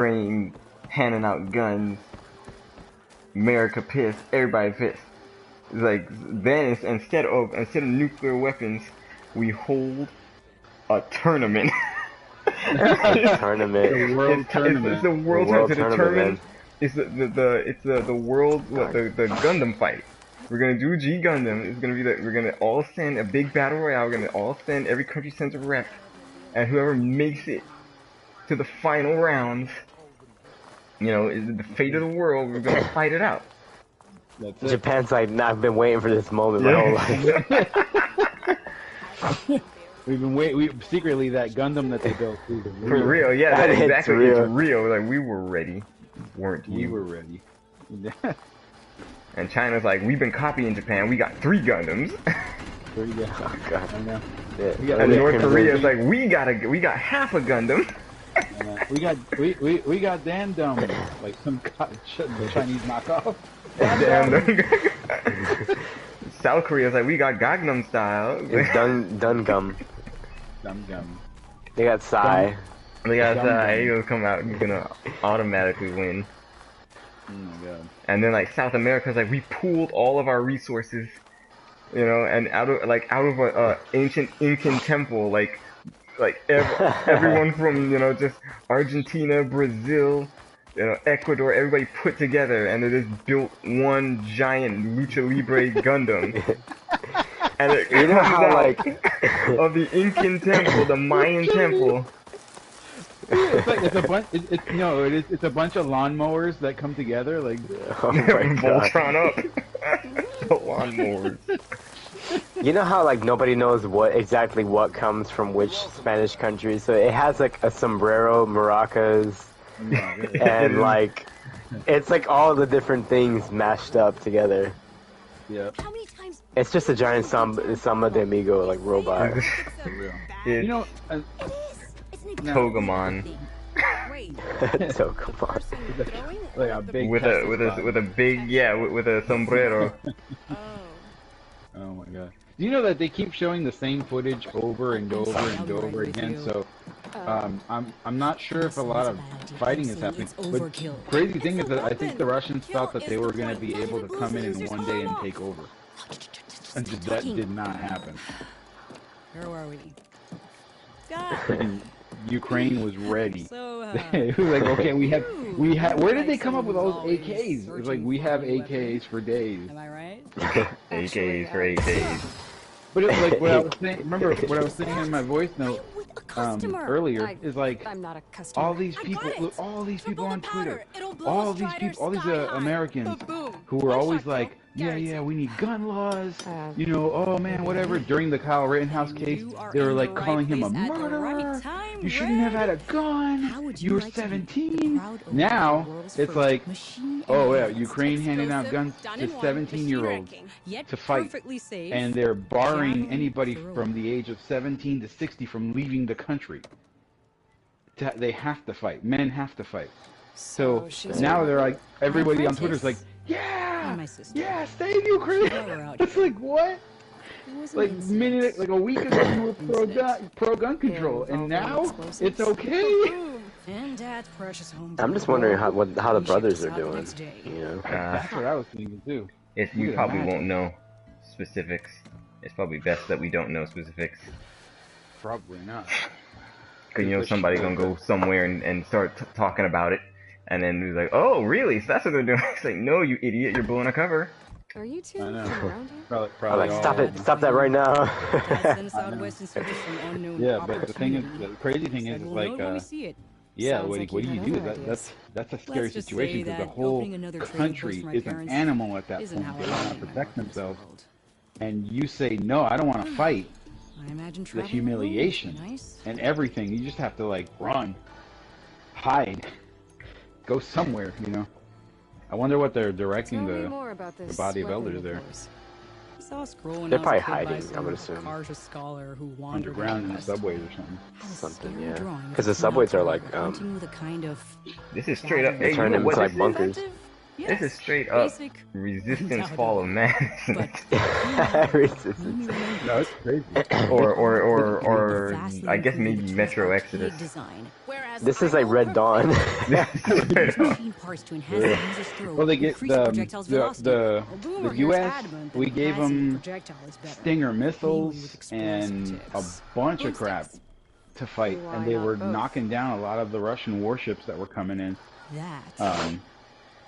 Ukraine handing out guns. America pissed. Everybody pissed. It's like then instead of nuclear weapons, we hold a tournament. Tournament. The world tournament. It's the world tournament to determine. Man. It's the world the Gundam fight. We're gonna do G Gundam. It's gonna be we're gonna all send a big battle royale. We're gonna all send every country sends a rep, and whoever makes it to the final rounds, you know, is the fate of the world. We're gonna fight it out. That's it. Japan's like, nah, I've been waiting for this moment my whole life. We've been secretly that Gundam that they built. For real, yeah, That is exactly. real. It's real. Like we were ready, weren't We you? were ready. And China's like, we've been copying Japan. We got 3 Gundams. There you go. Oh, God. I know. Yeah. We got And Yeah, North Korea's like, we got half a Gundam. We got Dandum, like some Chinese knockoff. Damn. South Korea's like, we got Gangnam Style. It's Dun Gum. Dum. They got Psy. They got Gangnam. he's gonna come out. He's gonna automatically win. Oh my god. And then like South America's like, we pooled all of our resources, you know, and out of a ancient Incan temple, like everyone from, you know, just Argentina, Brazil, you know, Ecuador, everybody put together, and they just built one giant Lucha Libre Gundam. And it You know comes how, out like... of the Incan temple, the Mayan temple. It's like it's a bunch. It's a bunch of lawnmowers that come together. Like Oh my God. Voltron up. The lawnmowers. You know how, like, nobody knows exactly what comes from which Spanish country? So it has, like, a sombrero, maracas, and, like, it's, like, all the different things mashed up together. yeah. How many times? It's just a giant Samba de Amigo, like, robot. For real. It's You know, Togemon Wait. So, come on. like a big with a big with a sombrero. Oh. Oh my god. Do you know that they keep showing the same footage over and over and I'll be over right with again? you. So I'm not sure if a lot of fighting is happening. But crazy thing is that I think the Russians thought that they were going to be able to come in one day and take over. And just that did not happen. Where were we? God. Freaking Ukraine was ready. So, It was like, okay, we have. Where did they come up with all those AKs? It's like we have AKs for days. am I right? AKs for AKs. But it's like what I was saying. Remember what I was saying in my voice note With a customer. earlier is like I'm not a customer. all these I people, got it. look, all these people Triple on the powder. Twitter, It'll blow all these Strider people, all these sky high. Americans Ba-boom. who were One always shot like, kill, yeah, guaranteed. we need gun laws, you know, oh man, whatever. During the Kyle Rittenhouse case, You are they were in like the calling right him a place at the murderer. right time, You shouldn't have had a How gun. would You were like to be 17. proud owner Now of the world's it's first like, machine oh yeah, ambulance? Ukraine handing out guns Explosive, done to in one, 17-year-olds machine wrecking, to fight, yet perfectly safe, and they're barring gathering anybody through. from the age of 17 to 60 from leaving the country. They have to fight. Men have to fight. So she's now your- they're like, everybody on Twitter's like, apprentice. yeah, And my sister. yeah, save Ukraine. While we're out It's here. like what? It was an Like incident. like a week ago you were Incident. pro gun control, and now Explosives. it's okay. Boom. And Dad's precious home. I'm just wondering how the He brothers shipped are us out the doing. next day. You know? That's what I was thinking too. If You we could probably imagine. won't know specifics. It's probably best that we don't know specifics. Probably not. Cause you know somebody gonna go somewhere and start talking about it, and then he's like, "Oh, really? So that's what they're doing?" It's like, "No, you idiot! You're blowing a cover." Are you two I from know. around here? Probably, I'm probably like, stop all- it! Stop that right now! Dad sent us out west in search of some unknown Yeah, but the thing is, opportunity. the crazy thing Said is, we'll like, know it when we see it. yeah, Sounds what, like what do you you had do? other ideas. That's a scary Let's just situation say because the that whole opening another trading country post for my is an parents animal at that isn't point. how They I want to imagine my protect life themselves, unfold. and you say no, I don't want to fight. I imagine The traveling humiliation alone would be nice. and everything. You just have to like run, hide, go somewhere. You know. I wonder what they're directing Tell me the. more about this body of weapon elders there. course. I saw a scroll when They're I was a probably kid by hiding, I would some assume. Karsha scholar who wandered Underground in the west. subways or something. Had a Something, scary yeah. drawing 'Cause the of subways are mountain like, lion hunting with a kind of This is straight up. They Hey, turn you know them what into, this like, bunkers. effective? This is Yes. straight up Basic, resistance fall of man, but Resistance. No, it's crazy. or vastly I guess improved maybe Metro archaic Exodus. design. This is like Red Dawn. Machine parts to enhance the user's throw, Well, they get increase the projectile's velocity. the Boomer the here's U.S. adamant that We the gave capacity of the them projectile is better. Stinger Mainly missiles with and a explosives. bunch of crap to fight, Why and they not were both? knocking down a lot of the Russian warships that were coming in. That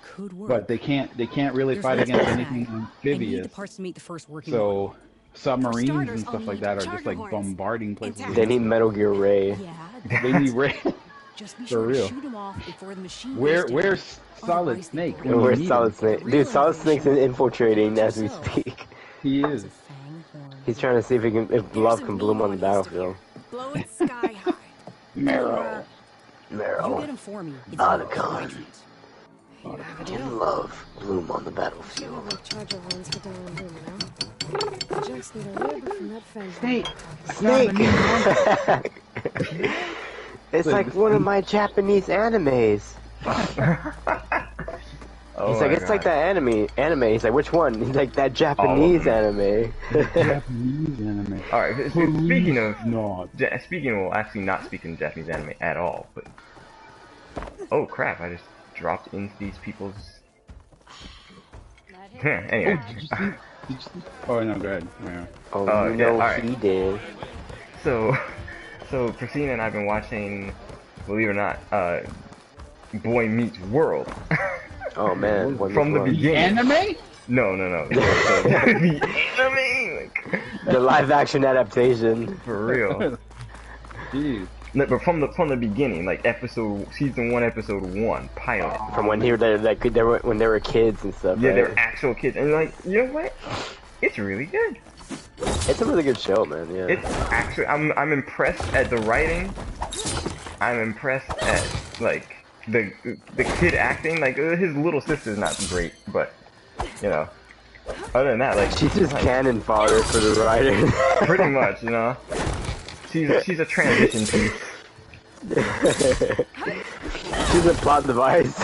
could work. But they can't really There's fight no against snag. anything I need the amphibious. parts to meet the first working model. So submarines and starters, stuff I'll like need that are just charter like horns. bombarding places. Intact. They need Metal Gear Ray. Yeah, They need Ray. just be For sure real. to shoot them off before the machine Where's goes down. Solid Otherwise they Snake? go. when you Where's need Solid him? Snake? Dude, Solid Snake's infiltrating as we speak. He is. Fang horn. He's trying to see if love can bloom on the battlefield. Blow it sky high. Marrow. You get Marrow, him for me. It's Otacon. urgent. You have a Can deal. love bloom on the Sure, battlefield? like charger horns for down on him, you know? Just need a rib from that fang. Snake. Snake! It's like one of my Japanese animes. Oh He's like, my it's like God. that anime. He's like, which one? He's like, that Japanese anime. Japanese anime. All right. Speaking of No. well, actually not speaking Japanese anime at all, but oh crap! I just dropped into these people's. Anyway, Did you see? Oh no, go ahead. Yeah. Oh, Oh, you yeah, know alright. he did. so Christina and I've been watching, believe it or not, Boy Meets World. Oh man, what From the was- beginning. Anime? No. The anime, like, the live action adaptation. for real. Jeez. No, but from the beginning, like season 1, episode 1, pilot. From when when they were kids and stuff. Yeah, right? they're actual kids, and like, you know what? It's really good. It's a really good show, man. Yeah. It's actually, I'm impressed at the writing. I'm impressed at like the kid acting. Like his little sister's not great, but you know, other than that, like She's just like, cannon fodder for the writer. pretty much, you know. She's a transition piece. She's a plot device.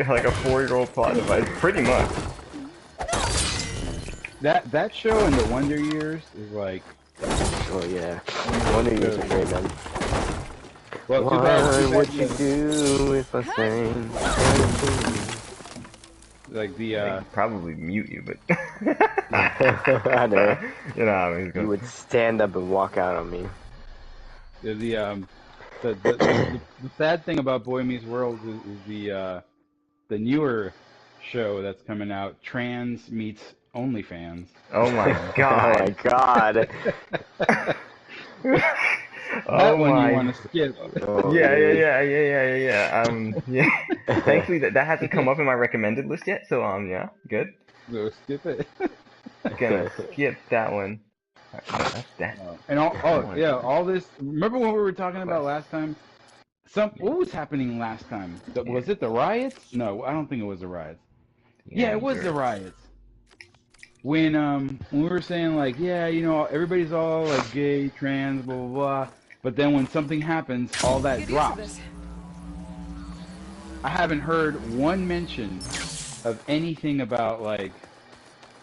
Like a 4-year-old plot device, pretty much. That show in the Wonder Years is like, Oh yeah. Wonder Years are great, man. well, too Why bad, would you do if I sang? like the I'd probably mute you, but I know. you know, I mean, he's You gonna, would stand up and walk out on me. the sad thing about Boy Meets World is the newer show that's coming out, Trans Meets OnlyFans. oh my Oh my god. god. That one my you want to skip. Oh, Yeah. dude. Yeah. Thankfully, that hasn't come up in my recommended list yet. So, yeah, good. So skip it. Gonna skip that one. Alright, no, that's that. And all this. Remember what we were talking about last time? What was happening last time? Was it the riots? No, I don't think it was the riots. Yeah, it was sure. the riots. When we were saying like, yeah, you know, everybody's all like gay, trans, blah blah blah, but then when something happens, all that drops. I haven't heard one mention of anything about like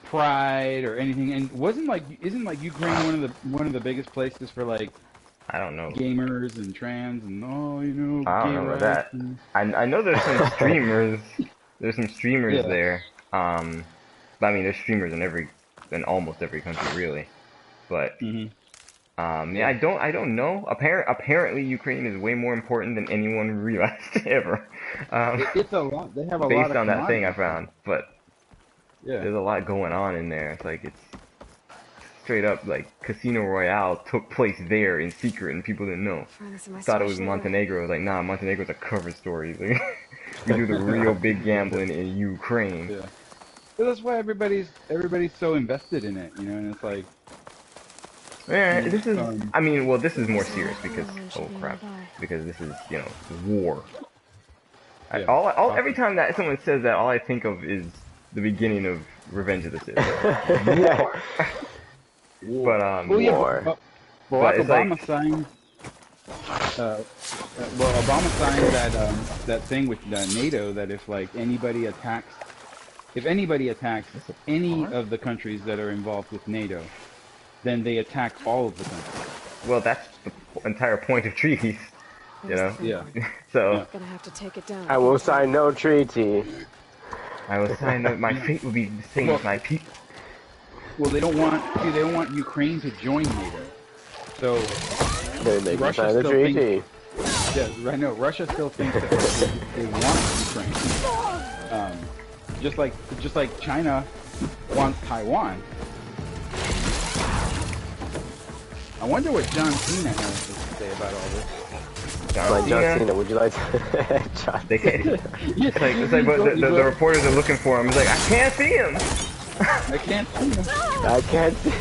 pride or anything. And isn't like Ukraine one of the biggest places for like I don't know. gamers and trans and I don't gay know about rights that. and- I know there's some streamers. There's some streamers Yeah. there. But I mean, there's streamers in almost every country, really. But Mhm. yeah, I don't know. Apparently, Ukraine is way more important than anyone realized ever. It's a lot. They have a lot Based of on that thing I commodities. found, but Yeah. there's a lot going on in there. It's like it's straight up like Casino Royale took place there in secret, and people didn't know. Thought it was Montenegro. I was like, nah, Montenegro's a cover story. Like, we do the real big gambling in Ukraine. Yeah. But that's why everybody's so invested in it, you know, and it's like, Yeah, this is. Um, I mean, well, this is more serious because oh crap, because this is war. Yeah. Every time that someone says that, all I think of is the beginning of Revenge of the Sith. But well, yeah, War. Barack But it's Obama like- signed. Obama signed that thing with NATO that if like anybody attacks any of the countries that are involved with NATO, then they attack all of the countries. well, that's the entire point of treaties. You know. Yeah. So Yeah. Gonna have to take it down. I will sign no treaty. I was saying that my fate would be the same as my people. Well, they don't want Ukraine to join NATO. So They make me Russia sign the still treaty. yeah, right. No, Russia still thinks that they want Ukraine. Just like China wants Taiwan. I wonder what John Cena has to say about all this. Like John Cena, would you like to? John They can't. It's It's like but the reporters are looking for him. He's like, I can't see him. I can't see him. I can't see.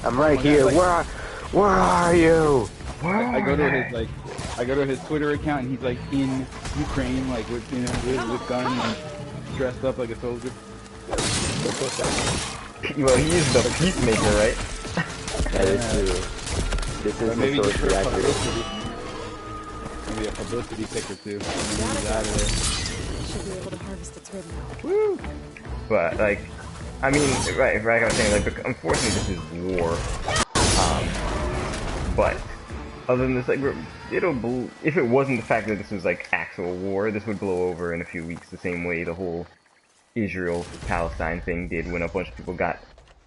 I'm right my here. God, Where are you? I go to his Twitter account and he's like in Ukraine, like with with guns and dressed up like a soldier. Well, he is the peacemaker, right? That is true. This is Maybe the just source for reactor. publicity. Maybe a publicity pick or two. And then he's out of there. Should be able to harvest its rib now. But like, I mean, right, like I was saying, like, unfortunately, this is war. But other than this, like, if it wasn't the fact that this was like actual war, this would blow over in a few weeks, the same way the whole Israel-Palestine thing did when a bunch of people got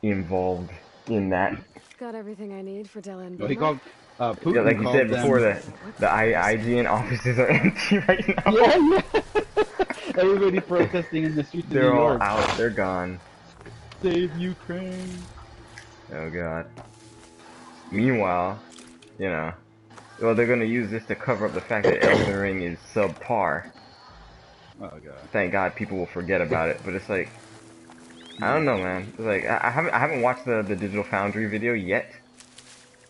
involved in that. Got everything I need for Della and Well, he Boomer? called Putin. Yeah, like you called said them- before, the IGN offices are empty right now. Yeah. Everybody protesting in the streets of New They're all York. out. They're gone. Save Ukraine. Oh god. Meanwhile, you know, well, they're gonna use this to cover up the fact that Elden Ring is subpar. Oh god. Thank God people will forget about it, but it's like, I don't know, man. It's like I haven't watched the Digital Foundry video yet.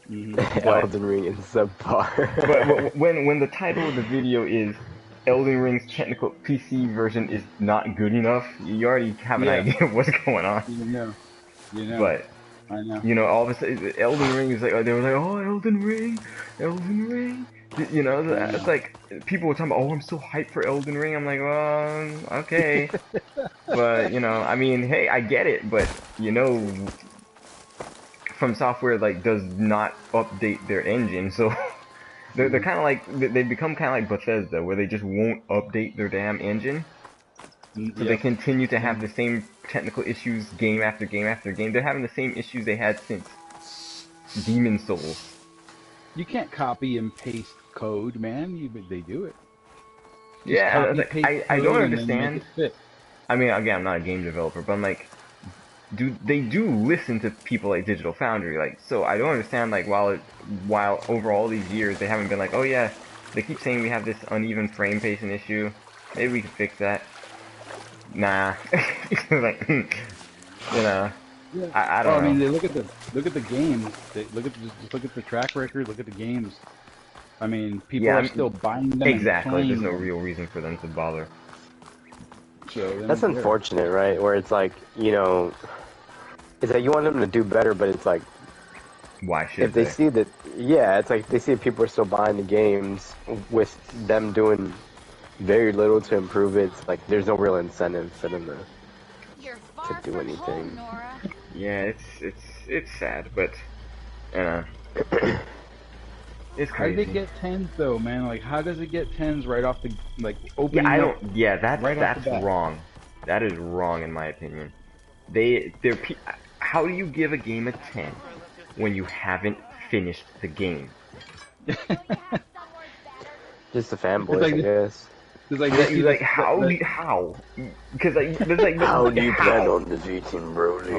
Elden Ring is subpar. But when the title of the video is Elden Ring's technical PC version is not good enough, you already have an Yeah. idea of what's going on. You know. But I know. you know, all of a sudden, Elden Ring is like, they were like, oh, Elden Ring. You know, it's like people were talking about, oh, I'm so hyped for Elden Ring. I'm like, well, okay, but you know, I mean, hey, I get it, but you know, From Software like does not update their engine, so they're kind of like they become kind of like Bethesda, where they just won't update their damn engine. So they continue to have the same technical issues game after game after game. They're having the same issues they had since Demon Souls. You can't copy and paste code, man. They do it. Just Yeah, copy, paste I code don't and then understand. make it fit. I mean, again, I'm not a game developer, but I'm like, they do listen to people like Digital Foundry, like, so I don't understand, like, while over all these years they haven't been like, oh yeah, they keep saying we have this uneven frame pacing issue, maybe we can fix that. Nah, like, you know, Yeah. I don't I mean, know. they look at the games. They just look at the track record. Look at the games. I mean, people Yeah, are still buying them. Exactly, And there's playing no them. real reason for them to bother. So they That's don't care. unfortunate, right? Where it's like, you know, it's like you want them to do better, but it's like Why should if they see that, yeah, it's like they see people are still buying the games with them doing very little to improve it. It's like there's no real incentive for them to. You're far do from anything. home, Nora. Yeah, it's sad, but you know, it's How did crazy. they get 10s though, man? Like, how does it get 10s right off the opening? Yeah, I up? don't. Yeah, that's Right off the bat. wrong. That is wrong in my opinion. How do you give a game a 10 when you haven't finished the game? Just the fanboys, It's like I guess. It's like, Like, they see like the- how? the- How? Because like, there's like How do you plan how? on defeating Broly?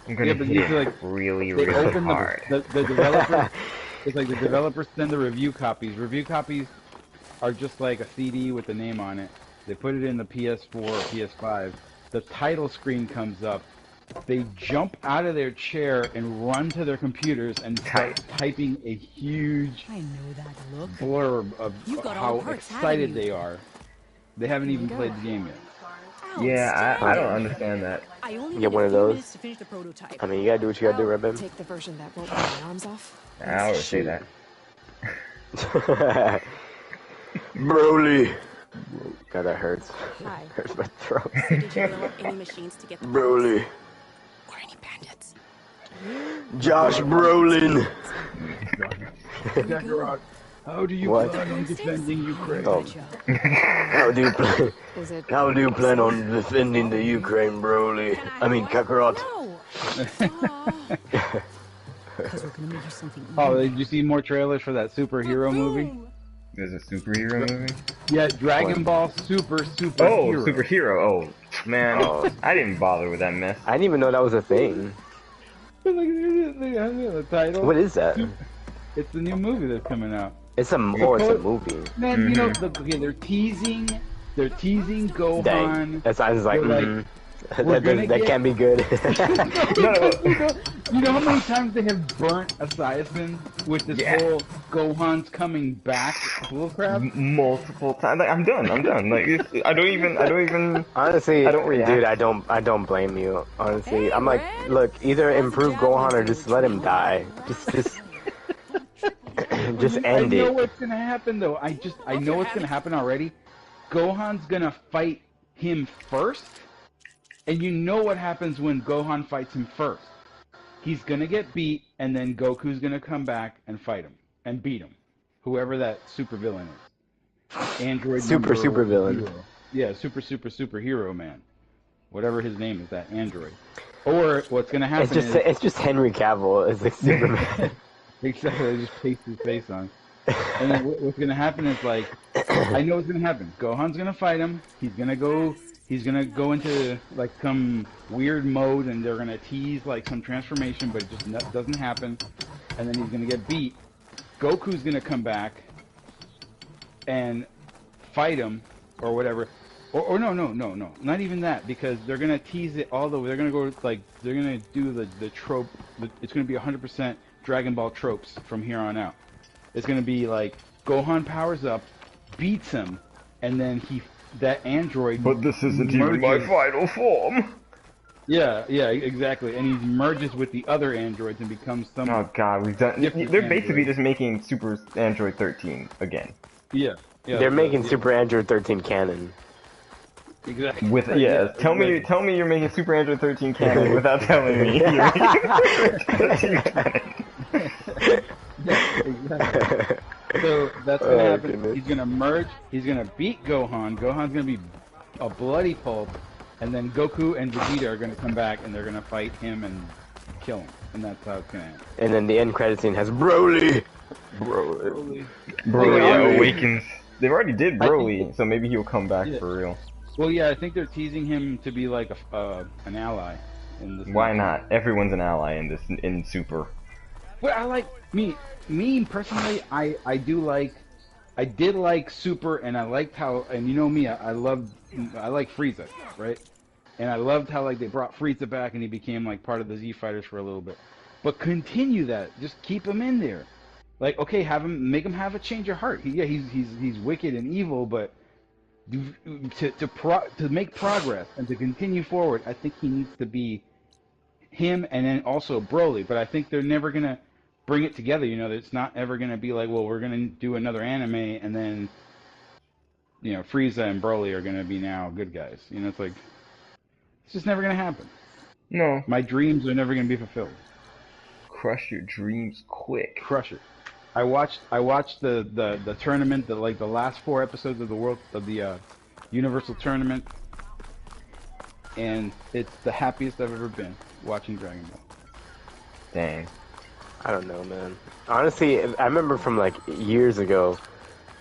I'm gonna Yeah, but hit these are it like really, they really open hard. the developer. It's like the developers send the review copies. Review copies are just like a CD with the name on it. They put it in the PS4 or PS5. The title screen comes up. They jump out of their chair and run to their computers and start typing a huge I know that look. blurb of You got how all the perks, haven't excited you? they are. They haven't even played the game yet. Yeah, I don't understand that. I only Get need one a of few those. minutes to finish the prototype. I mean, you gotta do what you gotta do, Rebim. Take the version that won't burn my arms off. I always say that. Broly. God, that hurts. Hi. Hurts my throat. Did you blow up any machines to get the Broly. or any bandits? Josh Brolin. Kakarot, how do you What? plan on defending Ukraine? Oh. How do you plan? Is it? How do you plan on defending the Ukraine, Broly? I mean, Kakarot. Because we're gonna make you something. Oh, did you see more trailers for that superhero movie? There's a superhero movie? Yeah, Dragon Ball Super Oh, Superhero. superhero. Oh, man. Oh. I didn't bother with that mess. I didn't even know that was a thing. The title. What is that? It's the new movie that's coming out. It's a movie. Man, you know, okay, they're teasing Gohan. Dang. That sounds like, They're that, we're gonna that get- can't be good. You know how many times they have burnt Esiason with this Yeah. whole Gohan's coming back bullcrap? Multiple times. Like, I'm done. Like, I don't even. Honestly, I don't react. dude, I don't blame you. Honestly, I'm like, look, either improve Gohan or just let him die. Just end I know it. what's gonna happen though. I know what's gonna happen already. Gohan's gonna fight him first, and you know what happens when Gohan fights him first. He's gonna get beat, and then Goku's gonna come back and fight him and beat him, whoever that supervillain is. Android Supervillain. hero. Yeah, superhero man, whatever his name is, that android. Or what's gonna happen It's just Henry Cavill as like Superman. Exactly, they just paste his face on. And then what's gonna happen is like, I know what's gonna happen. Gohan's gonna fight him. He's gonna go into like some weird mode, and they're gonna tease like some transformation, but it just doesn't happen. And then he's gonna get beat. Goku's gonna come back and fight him or whatever. Or no, not even that, because they're gonna tease it all the way. They're gonna go like they're gonna do the trope. It's gonna be 100% Dragon Ball tropes from here on out. It's gonna be like Gohan powers up, beats him, and then that android. But this isn't even my merges- final form. Yeah, exactly. And he merges with the other androids and becomes some. Oh god, we've done. Different They're basically android. just making Super Android 13 again. Yeah. They're making Super Android 13 canon. Exactly. With tell me you're making Super Android 13 canon without telling me. You're making Super 13 canon. Yeah, exactly. So that's gonna Oh, happen. goodness. He's gonna merge. He's gonna beat Gohan. Gohan's gonna be a bloody pulp, and then Goku and Vegeta are gonna come back and they're gonna fight him and kill him. And that's how it's gonna end. And then the end credit scene has Broly. Broly. Broly awakens. They already did I Broly, think- so maybe he'll come back Yeah. for real. Well, yeah, I think they're teasing him to be like an ally in this. Why movie. not? Everyone's an ally in Super. Well, I like me personally. I did like Super, and I liked how, and you know me, I like Frieza, right? And I loved how like they brought Frieza back, and he became like part of the Z Fighters for a little bit. But continue that, just keep him in there. Like, okay, make him have a change of heart. He's wicked and evil, but to make progress and to continue forward, I think he needs to be him, and then also Broly. But I think they're never gonna bring it together. You know, it's not ever gonna be like, well, we're gonna do another anime, and then Frieza and Broly are gonna be now good guys. You know, it's like it's just never gonna happen. No. My dreams are never gonna be fulfilled. Crush your dreams quick. Crush it. I watched the tournament, the last 4 episodes of the Universal Tournament, and it's the happiest I've ever been watching Dragon Ball. Dang. I don't know, man. Honestly, I remember from like years ago,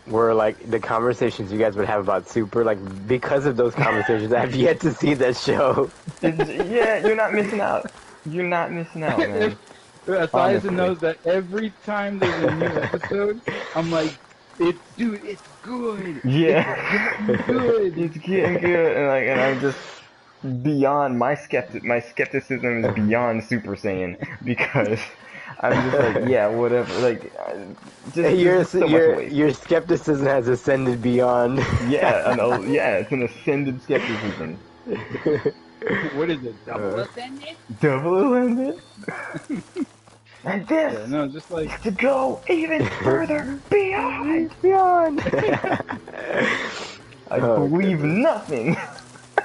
where like the conversations you guys would have about Super, like because of those conversations, I've yet to see that show. Yeah, you're not missing out. You're not missing out, man. Esiason Honestly. knows that every time there's a new episode, I'm like, it's good. Yeah. It's good. It's getting good, and I'm just beyond my skepticism is beyond Super Saiyan because I'm just like, yeah, whatever. Like, just so much weight. Your skepticism has ascended beyond. Yeah, it's an ascended skepticism. What is it? Double ascended? Double ended. And this Yeah, no, just like to go even further beyond. I believe nothing.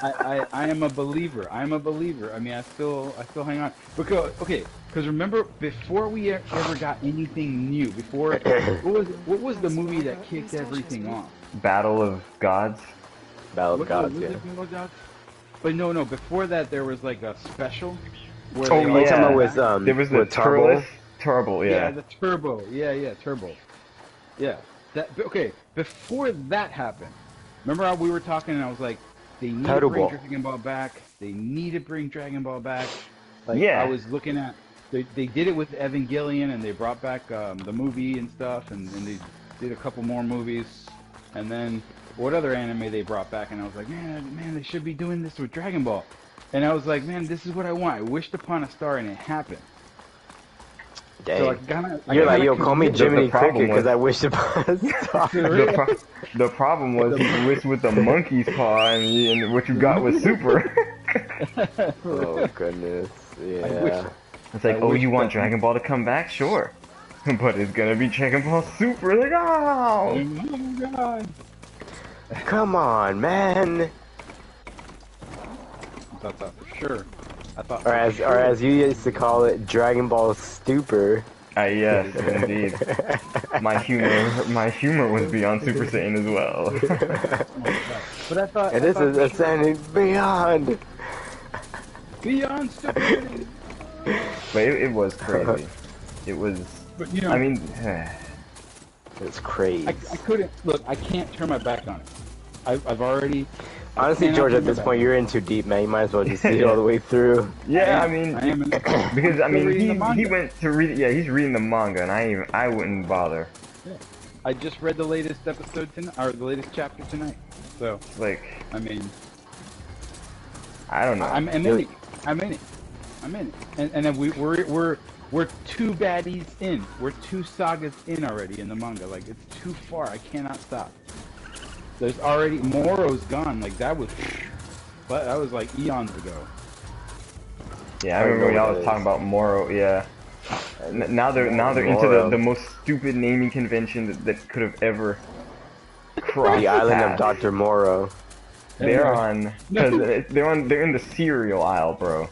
I am a believer. I'm a believer. I mean, I still hang on because Because remember, before we ever got anything new, before what was the movie that kicked everything off? Battle of Gods. Battle of Gods, was yeah. it Battle of Gods? But no, before that there was like a special. Where Oh, they Oh, you talking yeah. about with There was the with Turbo? Turbo, Yeah, yeah. the Turbo. Yeah, Turbo. Yeah. Okay, before that happened, remember how we were talking and I was like, they need to bring Turbo. Dragon Ball back. They need to bring Dragon Ball back. Like, Yeah. I was looking at, they did it with Evangelion and they brought back the movie and stuff and they did a couple more movies. And then what other anime they brought back? And I was like, man, they should be doing this with Dragon Ball. And I was like, man, this is what I want. I wished upon a star and it happened. Dang. So I kinda, You're like, yo, call me The Jiminy problem Cricket because was- I wish upon a star. The problem was he wished with the monkey's paw, and what you got was Super. Oh, goodness. Yeah. It's like, I oh, wish you want that- Dragon Ball to come back? Sure. But it's gonna be Dragon Ball Super. Like, oh! Oh my god. Come on, man. I thought that for sure. I thought Or as you used to call it, Dragon Ball Stupor. Yes, indeed. My humor was beyond Super Saiyan as well. But I thought. And this is Ascending Beyond. Beyond stupidity. But it was crazy. It was. But you know, I mean, It's crazy. I couldn't look. I can't turn my back on it. I've already. Honestly, cannot George, turn at my this back point, on you're in too deep, man. You might as well just see it all the way through. yeah. I I am. mean, I am in- because I Still reading the mean, manga. he went to read. Yeah, he's reading the manga, and I wouldn't bother. I just read the latest episode tonight, or the latest chapter tonight. So Like, I mean, I don't know. I'm in it. I'm in it. I'm in it. And then we're two baddies in. We're two sagas in already in the manga. Like it's too far. I cannot stop. There's already Moro's gone. Like that was, but that was like eons ago. Yeah, I I remember when know y'all what was that talking is. about Moro. Yeah. Now they're into Moro. the most stupid naming convention that could have ever crossed The island of paths. Dr. Moro. They're on because they're in the cereal aisle, bro.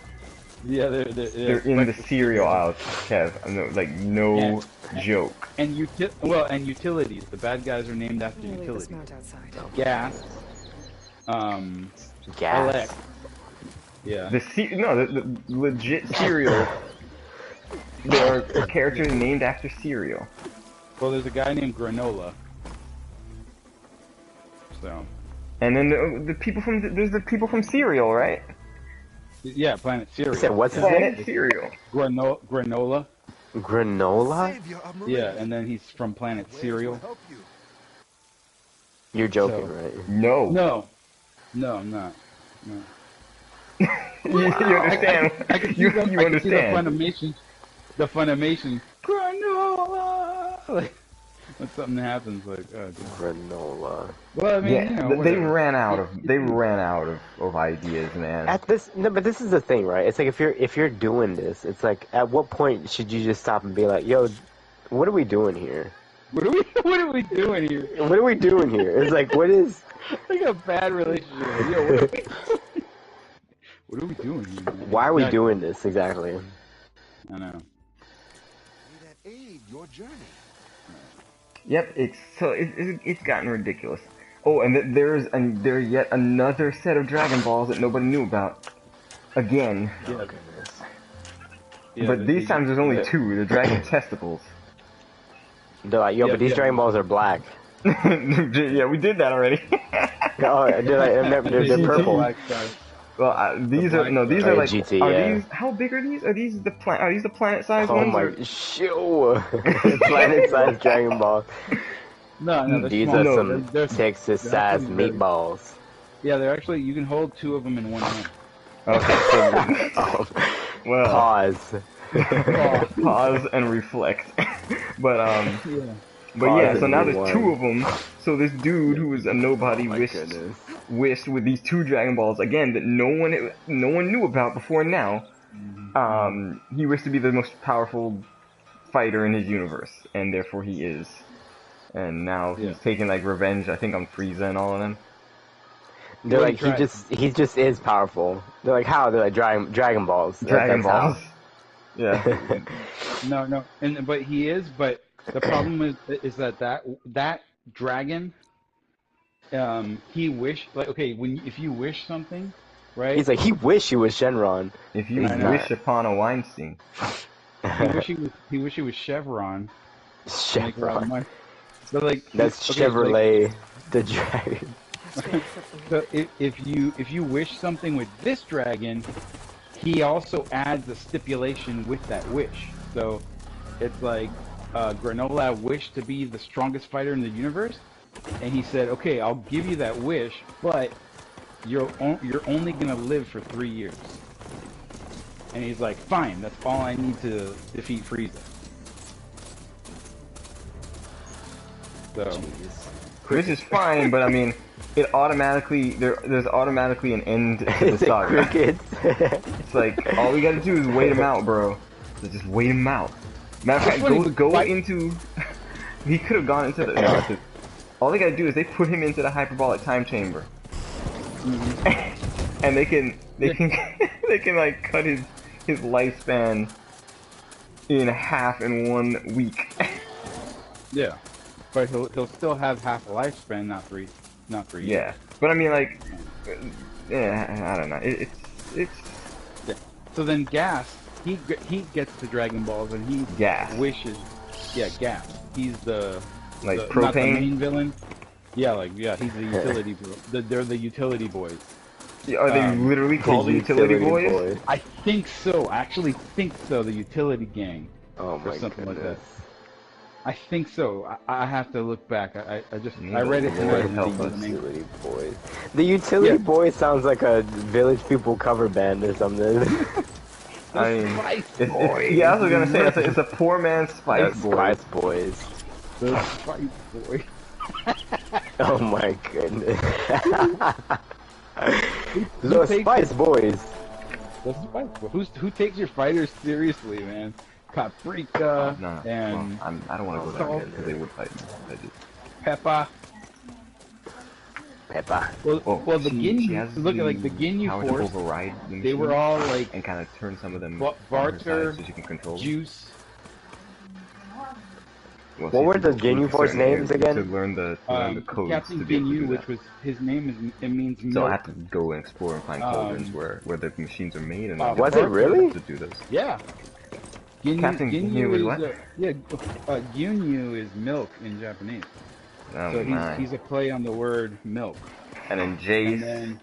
Yeah, They're in the cereal aisle, Kev. Like no joke. and utilities. The bad guys are named after I'm gonna leave this utilities. mount outside. Gas. Gas. Elect. Yeah. The legit cereal. There are characters named after cereal. Well, there's a guy named Granola. So. And then the people from there's the people from Cereal, right? Yeah, Planet Cereal. You said what's his name? Planet Cereal. Granola. Granola? Yeah, and then he's from Planet Cereal. You're joking, So- right? No. No, I'm not. No. You understand? I can see You the understand? The Funimation. Granola. Like, when something happens, like, oh, dude. Granola. Well, I mean, Yeah, you know, they whatever. ran out of ideas, man. At this, no, but this is the thing, right? It's like if you're doing this, it's like at what point should you just stop and be like, yo, what are we doing here? What are we doing here? What are we doing here? It's like, what is? Like a bad relationship. Yo, what are we doing here? Man? Why are we Yeah, doing this exactly? I know. That aid your journey. Yep, it's gotten ridiculous. Oh, and there's yet another set of Dragon Balls that nobody knew about. Again, Yeah, but these times there's only two. The Dragon Testicles. They're like, yo, Yeah, but these yeah. Dragon Balls are black. Yeah, we did that already. Oh, they're purple. Black guy. Well, these The are no, black these guy. are like. GT, are yeah. these how big are these? Are these the planet-sized Oh ones? my, or- shoo! Planet-sized Dragon Ball. No, they're These small. are No, some they're Texas-sized actually very- meatballs. Yeah, they're actually, you can hold two of them in one hand. Okay, so Oh, well, pause. pause and reflect. But Yeah. But Pause yeah, so and now there's rewind. two of them. So this dude who was a nobody My wished goodness. with these two Dragon Balls again that no one knew about before now. He wished to be the most powerful fighter in his universe, and therefore he is. And now he's Yeah. taking like revenge, I think, on Frieza and all of them. They're What like, he he just is powerful. They're like, how? They're like Dragon Balls. Dragon That's how. Balls. Yeah. No, but he is. But the problem is that dragon, he wished like okay if you wish something, right? He's like, he wish he was Shenron. If you He's wish not. upon a Weinstein. He wish he was Chevron to make a lot of Chevron. money. So like That's okay, Chevrolet the dragon. so if you wish something with this dragon, he also adds a stipulation with that wish. So it's like Granola wished to be the strongest fighter in the universe, and he said, "Okay, I'll give you that wish, but you're only gonna live for 3 years." And he's like, "Fine, that's all I need to defeat Frieza." So Which is fine, but I mean, it automatically there's automatically an end to the It's like saga. crickets. It's like all we gotta do is wait him out, bro. So just wait him out. Matter of fact, funny, go fight- into. He could have gone into the. No, 'cause all they gotta do is they put him into the hyperbolic time chamber, and they can they can like cut his lifespan in half in 1 week. yeah, but he'll still have half a lifespan, not three years. Yeah, but I mean like, yeah, I don't know. It's Yeah. So then Gas, he gets the Dragon Balls and he Gas. wishes. Yeah, Gas. He's the Like not the propane? main villain. Yeah, he's the utility. They're the utility boys. Are they literally called the utility boys? boy. I think so. I actually think so. The utility gang. Oh my or something like that. goodness. I think so. I have to look back. I just May I read the it Lord tonight. help us. Utility boys. The utility Yeah. boys sounds like a Village People cover band or something. I mean, Spice it's, Boys. yeah, I was gonna say it's a poor man's Spice That's Boy. Spice Boys. The Spice Boy. Oh my goodness. Who The takes- Spice Boys. The Spice Boy. Who takes your fighters seriously, man? Paprika No, and well, I don't want to go down there because they would fight me. I just, Peppa. Peppa. Well, the she has Ginyu. Look at like the Ginyu power to Force. override the They were machine all like and kind of turn some of them Ba- on her Barter, side so she can control them. Juice. Well, What she were can the look Ginyu at Force certain names areas again? To learn the codes Captain to be able to Ginyu, do which that. was his name is it means So milk. I have to go and explore and find cauldrons where the machines are made and then Was get it really? to do this. Yeah. Ginyu, Captain Ginyu is what? Ginyu is milk in Japanese. Oh So my. he's a play on the word milk. And then Jace And then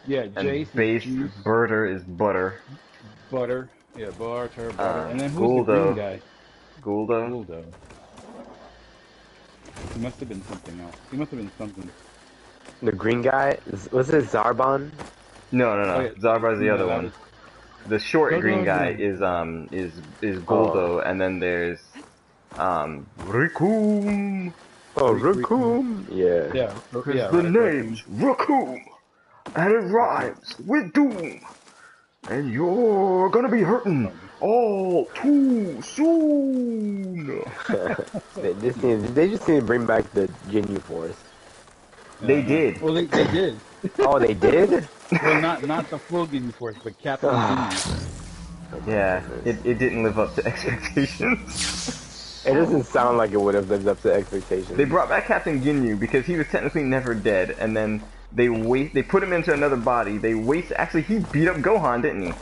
yeah, and Jace is base juice, Burter is butter. butter. Yeah, butter. And then who's Guldo. the green guy? Gulda. Guldo. He must have been something else. He must have been something. The green guy? Was it Zarbon? No. Oh, yeah. Zarba's the No, other that one. was- The short Guldo green is guy the- is Guldo, and then there's Rickoon. Oh, Rick- Raccoon. Yeah. Yeah. Because yeah, the right, name's Raccoon, and it rhymes with doom, and you're gonna be hurting all too soon. They just need to bring back the Ginyu Force. They did. Well, they did. Oh, they did? Well, not the full Ginyu Force, but Captain Ginyu. Yeah, it didn't live up to expectations. It doesn't sound like it would have lived up to expectations. They brought back Captain Ginyu because he was technically never dead, and then they put him into another body. Actually, he beat up Gohan, didn't he?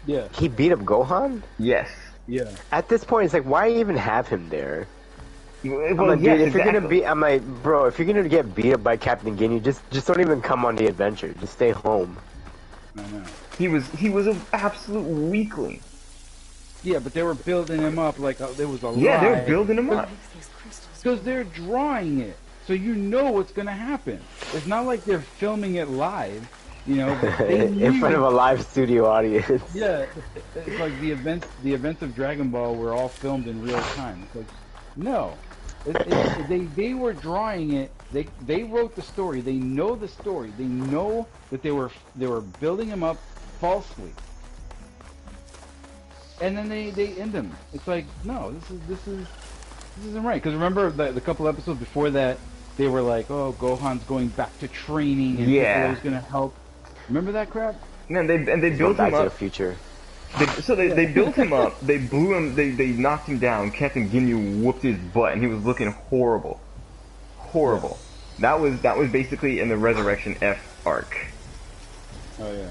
Yeah. He beat up Gohan? Yes. Yeah. At this point, it's like, why even have him there? Well, I'm like, yes, dude, if you're gonna exactly. I'm like, bro, if you're gonna get beat up by Captain Ginyu, just don't even come on the adventure. Just stay home. I know. He was an absolute weakling. Yeah, but they were building him up like there was a Yeah, they were lie. building him up. These crystals. Because they're drawing it, so you know what's gonna happen. It's not like they're filming it live, you know. They In knew- front of a live studio audience. Yeah, it's like the events of Dragon Ball were all filmed in real time. It's like, no, they were drawing it. They wrote the story. They know the story. They know that they were building him up falsely. And then they end him. It's like, no, this isn't right. Because remember the couple episodes before that, they were like, oh, Gohan's going back to training and Yeah. Piccolo's gonna help. Remember that crap? Man, they Go built back him to the up. future. They built him up. They blew him. They knocked him down. Captain Ginyu whooped his butt, and he was looking horrible, horrible. That was basically in the Resurrection F arc. Oh yeah.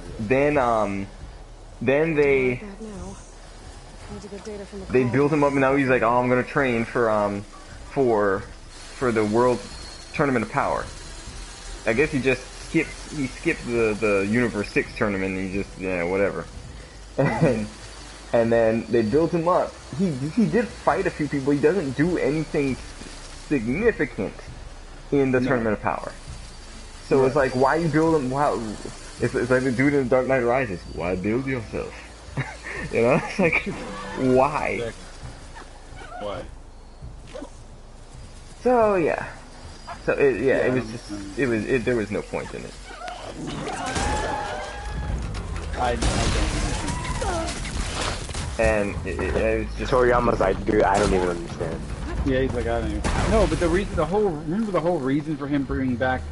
Then they built him up, and now he's like, oh, I'm gonna train for the World Tournament of Power. I guess he skipped the Universe 6 tournament, and he just whatever. And then they built him up. He did fight a few people. He doesn't do anything significant in the Tournament of Power. So it's like, why you build him? Wow, it's like the dude in Dark Knight Rises. Why build yourself? You know, it's like, why? Why? So yeah. So it was just there was no point in it. I don't. And it was just Toriyama's like, dude, I don't even understand. Yeah, he's like, I don't even. No, but remember the whole reason for him bringing back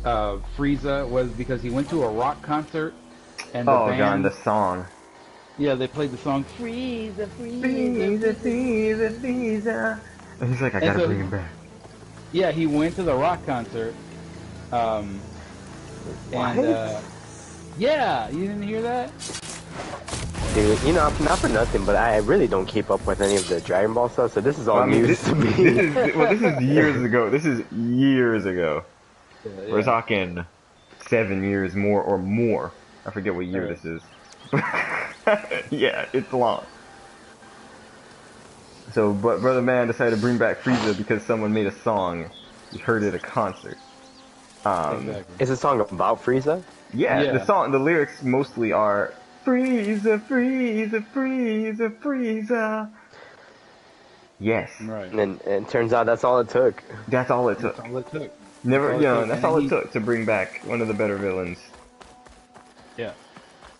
Frieza was because he went to a rock concert and the band, god, the song. Yeah, they played the song Frieza, Frieza, Frieza, Frieza. And he's like, I gotta bring him back. Yeah, he went to the rock concert. And yeah, you didn't hear that? Dude, you know, not for nothing, but I really don't keep up with any of the Dragon Ball stuff, so this is all news to me. This is years ago. This is years ago. Yeah. We're talking 7 years more or more. I forget what year this is. Yeah, it's long. So, but Brother Man decided to bring back Frieza because someone made a song. He heard it at a concert. Exactly. Is a song about Frieza? Yeah, the lyrics mostly are Frieza, Frieza, Frieza, Frieza. Yes. Right. And it turns out that's all it took. That's all it took. That's all it took. That's all it took to bring back one of the better villains. Yeah.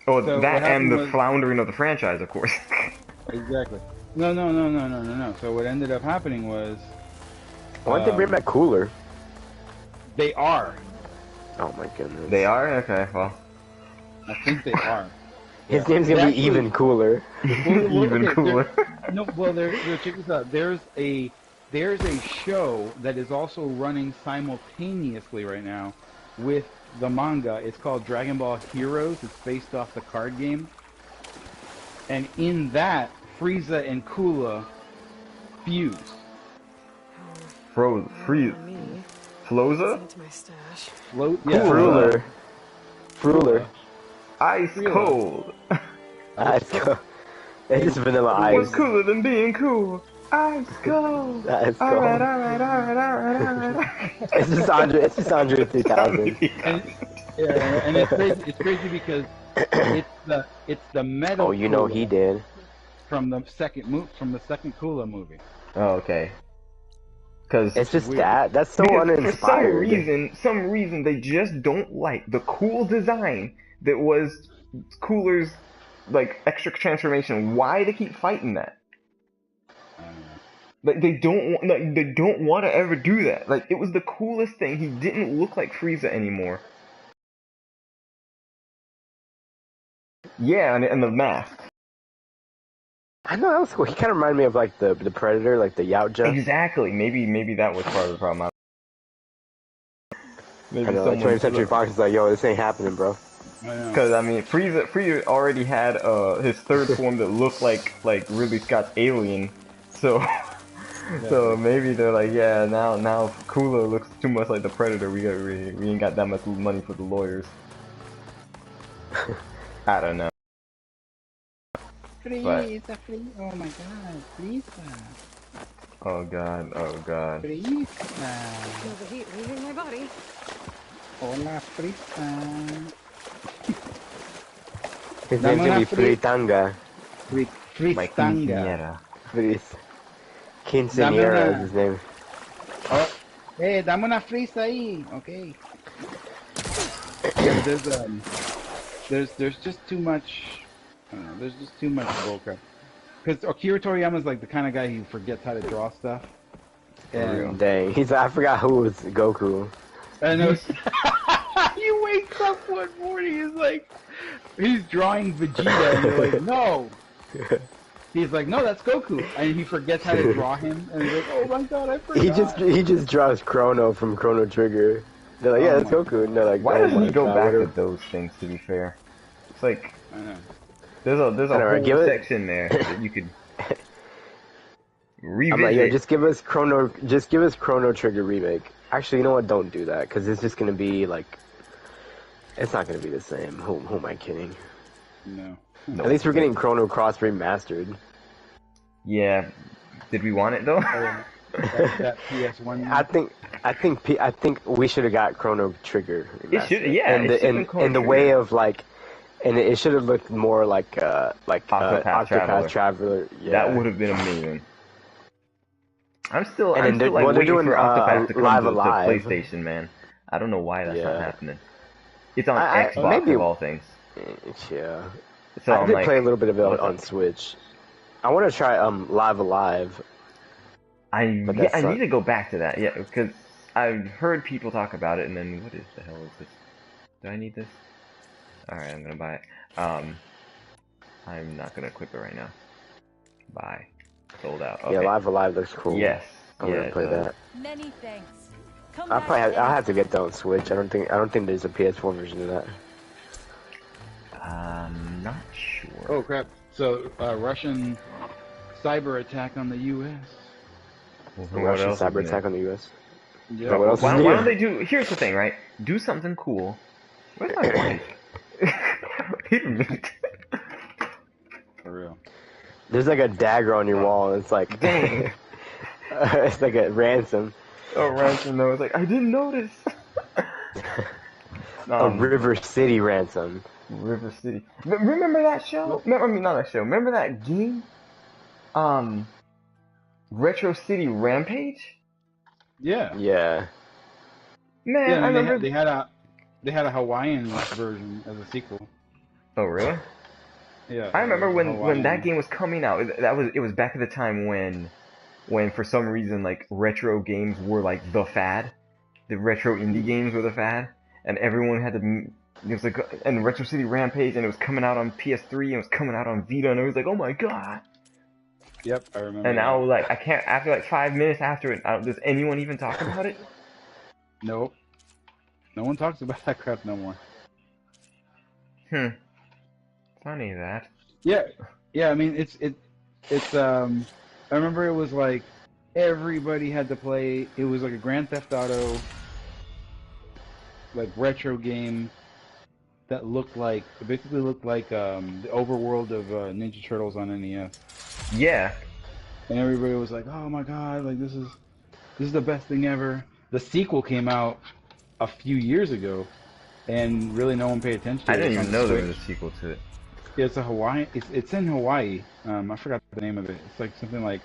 Oh, so that and the floundering of the franchise, of course. Exactly. No. So what ended up happening was... Why don't they bring back Cooler? They are. Oh my goodness. They are? Okay, well. I think they are. His name's gonna be even cooler. Even cooler. Check this out. There's a show that is also running simultaneously right now with the manga. It's called Dragon Ball Heroes. It's based off the card game. And in that, Frieza and Cooler fuse. Floza? Fruler. Ice cold. Ice cold. It's just vanilla ice. What's cooler than being cool? Ice cold. Ice cold. Alright. It's just Andre 3000. And it's crazy because it's the metal. Oh, you know he did. From the second Cooler movie. Oh, okay. Because it's just that's so uninspired. For some reason they just don't like the cool design that was Cooler's like extra transformation. Why they keep fighting that? Like they don't want to ever do that. Like it was the coolest thing. He didn't look like Frieza anymore. Yeah, and the mask. I know that was cool. He kind of reminded me of like the Predator, like the Yautja. Exactly. Maybe that was part of the problem. Maybe I know, like 20th Century Fox is like, yo, this ain't happening, bro. Because I mean, Frieza already had his third form that looked like Ridley Scott's Alien, so so maybe they're like, yeah, now Cooler looks too much like the Predator. We ain't got that much money for the lawyers. I don't know. Frieza, oh my god, Frieza. Oh god. Frieza. Feel the heat leaving my body. Hola, Frieza. His name's gonna be Fritanga. My quinceañera. Quinceañera is his name. Oh, hey, dame una Frieza ahí, okay. Yeah, there's just too much. I don't know, there's just too much bullcrap. Because Akira Toriyama's like the kind of guy who forgets how to draw stuff. And dang, I forgot who was Goku. And it was, you wakes up one morning, he's drawing Vegeta, and you're like, no. He's like, no, that's Goku, and he forgets how to draw him, and he's like, oh my god, I forgot. He just draws Chrono from Chrono Trigger. They're like, yeah, that's Goku, and they're like, Why oh doesn't my he go God, back what to are- those things? To be fair, it's like I know. there's a I know, right? whole Give it- section there that you could revisit. I'm like, yeah, just give us Chrono Trigger remake. Actually, you know what? Don't do that, because it's just gonna be like, it's not gonna be the same. Who am I kidding? No. No, At least we're getting Chrono Cross remastered. Yeah. Did we want it though? That PS1. I think we should have got Chrono Trigger. It should- remastered. yeah, And it the, should've in, been Chrono in the Trigger. way of like, and it should have looked more like Octopath Octopath Traveler. Yeah. That would have been amazing. I'm still And then like they're waiting doing, for Octopath to come Live to Alive. PlayStation, man. I don't know why that's not Yeah. happening. It's on I- Xbox maybe- of all things. Yeah. So I I'm did like, play a little bit of it what's on up? Switch. I want to try Live Alive. But I that's not- need to go back to that, yeah, because I've heard people talk about it, and then what is the hell is this? Do I need this? All right, I'm gonna buy it. I'm not gonna equip it right now. Buy. Sold out. Okay. Yeah, Live Alive looks cool. Yes. I'm yeah, gonna it play does. that. Many thanks. Come I'll back have to get that on Switch. I don't think there's a PS4 version of that. Not sure. Oh crap! So Russian cyber attack on the U.S. What Russian else is cyber new? attack on the US. Yeah. What else is Why new? don't they do? Here's the thing, right? Do something cool. Where's my wife? Wait a minute. For real. There's like a dagger on your wall. And it's like, Dang. it's like a ransom. Oh, ransom. No, it's like I didn't notice. A River City ransom. River City. Remember that show? I mean, not that show. Remember that game? Retro City Rampage? Yeah. Yeah. Man, Yeah. I I mean, remember. they had a Hawaiian version as a sequel. Oh, really? Yeah. I remember when Hawaiian. that game was coming out. It was back at the time when for some reason like retro games were like the fad. The retro indie games were the fad, and everyone had to. It was like and Retro City Rampage, and it was coming out on PS3, and it was coming out on Vita, and it was like, oh my god! Yep, I remember. And now like I can't. After like 5 minutes after it, does anyone even talk about it? Nope. No one talks about that crap no more. Funny that. Yeah, yeah. I mean, it's. I remember it was like everybody had to play. It was like a Grand Theft Auto, like retro game that basically looked like the overworld of Ninja Turtles on NES. Yeah. And everybody was like, "Oh my god! Like this is the best thing ever." The sequel came out a few years ago, and really no one paid attention to it. I didn't It's even on know there Switch. was a sequel to it. Yeah, it's a Hawaii. It's in Hawaii. I forgot the name of it. It's like something like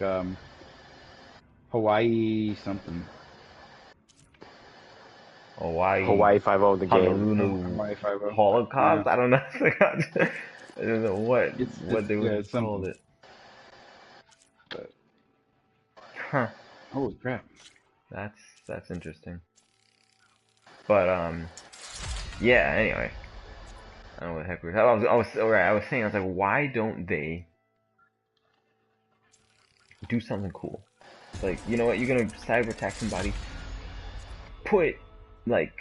Hawaii something. Hawaii 5-0 the game. Honolulu Hawaii 5-0. Holocaust? Yeah. I don't know. I don't know what they would it's have called something. it. But, Huh. holy crap! That's interesting. But yeah. Anyway, I don't know what the heck we were. I was saying, I was like, why don't they do something cool? Like, you know what? You're gonna cyber attack somebody. Put like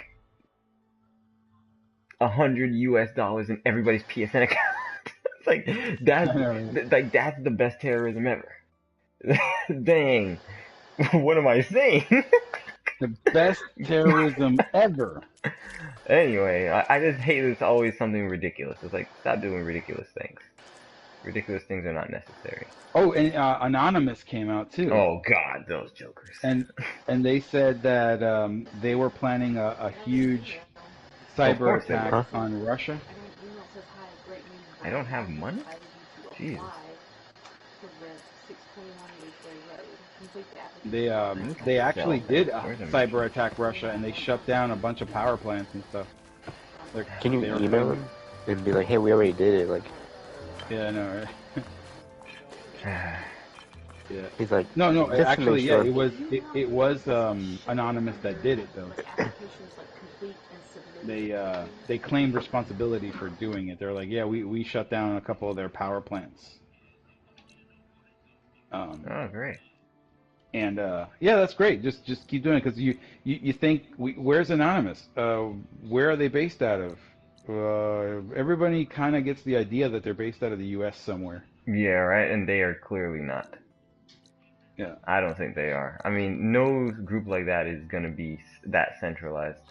$100 in everybody's PSN account. It's like that's the best terrorism ever. Dang. What am I saying? The best terrorism ever. Anyway, I just hate that it's always something ridiculous. It's like, stop doing ridiculous things. Ridiculous things are not necessary. Oh, and Anonymous came out too. Oh god, those jokers. And they said that they were planning a huge cyber course they attack were. on Russia. I don't have money? Jeez. They actually did Where's the cyber attack Russia, and they shut down a bunch of power plants and stuff. Can you They were email planning- them and be like, hey, we already did it? Like, Yeah, I know, right? Yeah. He's like, No, just to actually, make yeah, sure. it was Anonymous that did it though. They claimed responsibility for doing it. They're like, yeah, we shut down a couple of their power plants. Oh, great. And yeah, that's great. Just keep doing it because you think where's Anonymous? Where are they based out of? Everybody kind of gets the idea that they're based out of the U.S. somewhere. Yeah, right. And they are clearly not. Yeah. I don't think they are. I mean, no group like that is gonna be that centralized.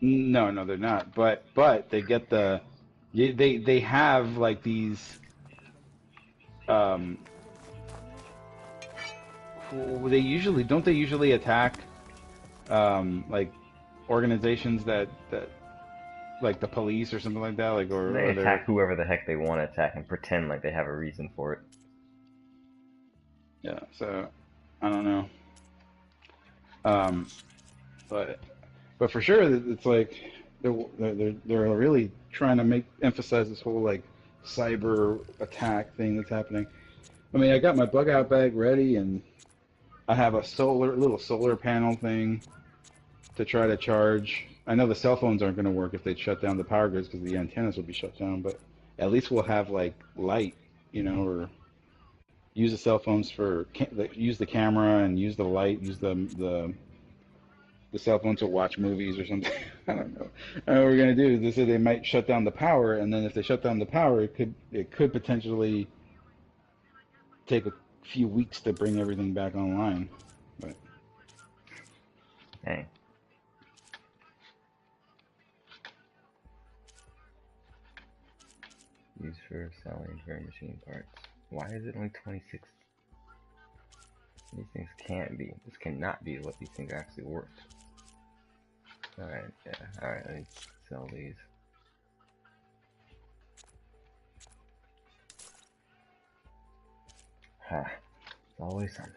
No, they're not. But they get they have like these they usually attack like organizations that like the police or something like that, like They attack whoever the heck they want to attack and pretend like they have a reason for it. yeah. So I don't know. But for sure, it's like they're really trying to emphasize this whole like cyber attack thing that's happening. I mean, I got my bug out bag ready, and I have a little solar panel thing to try to charge. I know the cell phones aren't going to work if they shut down the power grids because the antennas will be shut down, but at least we'll have like light, or use the cell phones use the camera and use the light, use the cell phone to watch movies or something. I don't know. What we're going to do is they say they might shut down the power, and then if they shut down the power, it could potentially take a few weeks to bring everything back online. But Hey. Used for selling for machine parts. Why is it only 26? These things can't be. This cannot be what these things are actually worth. Alright, yeah. Alright, let me sell these. Ha. It's always something.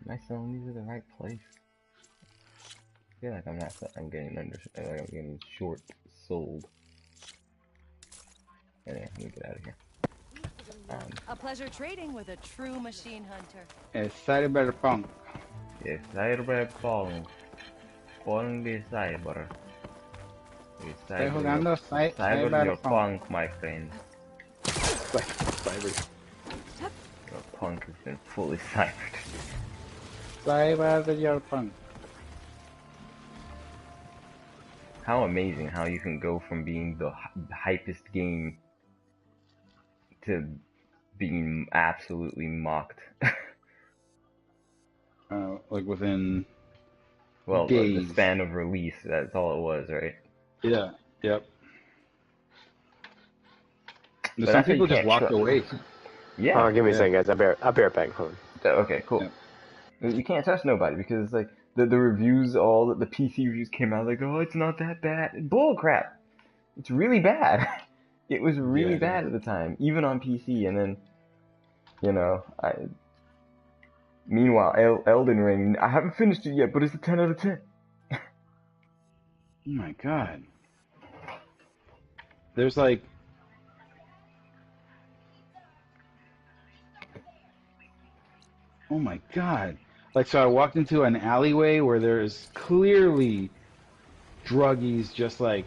Am I selling these at the right place? I feel like I'm not. I'm getting I'm getting short sold. Anyway, let me get out of here. A pleasure trading with a true machine hunter. Cyberpunk. Yes, Cyberpunk. Pong de Cyber. Estoy jugando Cyberpunk, my friend. Cyber. Your punk has been fully cybered. Cyberpunk. How amazing how you can go from being the hypest game to being absolutely mocked. Like within well, days. the span of release, that's all it was, right? Yeah. Yep. But Some people just walked away. Yeah. Oh, give me a second, guys. I'll be right back. Hold on. Okay, cool. Yeah. You can't trust nobody because like the reviews, all the PC reviews came out like, oh, it's not that bad. Bull crap. It's really bad. It was really bad at the time, even on PC. And then, meanwhile, Elden Ring, I haven't finished it yet, but it's a 10 out of 10. Oh my god. There's like... Oh my god. Like, so I walked into an alleyway where there's clearly druggies just like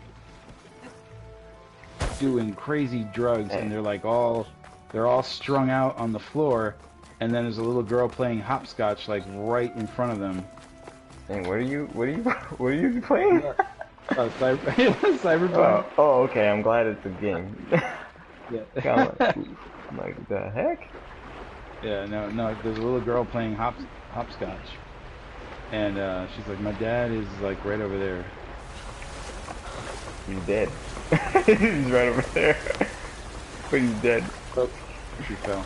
doing crazy drugs, and they're all strung out on the floor, and then there's a little girl playing hopscotch like right in front of them. Dang, what are you playing? Cyberpunk. Oh, okay. I'm glad it's a game. Yeah. Like the heck? Yeah, no. There's a little girl playing hopscotch, and she's like, "My dad is like right over there." He's dead. He's right over there. But he's dead. Oh, she fell.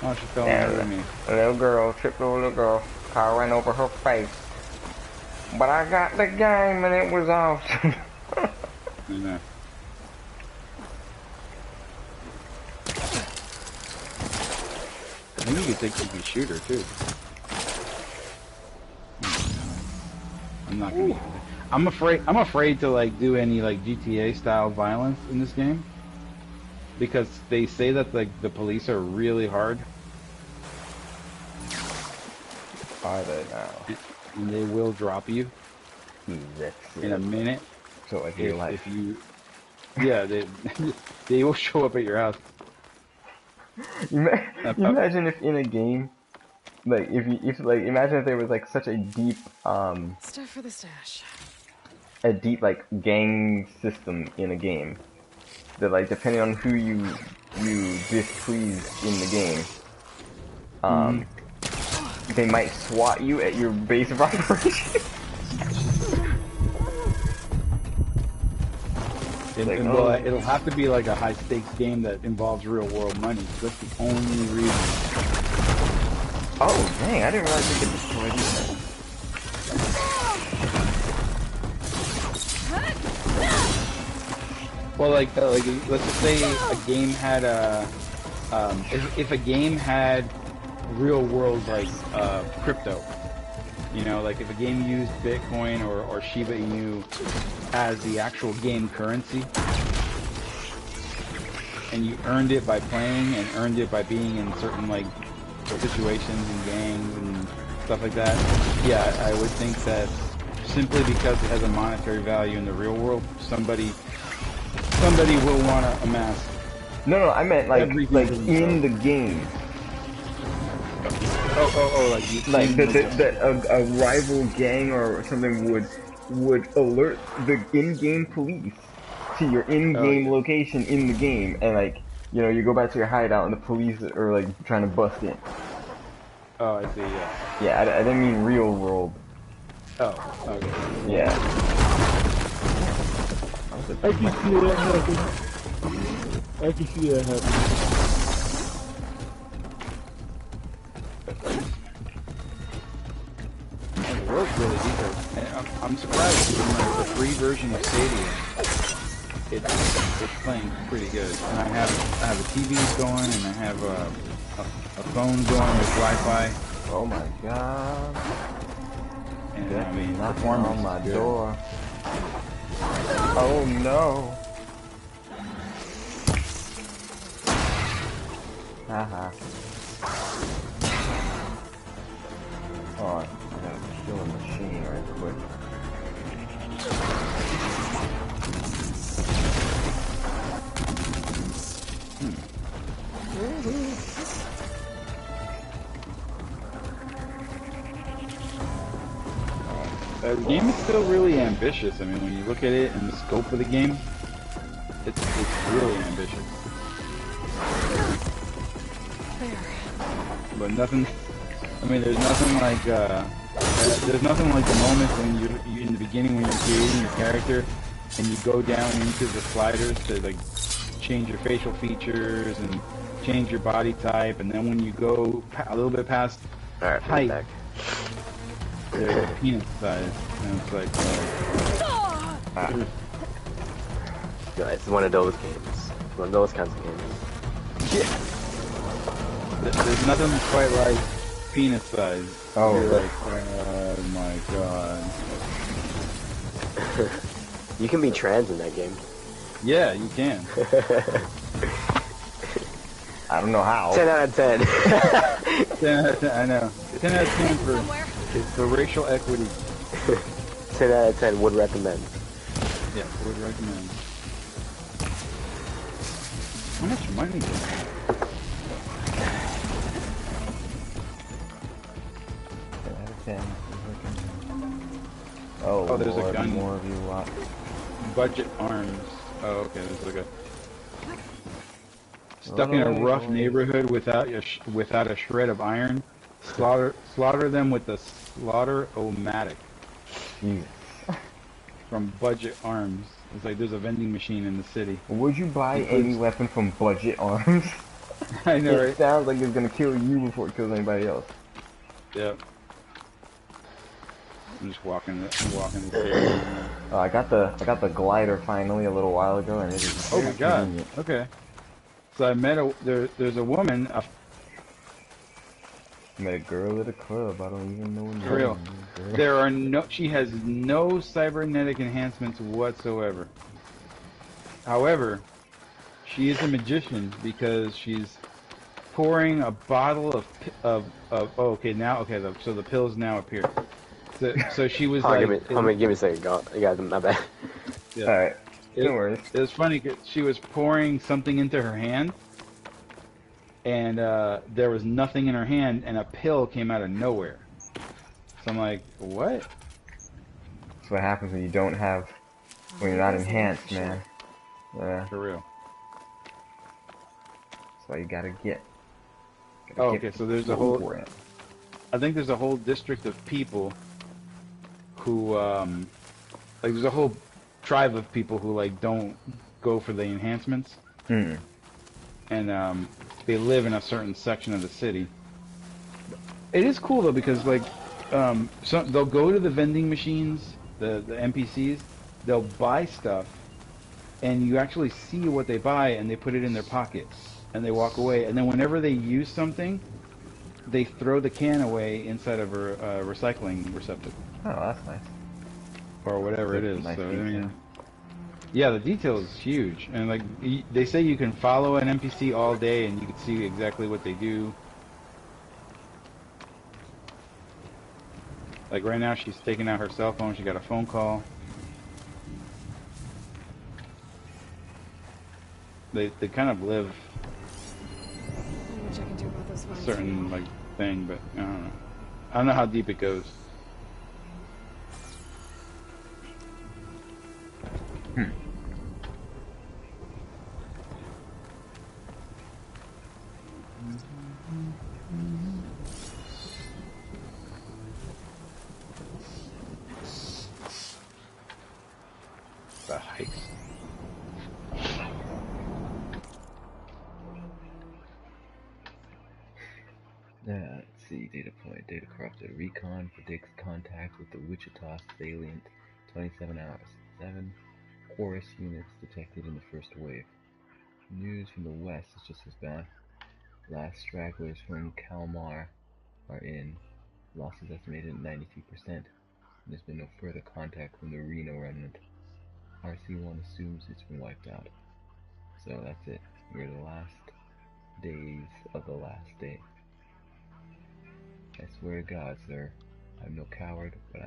Oh, she fell Yeah, over me. a little girl, tripped over a little girl. Car went over her face. But I got the game and it was awesome. I know. I think you can shoot her too. I'm not gonna use it. I'm afraid to like do any like GTA style violence in this game, because they say that like the police are really hard are they now? And they will drop you That's in a minute. So like real life. If you, yeah, they they will show up at your house. You imagine if in a game, like if like imagine if there was like such a deep Stuff for the stash. a deep like gang system in a game that like depending on who you displease in the game, they might SWAT you at your base of operation. Like, Well, it'll have to be like a high stakes game that involves real world money. That's the only reason. Oh dang! I didn't realize you could destroy these. Well, like let's just say a game had a if a game had real world like crypto, you know, like if a game used Bitcoin or Shiba Inu as the actual game currency, and you earned it by playing and earned it by being in certain like situations and gangs and stuff like that. Yeah, I would think that simply because it has a monetary value in the real world, somebody will want to amass. No, I meant like in the game. Like a rival gang or something would alert the in-game police to your in-game location in the game, and like you know you go back to your hideout and the police are like trying to bust in. Oh, I see. Yeah. Yeah, I didn't mean real world. Oh, okay. Yeah. I can see that happening. I can see that happening. It works really decent. I'm surprised even like the free version of Stadia. It's playing pretty good. And I have a TV going and I have a phone going with Wi-Fi. Oh my god. And I mean, knocking performance on my is good. door. Oh no. Haha. Oh, I gotta kill a machine right quick. The game is still really ambitious. I mean, when you look at it and the scope of the game, it's really ambitious. But nothing. I mean, there's nothing like the moment when you in the beginning when you're creating your character and you go down into the sliders to like change your facial features and change your body type, and then when you go a little bit past height. They're peanut size, and it's like, No, it's one of those games. One of those kinds of games. yeah. There's nothing quite like peanut size. Oh, you're like, oh my god. You can be trans in that game. Yeah, you can. I don't know how. 10 out of 10. 10 out of 10, I know. 10 out of 10 for racial equity. 10 out of 10 would recommend. Yeah, would recommend. How much money is that? Oh, there's Lord, a gun. more of you lot. Budget arms. Oh, okay, there's like a... Stuck in a rough neighborhood without a shred of iron, slaughter them with the slaughter-o-matic. From Budget Arms. It's like there's a vending machine in the city. Would you buy any weapon from Budget Arms? I know, It right? sounds like it's gonna kill you before it kills anybody else. Yep. I'm just walking the stairs. I got the glider finally a little while ago, and it is Oh my very god. convenient. Okay. So I met there's a woman. Met a girl at a club. I don't even know her For real. name. She has no cybernetic enhancements whatsoever. However, she is a magician because she's pouring a bottle of oh, okay, now, okay, so the pills now appear. So she was Hold on, like, give me a second, guys, my bad. yeah. Alright, no worries. It was funny 'cause she was pouring something into her hand, and there was nothing in her hand, and a pill came out of nowhere. So I'm like, what? That's what happens when you don't have, when you're not enhanced, man. Yeah, For real. that's why you gotta get. Oh, okay, so there's a whole, Warrant. I think there's a whole district of people who, like there's a whole tribe of people who like don't go for the enhancements, Hmm. and they live in a certain section of the city. It is cool though because like, so they'll go to the vending machines, the NPCs, they'll buy stuff, and you actually see what they buy, and they put it in their pocket, and they walk away, and then whenever they use something, they throw the can away inside of a recycling receptacle Oh, that's nice. or whatever it is. Nice So I detail. mean, yeah, the detail is huge, and like they say, you can follow an NPC all day, and you can see exactly what they do. Like right now, she's taking out her cell phone. She got a phone call. They kind of live Not much I can do about those a vines. certain like thing, but I don't know. I don't know how deep it goes. The hikes. Let's see, data point, data corrupted. Recon predicts contact with the Wichita salient 27 hours. 7 Horus units detected in the first wave. News from the west is just as bad. Last stragglers from Kalmar are in. Losses estimated at 92%. And there's been no further contact from the Reno remnant. RC-1 assumes it's been wiped out. So that's it. We're the last days of the last day. I swear to God, sir, I'm no coward, but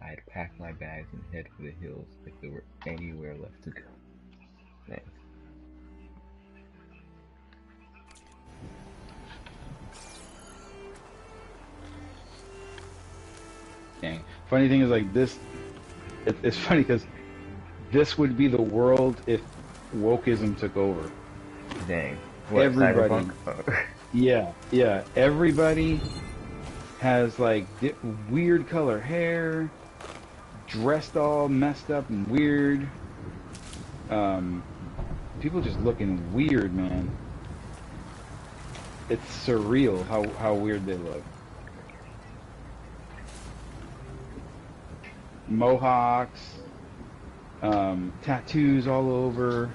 I'd pack my bags and head for the hills if there were anywhere left to go. Thanks. Dang. Funny thing is, like this, it's funny because this would be the world if wokeism took over. Dang. What, Everybody. Cyberpunk? Oh. Yeah. Everybody has like weird color hair, dressed all messed up and weird. People just looking weird, man. It's surreal how weird they look. Mohawks, tattoos all over.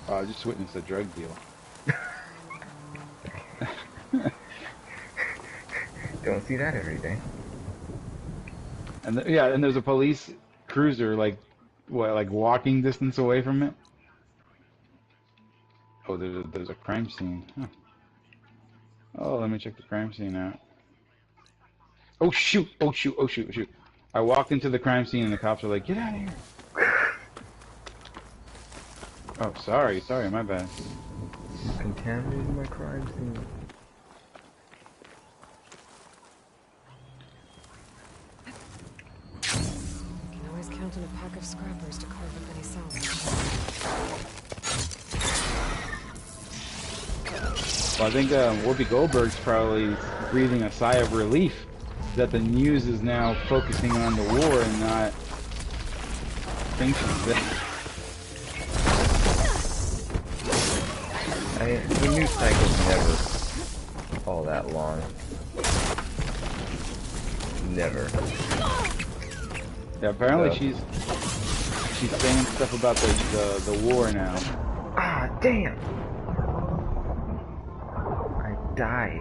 Oh, I just witnessed a drug deal. Don't see that every day. And yeah, and there's a police cruiser like walking distance away from it. Oh, there's a crime scene. Huh. Oh, let me check the crime scene out. Oh shoot! Oh shoot! Oh shoot! Oh shoot! I walked into the crime scene and the cops were like, "Get out of here!" Oh, sorry, my bad. Contaminated my crime scene. Can always count on a pack of scrappers to carve up any salvage. Well, I think Whoopi Goldberg's probably breathing a sigh of relief that the news is now focusing on the war and not sanctions. The news cycle's never all that long. Never. Yeah, apparently So. she's saying stuff about the war now. Ah, damn! I died.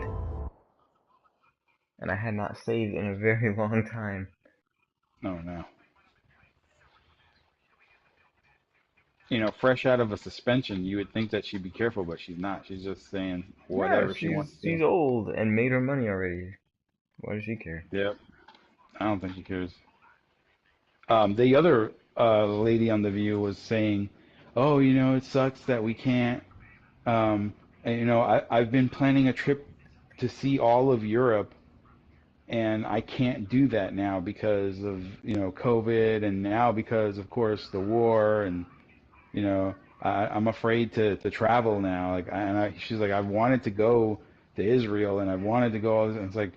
And I had not saved in a very long time. Oh no. you know, fresh out of a suspension, you would think that she'd be careful, but she's not. She's just saying whatever she wants to she's do. old and made her money already. Why does she care? Yep. I don't think she cares. The other lady on The View was saying, "Oh, you know, it sucks that we can't. And, you know, I've been planning a trip to see all of Europe, and I can't do that now because of, you know, COVID, and now because, of course, the war, and you know, I'm afraid to travel now. Like, she's like, I wanted to go to Israel, and I wanted to go. And it's like,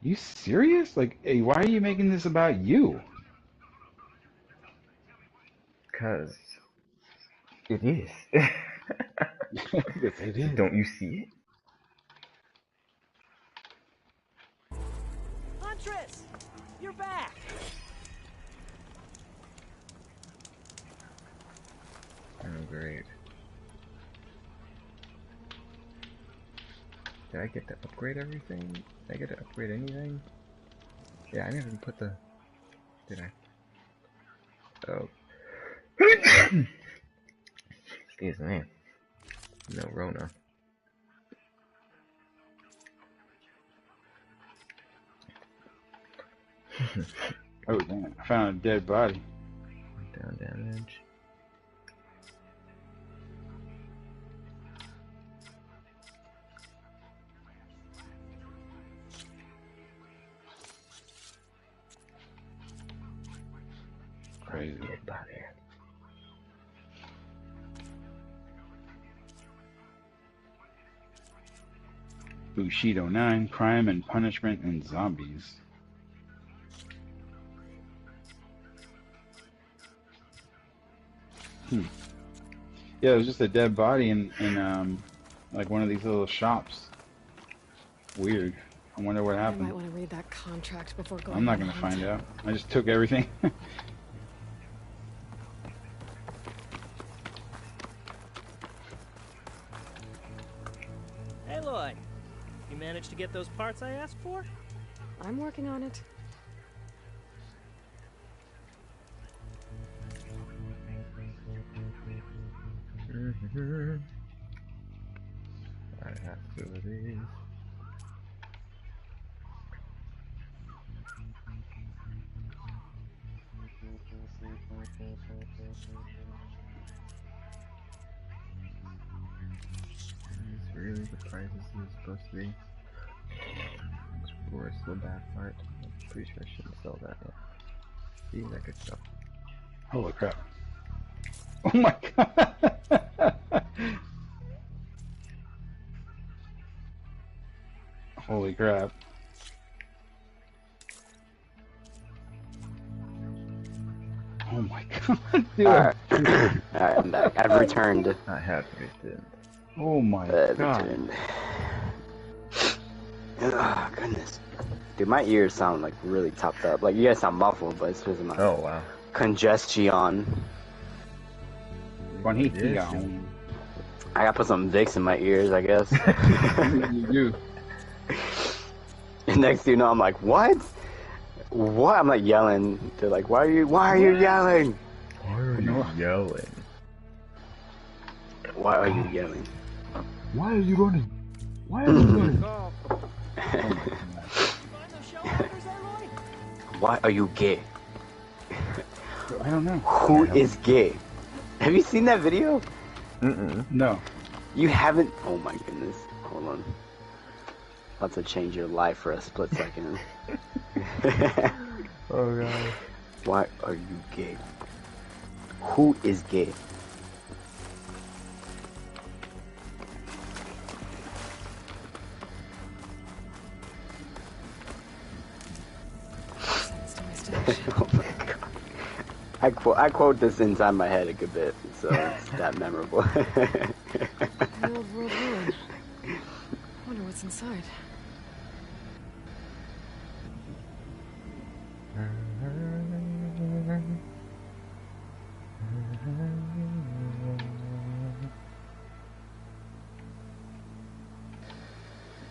you serious? Like, hey, why are you making this about you? Cause it is. It is. Don't you see Huntress, you're back. it? Oh, great. Did I get to upgrade everything? Did I get to upgrade anything? Yeah, I didn't even put the... Did I? Oh. Excuse me. No Rona. Oh, damn. I found a dead body. Down damage. Crazy. Dead body. Bushido 9, Crime and Punishment and Zombies. Yeah, it was just a dead body in like one of these little shops. Weird. I wonder what I happened. might want to read that contract before going. I'm not on gonna a find hunt. out. I just took everything. Aloy, you managed to get those parts I asked for? I'm working on it. I have two of these. Is really the prices is supposed to be? Where's the back part? I'm pretty sure I shouldn't sell that yet. See, that good stuff. Holy crap. Oh my god. Holy crap. Oh my god, dude. Alright. Alright, I'm back. I've returned. I have returned. Oh my I've god. returned. Oh, goodness. Dude, my ears sound like really topped up. Like, you guys sound muffled, but it's because of my Oh wow. congestion. When he Yes. got home. I gotta put some Vicks in my ears, I guess. You do. And next thing you know, I'm like, what? What? I'm like yelling. They're like, why are you yelling? Why are you yelling? Why are you yelling? Why are you running? Why are you running? Call. Find those shell walkers, Aloy? Why are you gay? I don't know. Who is gay? Have you seen that video? Mm-mm. No. You haven't? Oh my goodness. Hold on. About to change your life for a split second. Oh god. Why are you gay? Who is gay? Sense to my stash. Oh my god. I quote this inside my head a good bit, so it's that memorable. An old world ruin. Wonder what's inside.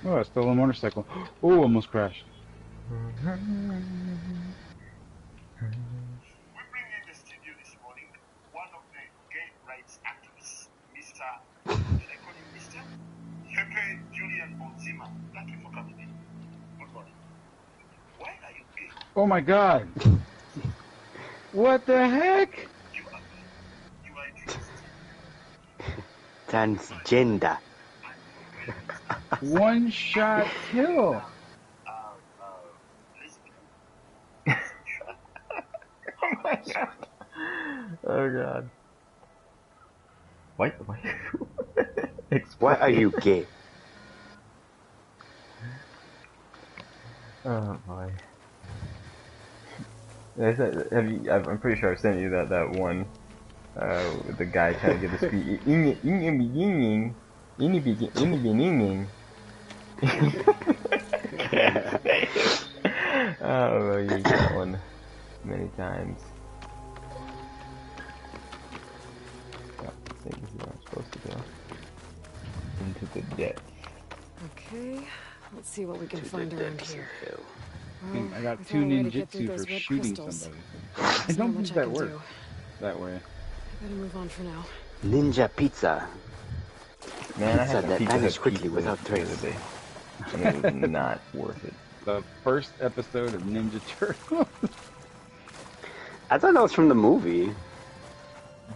Oh, I stole a motorcycle. Oh, almost crashed. We bring in the studio this morning one of the Oh my god! What the heck? Transgender. One shot kill. Oh my god. Oh god. What? Why are you gay? Oh boy. I'm pretty sure I sent you that one. With the guy trying to get the speed. In the beginning. Oh, you used that one many times. Oh, I think this is where I'm supposed to go. Into the depths. Okay, let's see what we can find around here. Well, I got we 2 found a way to get through ninjutsu those for red shooting crystals. somebody. I There's not don't much think I that can works do. that way. I better move on for now. Ninja pizza. Man, I had Pizza a that Pizza vanished Hut quickly pizza without the trace. other day. And it was not worth it. The first episode of Ninja Turtles. I thought that was from the movie.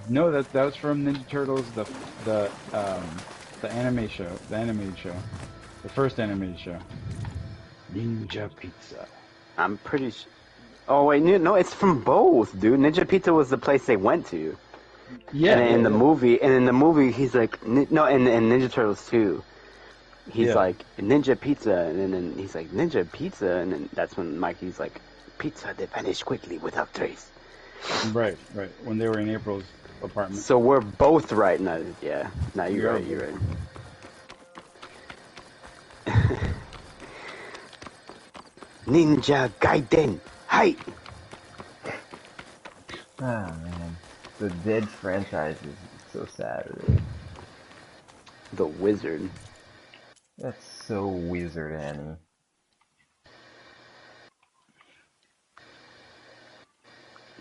No, that was from Ninja Turtles, the anime show, the animated show, the first animated show. Ninja Pizza. I'm pretty sure. Oh wait, no, it's from both, dude. Ninja Pizza was the place they went to. Yeah. And in the movie, he's like, no, and Ninja Turtles 2, he's like Ninja Pizza, and then he's like Ninja Pizza, and then that's when Mikey's like, pizza that vanished quickly without trace. Right. When they were in April's apartment. So we're both right now. Yeah, no, you're right. Ninja Gaiden, hi. Ah man, the dead franchise is so sad. Really. The Wizard. That's so wizard, Annie.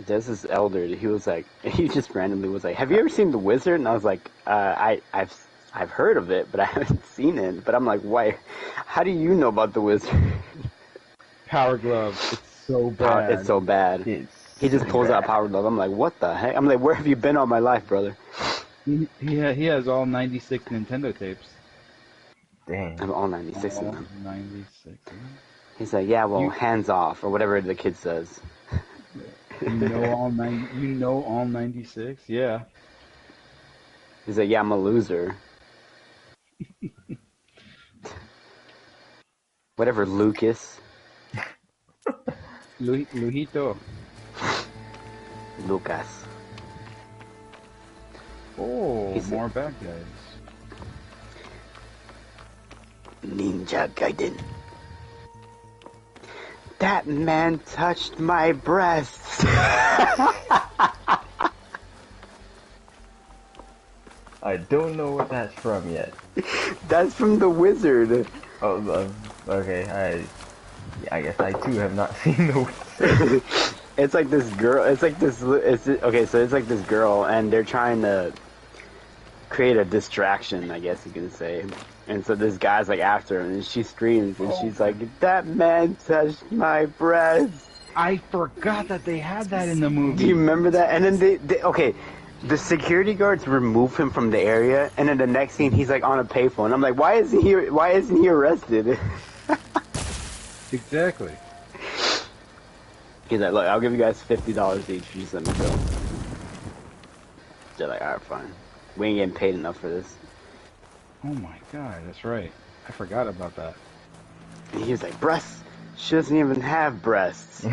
There's this elder. He was like, he just randomly was like, "Have you ever seen The Wizard?" And I was like, I've heard of it, but I haven't seen it." But I'm like, "Why? How do you know about The Wizard?" Power Glove. It's so bad. It's so bad. He just pulls out Power Glove. I'm like, "What the heck?" I'm like, "Where have you been all my life, brother?" He has all 96 Nintendo tapes. Dang. I'm all 96 all of them. 96. He's like, "Yeah, well, hands off," or whatever the kid says. You know all 96? Yeah. He's like, "Yeah, I'm a loser." Whatever, Lucas. Lujito. Lucas. Oh, more bad guys. Ninja Gaiden. That man touched my breasts. I don't know what that's from yet. That's from The Wizard. Oh, okay. I guess I too have not seen The Wizard. It's like this girl. It's like this girl, and they're trying to create a distraction, I guess you can say. And so this guy's like after her, and she screams, and she's like, "That man touched my breast." I forgot that they had that in the movie. Do you remember that? And then they the security guards remove him from the area, and then the next scene he's like on a payphone. I'm like, why isn't he arrested? Exactly. He's like, "Look, I'll give you guys $50 each. You just let me go." They're like, "Alright, fine. We ain't getting paid enough for this." Oh my god, that's right. I forgot about that. And he was like, "Breasts? She doesn't even have breasts."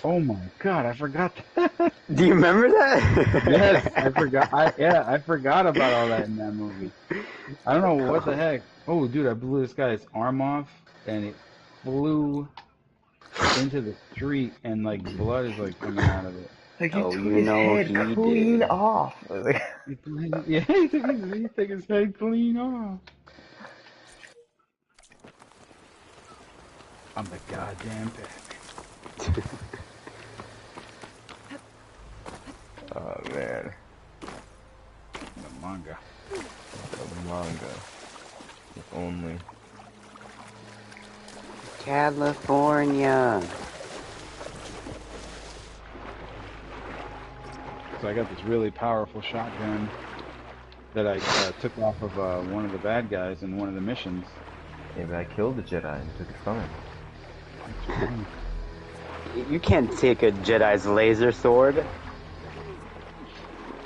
Oh my god, I forgot that. Do you remember that? Yes, I forgot. I forgot about all that in that movie. I don't know what the heck. Oh, dude, I blew this guy's arm off, and it flew into the street, and like blood is like coming out of it. Like Oh, you know he clean did. off. Yeah, he took his head clean off. I'm the goddamn Batman. Oh man. manga. The manga. If only. California. So I got this really powerful shotgun that I took off of one of the bad guys in one of the missions. Maybe I killed the Jedi and took his stomach. You can't take a Jedi's laser sword.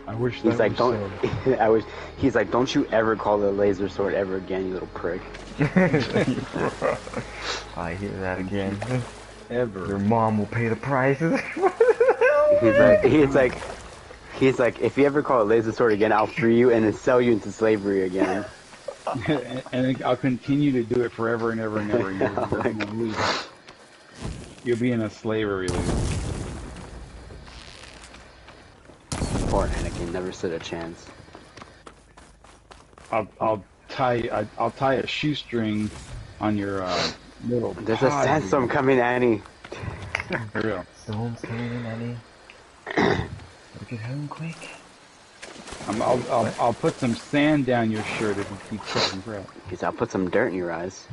I wish He's that like, was don't. so. I wish. He's like, don't you ever call it a laser sword ever again, you little prick. I hear that again. Ever. Your mom will pay the price. He's like, if you ever call it laser sword again, I'll free you and then sell you into slavery again. And I'll continue to do it forever and ever and ever. You'll be in a slavery loop. Poor Anakin never stood a chance. I'll tie a shoestring on your little. There's a sandstorm coming, Annie. For real. Storm's coming in, Annie. Gotta get home quick. I'll put some sand down your shirt if you keep taking breath. He's I'll put some dirt in your eyes.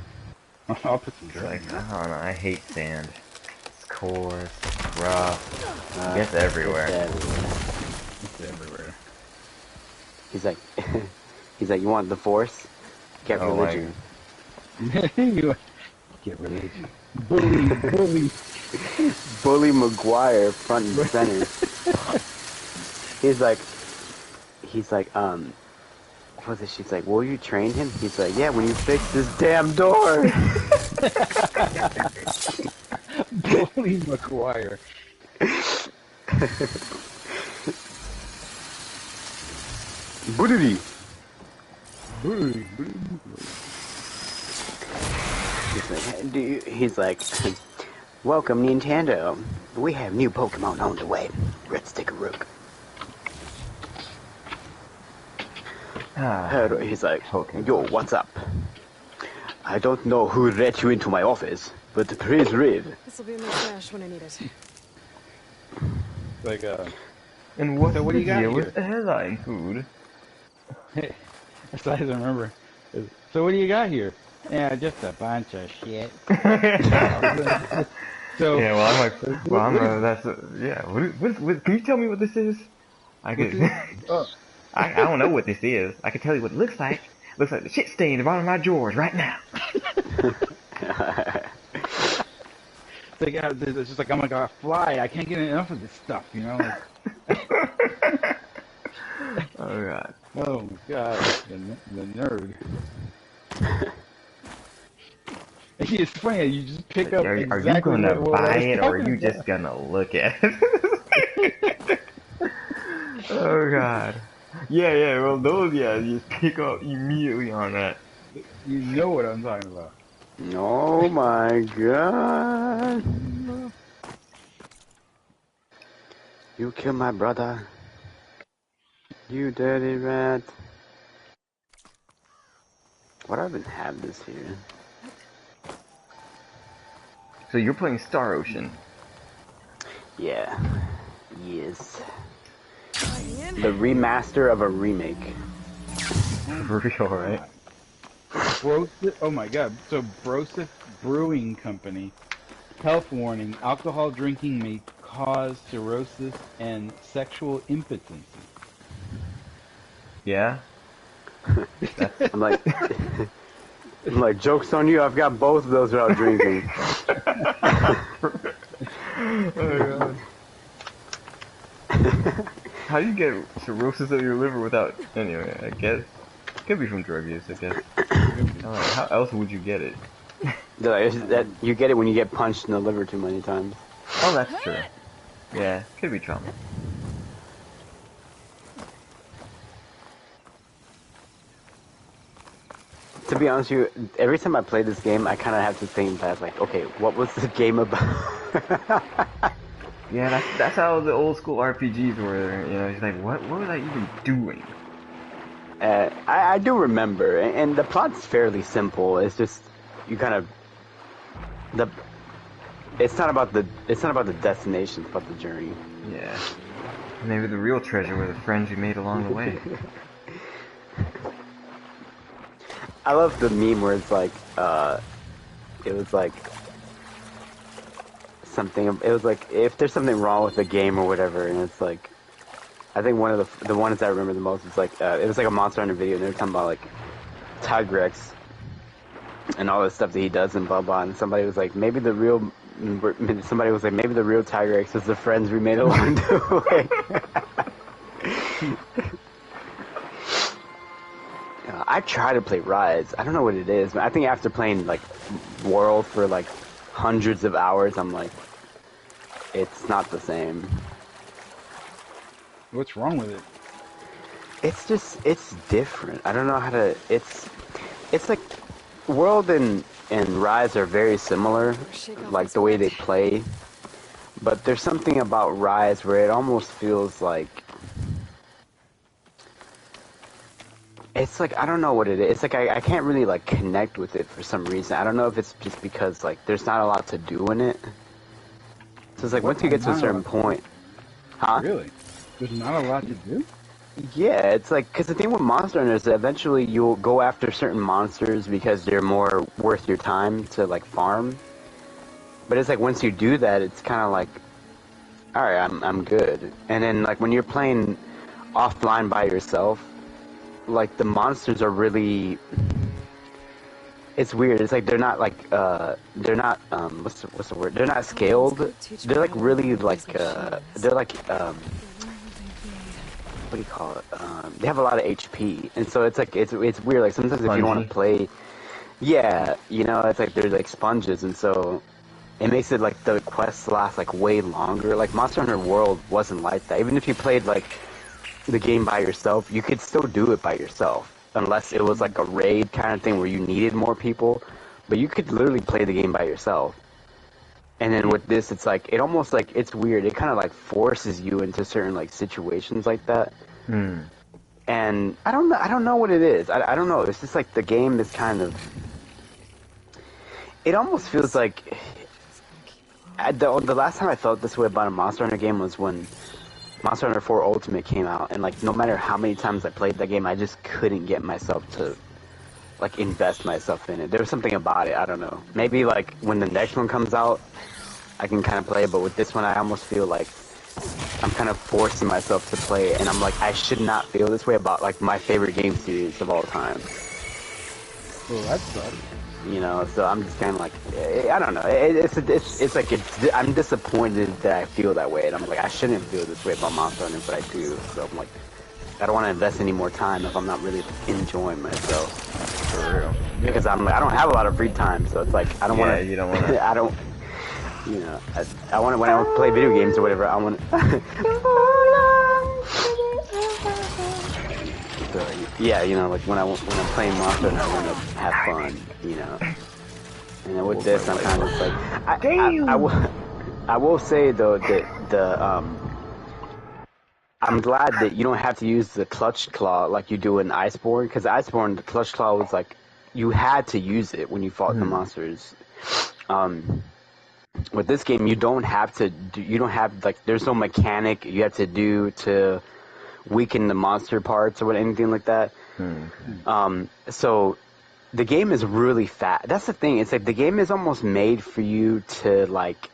I'll put some It's dirt. like, I don't know, I hate sand. It's coarse, it's rough. It gets everywhere. It's everywhere. He's like, you want the Force? Get Oh, religion. Get religion. Bully. Bully McGuire, front and center. He's like, what was it? She's like, will you train him? He's like, yeah, when you fix this damn door. Bully McGuire. Bully. He's like, welcome Nintendo. We have new Pokemon on the way. Let's take a look. He's like, yo, what's up? I don't know who let you into my office, but please read. This'll be in my stash when I need it. Like, And what's So what do the you got deal here? with airline food? hey, that's all I remember. So what do you got here? Yeah, just a bunch of shit. So Yeah, well, I'm like, yeah. What, can you tell me what this is? I could. I don't know what this is. I can tell you what it looks like. Looks like the shit stain at the bottom of my drawers right now. it's just like I'm like a fly. I can't get enough of this stuff, you know. Like, Oh god. oh god, the nerd. It's funny. You just pick up. Are you exactly gonna what I buy was it, or are talking you about. just gonna look at it? Oh god. Yeah. Well, those, you just pick up immediately on that. You know what I'm talking about. Oh my god. You killed my brother. You dirty rat. What I even have this here? So you're playing Star Ocean. Yeah. Yes. The remaster of a remake. For real, right? Oh my god. So Broseph Brewing Company. Health warning. Alcohol drinking may cause cirrhosis and sexual impotency. Yeah. I'm like, joke's on you. I've got both of those without drinking. Oh god. How do you get cirrhosis of your liver without? Anyway, I guess it could be from drug use. I guess. How else would you get it? That you get it when you get punched in the liver too many times. Oh, that's true. Yeah, could be trauma. To be honest with you, every time I play this game, I kind of have to think back, like, okay, what was the game about? Yeah, that's how the old school RPGs were. You know, it's like, what was I even doing? I do remember, and the plot's fairly simple. It's just you kind of it's not about the destination, it's about the journey. Yeah. Maybe the real treasure were the friends you made along the way. I love the meme where it's like, it was like something. It was like if there's something wrong with the game or whatever, and it's like, I think one of the ones I remember the most is like, it was like a Monster Hunter video, and they were talking about like Tigrex and all the stuff that he does and blah blah. And somebody was like, maybe the real Tigrex was the friends we made along the way. I try to play Rise. I don't know what it is, but I think after playing like World for like hundreds of hours, I'm like, it's not the same. What's wrong with it? It's different. I don't know how to. It's like World and Rise are very similar, like the way they play. But there's something about Rise where it almost feels like. It's like, I don't know what it is. It's like I can't really like connect with it for some reason. I don't know if it's just because like there's not a lot to do in it. So it's like once you get to a certain point, huh? Really? There's not a lot to do? Yeah, it's like, because the thing with Monster Hunter is that eventually you'll go after certain monsters because they're more worth your time to like farm. But it's like once you do that, it's kind of like, all right, I'm good. And then like when you're playing offline by yourself, like the monsters are really, it's weird. It's like they're not like they're not what's the word? They're not scaled. They're like really like they're like what do you call it? They have a lot of HP, and so it's like it's weird. Like sometimes if you want to play, yeah, you know, it's like there's like sponges, and so it makes it like the quests last like way longer. Like Monster Hunter World wasn't like that. Even if you played like the game by yourself, you could still do it by yourself, unless it was like a raid kind of thing where you needed more people. But you could literally play the game by yourself. And then with this, it's like, it almost like, it's weird. It kind of like forces you into certain like situations like that. And I don't know what it is. I don't know. It's just like the game is kind of, it almost feels like, the last time I felt this way about a Monster Hunter game was when Monster Hunter 4 Ultimate came out, and like no matter how many times I played that game, I just couldn't get myself to like invest myself in it. There was something about it, I don't know. Maybe like when the next one comes out, I can kind of play it, but with this one, I almost feel like I'm kind of forcing myself to play it, and I'm like, I should not feel this way about like my favorite game series of all time. Well, that sucks. You know, so I'm just kind of like, I don't know. It's like I'm disappointed that I feel that way, and I'm like, I shouldn't feel this way about Monster Hunter, but I do. So I'm like, I don't want to invest any more time if I'm not really enjoying myself. For real. Because I'm like, I don't have a lot of free time, so it's like I don't want to. You don't want to. I don't. You know, I want to when I play video games or whatever. I want. So, yeah, you know, like when I'm playing Monster Hunter, I want to have fun, you know. And then with this, I'm kind of just like, I will say though that I'm glad that you don't have to use the Clutch Claw like you do in Iceborne, because Iceborne, the Clutch Claw was like, you had to use it when you fought the monsters. With this game, you don't have to like, there's no mechanic you have to do to weaken the monster parts or anything like that. So the game is really fast. That's the thing. It's like the game is almost made for you to like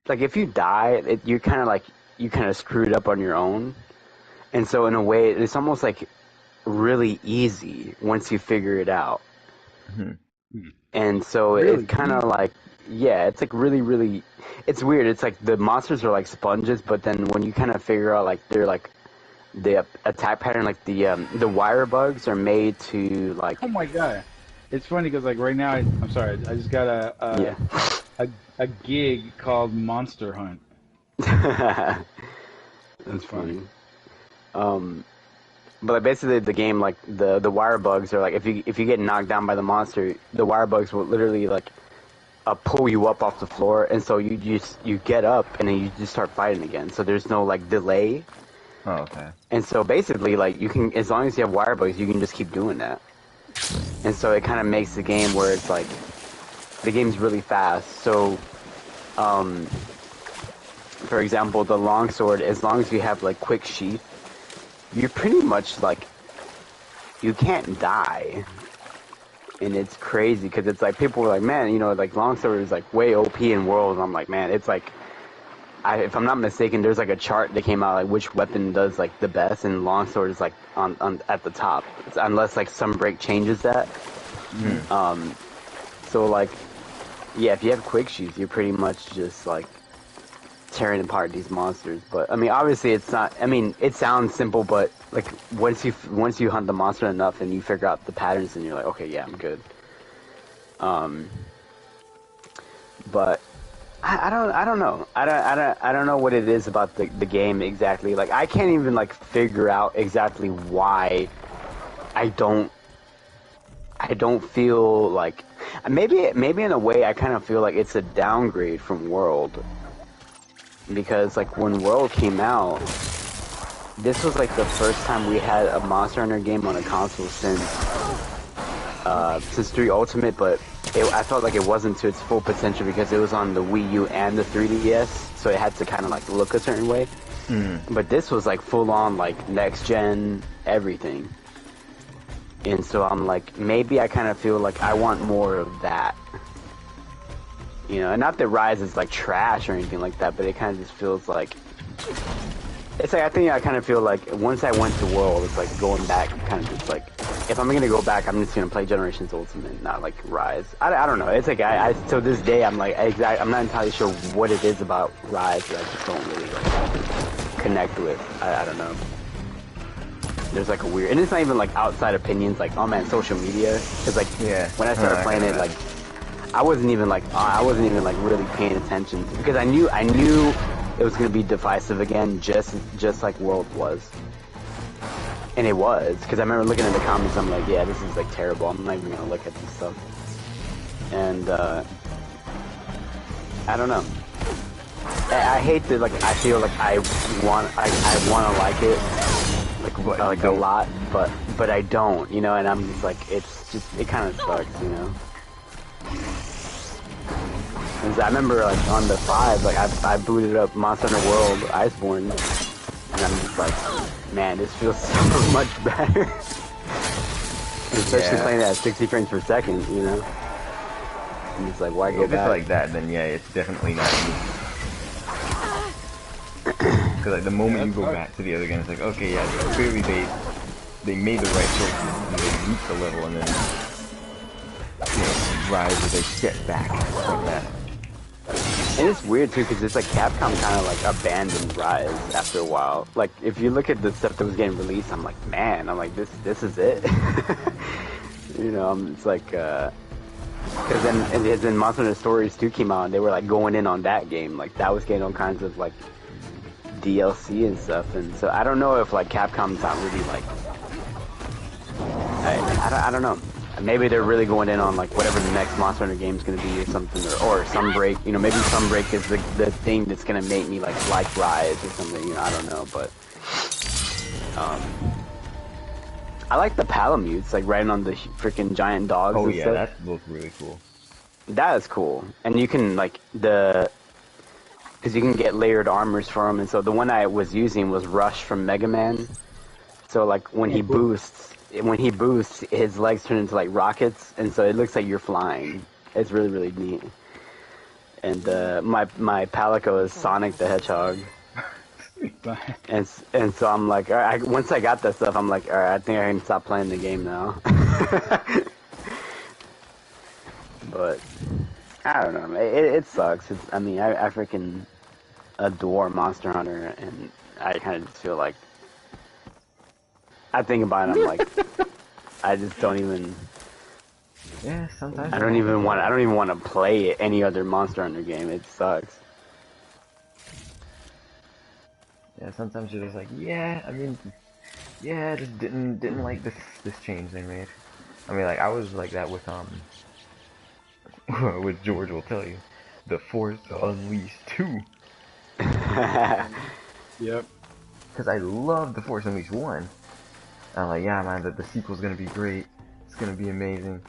if you die, you're kind of like, you kind of screwed up on your own. And so in a way, it's almost like really easy once you figure it out. And so Really? it's kind of like, yeah, it's like really, really, it's weird. It's like the monsters are like sponges, but then when you kind of figure out like they're like, the attack pattern, like the wire bugs are made to like. Oh my god, it's funny because like right now, I'm sorry, I just got a gig called Monster Hunt. That's funny. But like basically the game, like the wire bugs are like, if you get knocked down by the monster, the wire bugs will literally like pull you up off the floor, and so you get up and then you just start fighting again. So there's no like delay. Oh, okay. And so basically, like, you can, as long as you have wire bugs, you can just keep doing that. And so it kind of makes the game where it's like, the game's really fast. So, for example, the longsword, as long as you have like quick sheath, you're pretty much like, you can't die. and it's crazy because it's like people were like, man, you know, like Longsword is like way OP in Worlds. I'm like, man, it's like, if I'm not mistaken, there's like a chart that came out like which weapon does like the best, and Longsword is like on at the top, unless like Sunbreak changes that. So like, yeah, if you have quick shoots, you're pretty much just like tearing apart these monsters. But I mean, obviously it's not. I mean, it sounds simple, but like once you hunt the monster enough and you figure out the patterns, and you're like, okay, yeah, I'm good. But I don't know. I don't know what it is about the game exactly. Like I can't even like figure out exactly why I don't feel like, maybe in a way I kind of feel like it's a downgrade from World, because like when World came out, this was like the first time we had a Monster Hunter game on a console since 3 Ultimate, but I felt like it wasn't to its full potential because it was on the Wii U and the 3DS, so it had to kind of like look a certain way. But this was like full on like next gen everything. And so I'm like, maybe I kind of feel like I want more of that. You know, and not that Rise is like trash or anything like that, but it kind of just feels like, it's like, I think I kind of feel like once I went to World, it's like going back, kind of just like, if I'm going to go back, I'm just going to play Generations Ultimate, not like Rise. I don't know. It's like, to this day, I'm like, I'm not entirely sure what it is about Rise that I just don't really like, connect with. I don't know. There's like a weird, and it's not even like outside opinions, like, oh man, social media, because like, when I started playing it, like, I wasn't even like really paying attention, because I knew it was going to be divisive again, just like World was. And it was, because I remember looking at the comments, I'm like, yeah, this is like terrible, I'm not even going to look at this stuff. And I don't know. I hate that, like, I feel like I want to like it, like a lot, but I don't, you know, and I'm just like, it kind of sucks, you know. Cause I remember like on the 5, like I booted up Monster Hunter World Iceborne, and I'm just like, man, this feels so much better. Especially playing it at 60 frames per second, you know. I'm just like, why go back? If it's like that, then yeah, it's definitely not me. Because like the moment you go back to the other game, it's like, okay, yeah, clearly they made the right choices and they reached the level, and then Rise, they step back from that. And it's weird too, because it's like Capcom kind of like abandoned Rise after a while. Like if you look at the stuff that was getting released, I'm like, man, this is it. You know, it's like, because then Monster Hunter Stories 2 came out, and they were like going in on that game, like that was getting all kinds of like DLC and stuff, and so I don't know if like Capcom's not really like, I don't know. Maybe they're really going in on like whatever the next Monster Hunter game is going to be or something, or Sunbreak. You know, maybe Sunbreak is the thing that's going to make me like Rise or something. You know, I don't know, but I like the Palamutes, like riding on the freaking giant dogs. Oh and yeah, stuff. that looks really cool. That is cool, and you can like because you can get layered armors for them, and so the one I was using was Rush from Mega Man. So like when he boosts, his legs turn into like rockets, and so it looks like you're flying. It's really, really neat. And my Palico is Sonic the Hedgehog. and so I'm like, all right, once I got that stuff, I'm like, all right, I think I can stop playing the game now. But I don't know. It sucks. I mean, I freaking adore Monster Hunter, and I kind of just feel like I think about it, I'm like, I just don't even. Yeah, sometimes. I don't even want to play any other Monster Hunter game. It sucks. Yeah, sometimes you're just like, yeah, I mean, yeah, I just didn't like this change they made. I mean, like I was like that with with George will tell you, The Force Unleashed 2. Yep. Because I loved The Force Unleashed 1. I'm like, yeah, man, the sequel's gonna be great. It's gonna be amazing,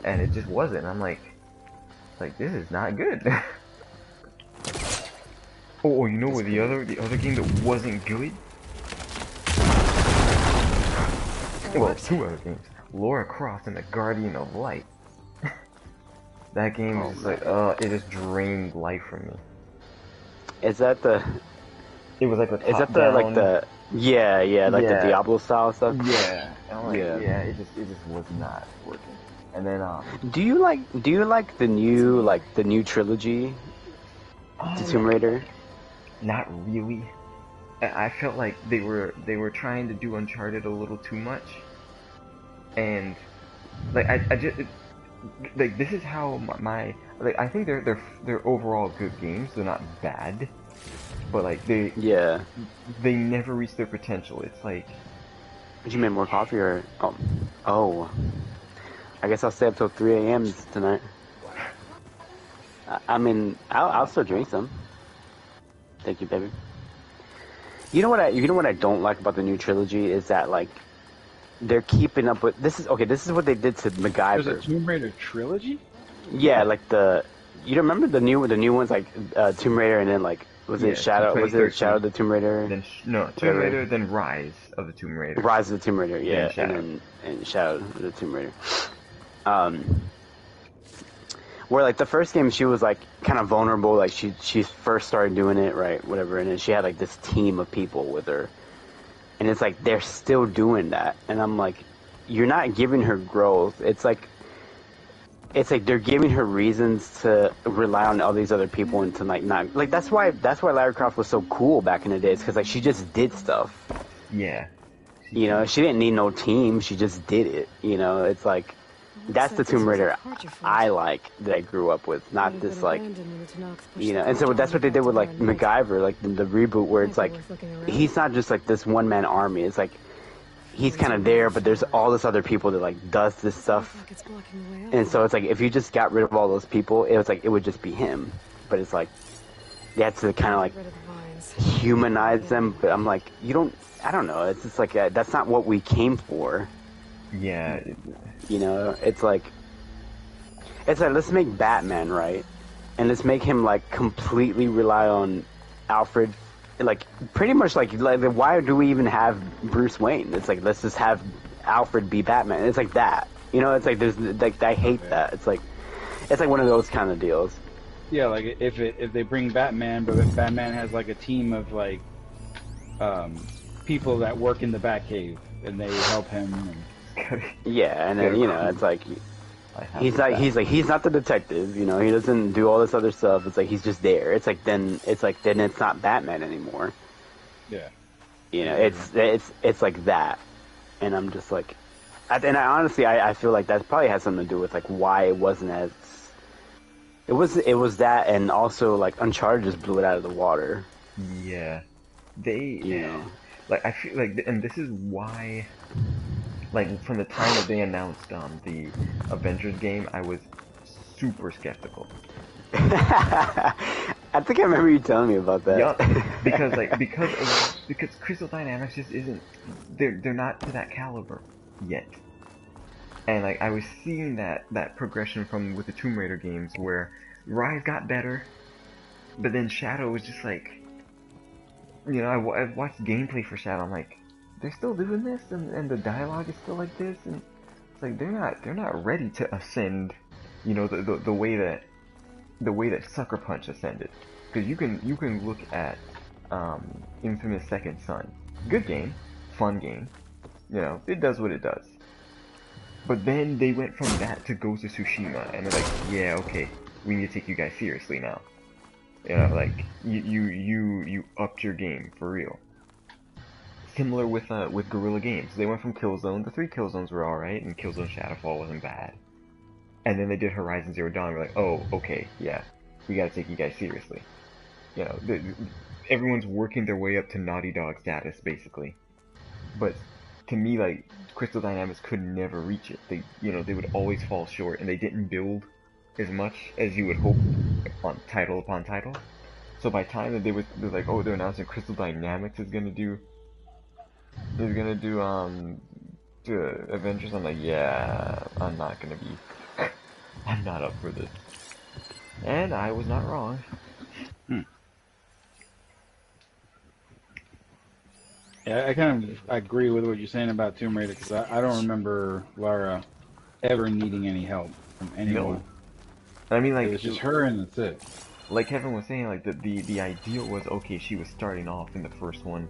and it just wasn't. I'm like, this is not good. Oh, you know what? The other game that wasn't good. Well, 2 other games. Lara Croft and the Guardian of Light. That game is just like, it just drained life from me. Is that the? It was like the top Is that the down, like the? Yeah, like the Diablo style stuff. Yeah. And I'm like, Yeah. it just was not working. And then Do you like the new trilogy, to Tomb Raider? not really. I felt like they were trying to do Uncharted a little too much, and like I just like this is how my like I think they're overall good games. They're not bad, but like they never reach their potential. It's like, Did you make more coffee or oh? I guess I'll stay up till 3 a.m. tonight. I mean, I'll still drink some. Thank you, baby. You know what I don't like about the new trilogy is that like they're keeping up with this is what they did to MacGyver. There's a Tomb Raider trilogy? Yeah, like you remember the new ones like Tomb Raider and then like Shadow of the Tomb Raider? Then Tomb Raider, then Rise of the Tomb Raider. Rise of the Tomb Raider, yeah, and Shadow of the Tomb Raider. Where like the first game she was like kind of vulnerable, like she first started doing it, right, whatever, and then she had like this team of people with her, and it's like they're still doing that, and I'm like, you're not giving her growth. It's like they're giving her reasons to rely on all these other people and to like not like that's why Lara Croft was so cool back in the days because like she just did stuff. Yeah. You know, she didn't need no team. She just did it. You know, it's like that's the Tomb Raider I like that I grew up with, not this like, you know. And so that's what they did with like MacGyver, like the reboot, where it's like he's not just like this one man army. It's like he's kind of there, but there's all this other people that like does this stuff. And so it's like if you just got rid of all those people, it was like it would just be him. But it's like you have to kind of like humanize them. But I'm like, I don't know. It's just like that's not what we came for. Yeah. You know, it's like let's make Batman, right? And let's make him like completely rely on Alfred, like pretty much like why do we even have Bruce Wayne? It's like let's just have Alfred be Batman. It's like that. You know, it's like there's like I hate that. It's like one of those kind of deals. Yeah, like if they bring Batman, but if Batman has like a team of like people that work in the Batcave and they help him. Yeah, and then you know it's like he's not the detective. You know, he doesn't do all this other stuff. It's like he's just there. It's like then it's not Batman anymore. Yeah. You know, it's like that, and I'm just like, and I honestly I feel like that probably has something to do with like why it wasn't as it was that, and also like Uncharted just blew it out of the water. Yeah, you know, like I feel like, and this is why. Like, from the time that they announced the Avengers game, I was super skeptical. I think I remember you telling me about that. Yeah, because Crystal Dynamics just isn't, they're not to that caliber yet. And like I was seeing that progression with the Tomb Raider games where Rise got better, but then Shadow was just like, you know, I've watched gameplay for Shadow, I'm like, they're still doing this, and the dialogue is still like this, and it's like they're not ready to ascend, you know, the way that Sucker Punch ascended. Because you can look at Infamous Second Son, good game, fun game, you know, it does what it does. But then they went from that to Ghost of Tsushima, and they're like, yeah, okay, we need to take you guys seriously now. You know, like you upped your game for real. Similar with Guerrilla Games. They went from Killzone. The 3 Killzones were alright, and Killzone Shadowfall wasn't bad. And then they did Horizon Zero Dawn. We're like, oh, okay, yeah, we gotta take you guys seriously. You know, everyone's working their way up to Naughty Dog status, basically. But to me, like, Crystal Dynamics could never reach it. They would always fall short, and they didn't build as much as you would hope on title upon title. So by the time that they're like, oh, they're announcing Crystal Dynamics is gonna do Avengers, I'm like, yeah, I'm not up for this. And I was not wrong. Yeah, I kind of agree with what you're saying about Tomb Raider because I don't remember Lara ever needing any help from anyone. No. I mean, It like, was just her and that's it. like Kevin was saying, like the idea was okay. She was starting off in the first one,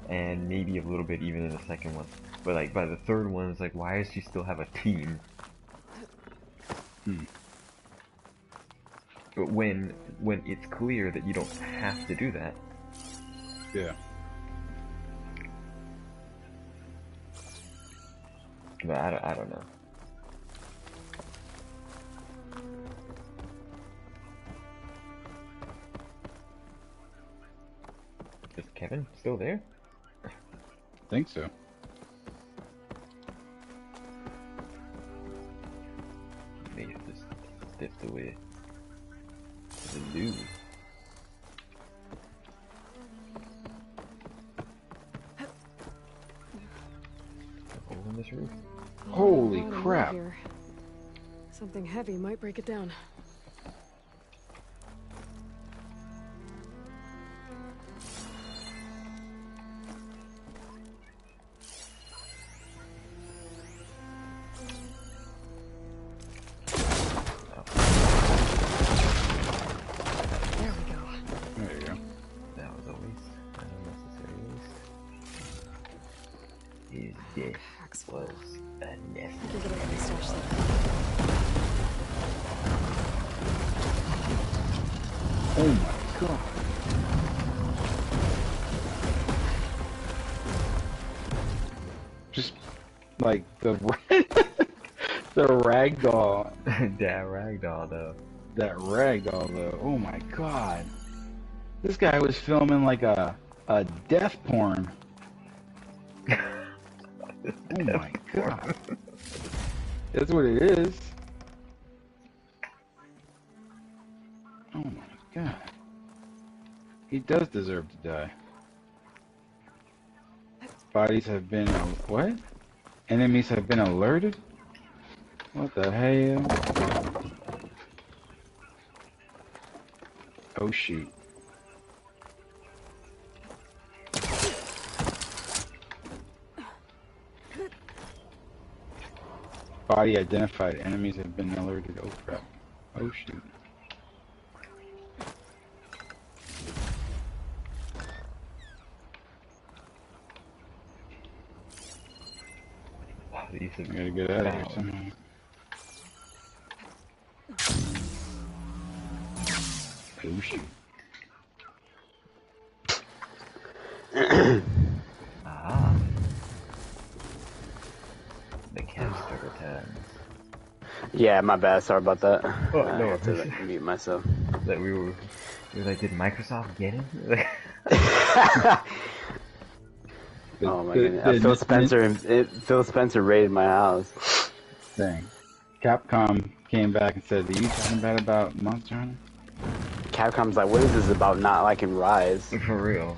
and maybe a little bit even in the second one. But like by the third one, it's like, why does she still have a team? But when it's clear that you don't have to do that. Yeah. But I don't know. Is Kevin still there? I think so. May have just stepped away to the loo. A hole in this roof? Holy Bottom crap. here. Something heavy might break it down. There we go. There you go. That was a waste. An unnecessary waste. His death Axe was I unnecessary. can get a stash there. Oh my god. Just like the the ragdoll. That ragdoll though. That ragdoll though. Oh my god. This guy was filming like a death porn. Oh my god. That's what it is. Oh my god. He does deserve to die. Bodies have been what? Enemies have been alerted? What the hell? Oh shoot. Body identified. Enemies have been alerted. Oh crap. Oh shoot. Wow, these I are gotta get out of here somehow. Oh shoot. Ah. The caster returns. Yeah, my bad. Sorry about that. Oh, I no had to worries. mute myself. That we were like, did Microsoft get him? Oh my goodness. Phil Spencer raided my house. Dang. Capcom came back and said, "Are you talking about Monster Hunter?" Capcom's like, what is this about not liking Rise? For real.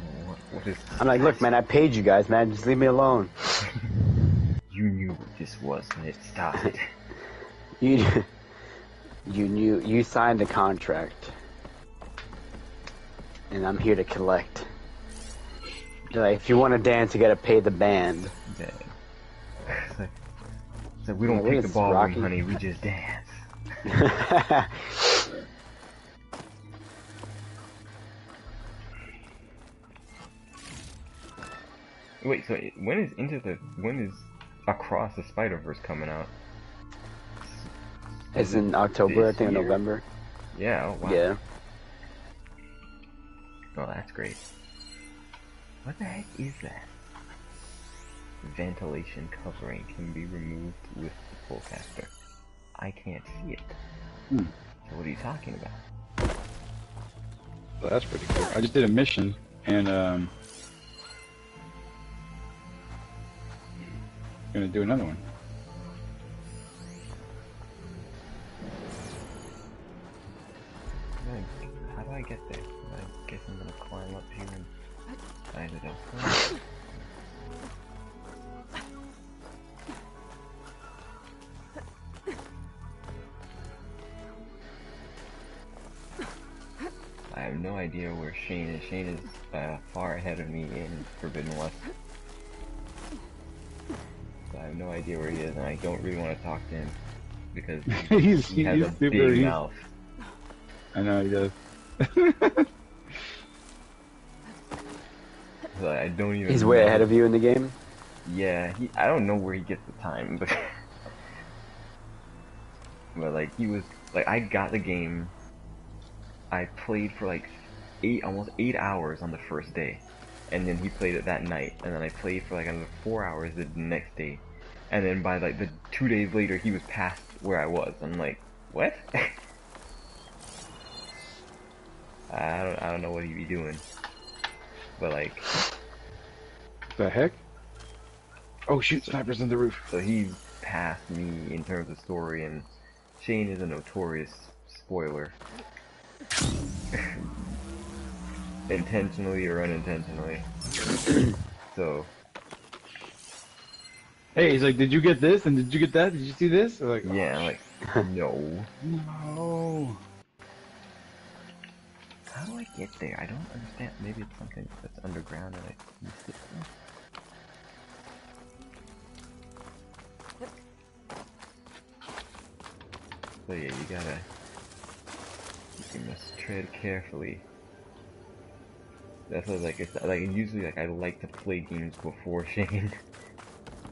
What is I'm like, look, man, I paid you guys, man. Just leave me alone. You knew what this was when it started. You knew, you signed a contract. And I'm here to collect. You're like, if you want to dance, you gotta pay the band. Dang. It's like we don't What pick the is ballroom, Rocky? honey. We just dance. Wait, so when is Across the Spider-Verse coming out? It's in October, I This think, or year? November. Yeah, oh wow. Yeah. Oh, that's great. What the heck is that? Ventilation covering can be removed with the Pullcaster. I can't see it. Hmm. So what are you talking about? Well, that's pretty cool. I just did a mission, and gonna do another one. How do I get there? I guess I'm gonna climb up here and find it out. I have no idea where Shane is. Shane is far ahead of me in Forbidden West. no idea where he is, and I don't really want to talk to him because he's he has a super. big mouth. I know he does. So I don't even. He's way know. ahead of you in the game. Yeah, I don't know where he gets the time, but but like he was like I got the game. I played for like almost 8 hours on the first day, and then he played it that night, and then I played for like another 4 hours the next day, and then by like the 2 days later he was past where I was. I'm like, what? I don't know what he'd be doing, but like, The heck? Oh shoot! Snipers on the roof. so he's past me in terms of story, and Shane is a notorious spoiler. Intentionally or unintentionally. So Hey, he's like, did you get this? And did you get that? Did you see this? Like, yeah, I'm like, no. no. How do I get there? I don't understand. Maybe it's something that's underground and I missed it. So yeah, you must tread carefully. That's what, like, it's like usually like I like to play games before Shane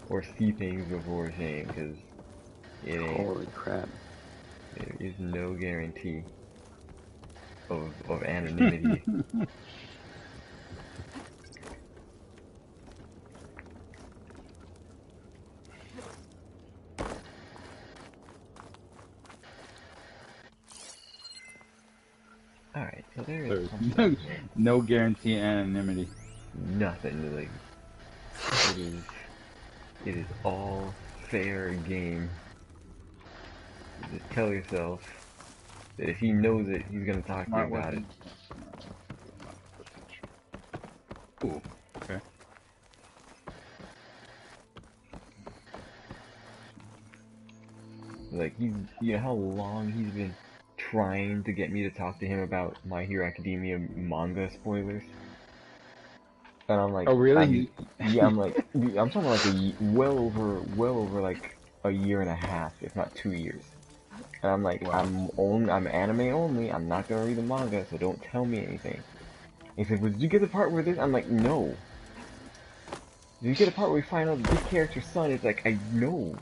or see things before Shane, because it ain't. Holy crap. There is no guarantee of anonymity. Alright, so there is There's something no guarantee anonymity. nothing, like, it is all fair game. You just tell yourself that if he knows it, he's gonna talk to you about it. Ooh, okay. Like, you know how long he's been trying to get me to talk to him about My Hero Academia manga spoilers? And I'm like, Oh, really? I'm like, I'm talking like well over like a year and a half, if not 2 years. And I'm like, Wow. I'm anime only. I'm not gonna read the manga, so don't tell me anything. He said, well, did you get the part where this? I'm like, no. Did you get the part where we find out the big character's son? It's like, I know.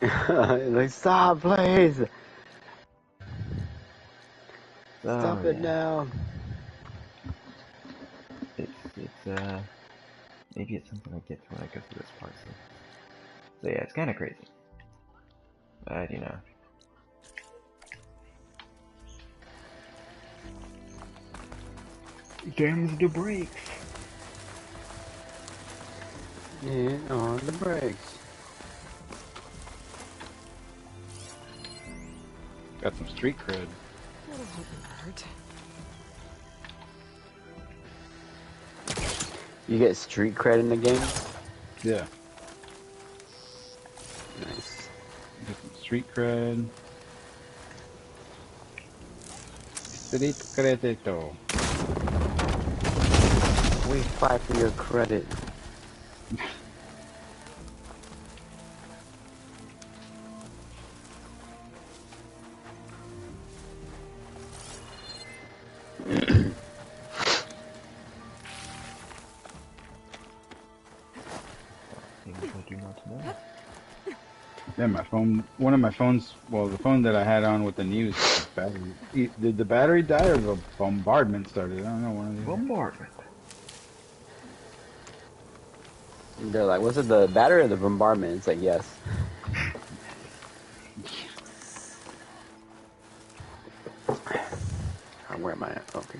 Like, stop, please! Stop Oh, it yeah. now. It's maybe it's something I get to when I go through this part. So yeah, it's kind of crazy. But, you know. Jams the brakes. Yeah, on the brakes. Got some street cred. That'll help me hurt. You get street cred in the game? Yeah. Nice. Get some street cred. Street credito. We fight for your credit. Things I do not know. Yeah, my phone. One of my phones. Well, the phone that I had on with the news. Battery. Did the battery die or the bombardment started? I don't know. One of these. Bombardment. They're like, was it the battery or the bombardment? It's like, yes. Where am I at? Okay.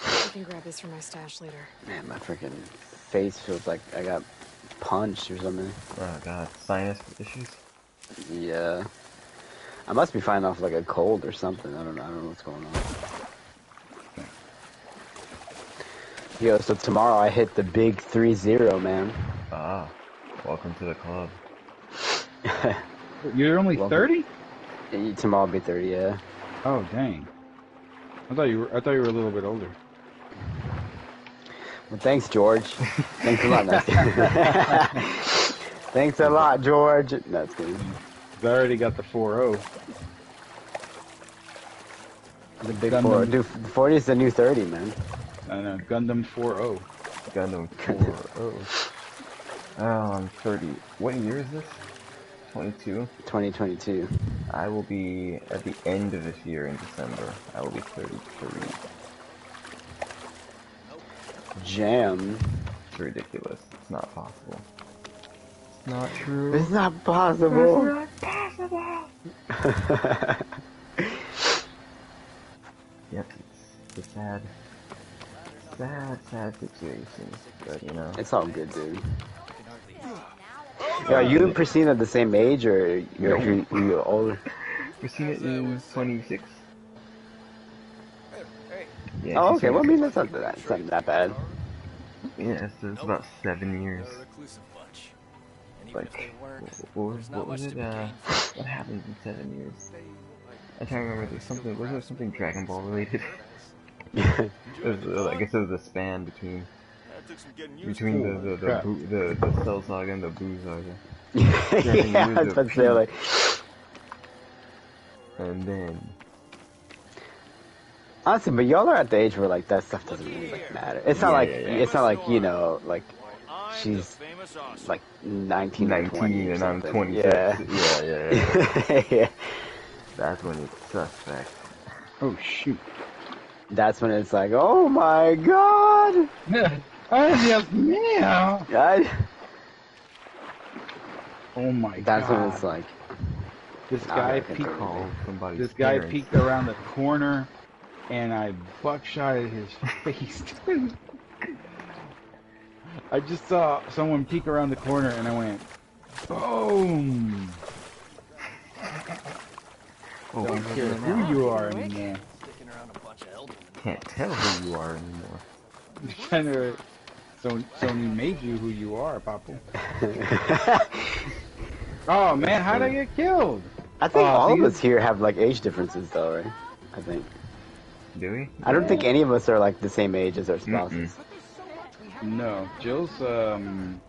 I can grab this from my stash later. Man, my freaking face feels like I got punched or something. Oh god, sinus issues? Yeah. I must be fighting off like a cold or something. I don't know what's going on. Yo, so tomorrow I hit the big 3-0, man. Ah, welcome to the club. You're only Welcome. 30? Tomorrow will be 30, yeah. Oh dang. I thought you were a little bit older. Well, thanks, George. Thanks a lot. Thanks a lot, George. That's good. I already got the 4-0. The big Gundam. 4. Dude, 40 is the new 30, man. I know, Gundam 4-0. Gundam 4. Oh, I'm 30. What year is this? 22. 2022. I will be at the end of this year in December. I will be 33. Jam. It's ridiculous. It's not possible. It's not true. It's not possible. It's not possible. Yep, it's a sad situation. But you know, It's all good, dude. Are you and Priscilla the same age, or you're older? Christina is 26. Yeah, Oh, she's okay. Well, I 26. mean, that's not that bad. Yeah, so it's about 7 years. Like, what was it? What happens in 7 years? I can't remember. Was there something Dragon Ball related? I guess it was a span between the Cell Saga and the Boo Saga. Yeah, I was about to say, like, And then honestly, but y'all are at the age where like that stuff doesn't really like matter. It's not it's not like, you know, like she's like 19 or 20 or and I'm something. 26. Yeah. Yeah. That's when it's suspect. Oh, shoot. That's when it's like, oh my god! Ay, Dios mío! God. Oh my That's god. when it's like, This guy peeked. Call somebody's This guy parents. peeked around the corner, and I buckshotted his face. I just saw someone peek around the corner, and I went, boom! Oh, Don't care who you are anymore. can't tell who you are anymore. Kind of. Sony made you who you are, Papu. Oh man, how'd I get killed? I think all of see? us here have like age differences though, right? I think. Do we? I don't think any of us are like the same age as our spouses. No, Jill's 31.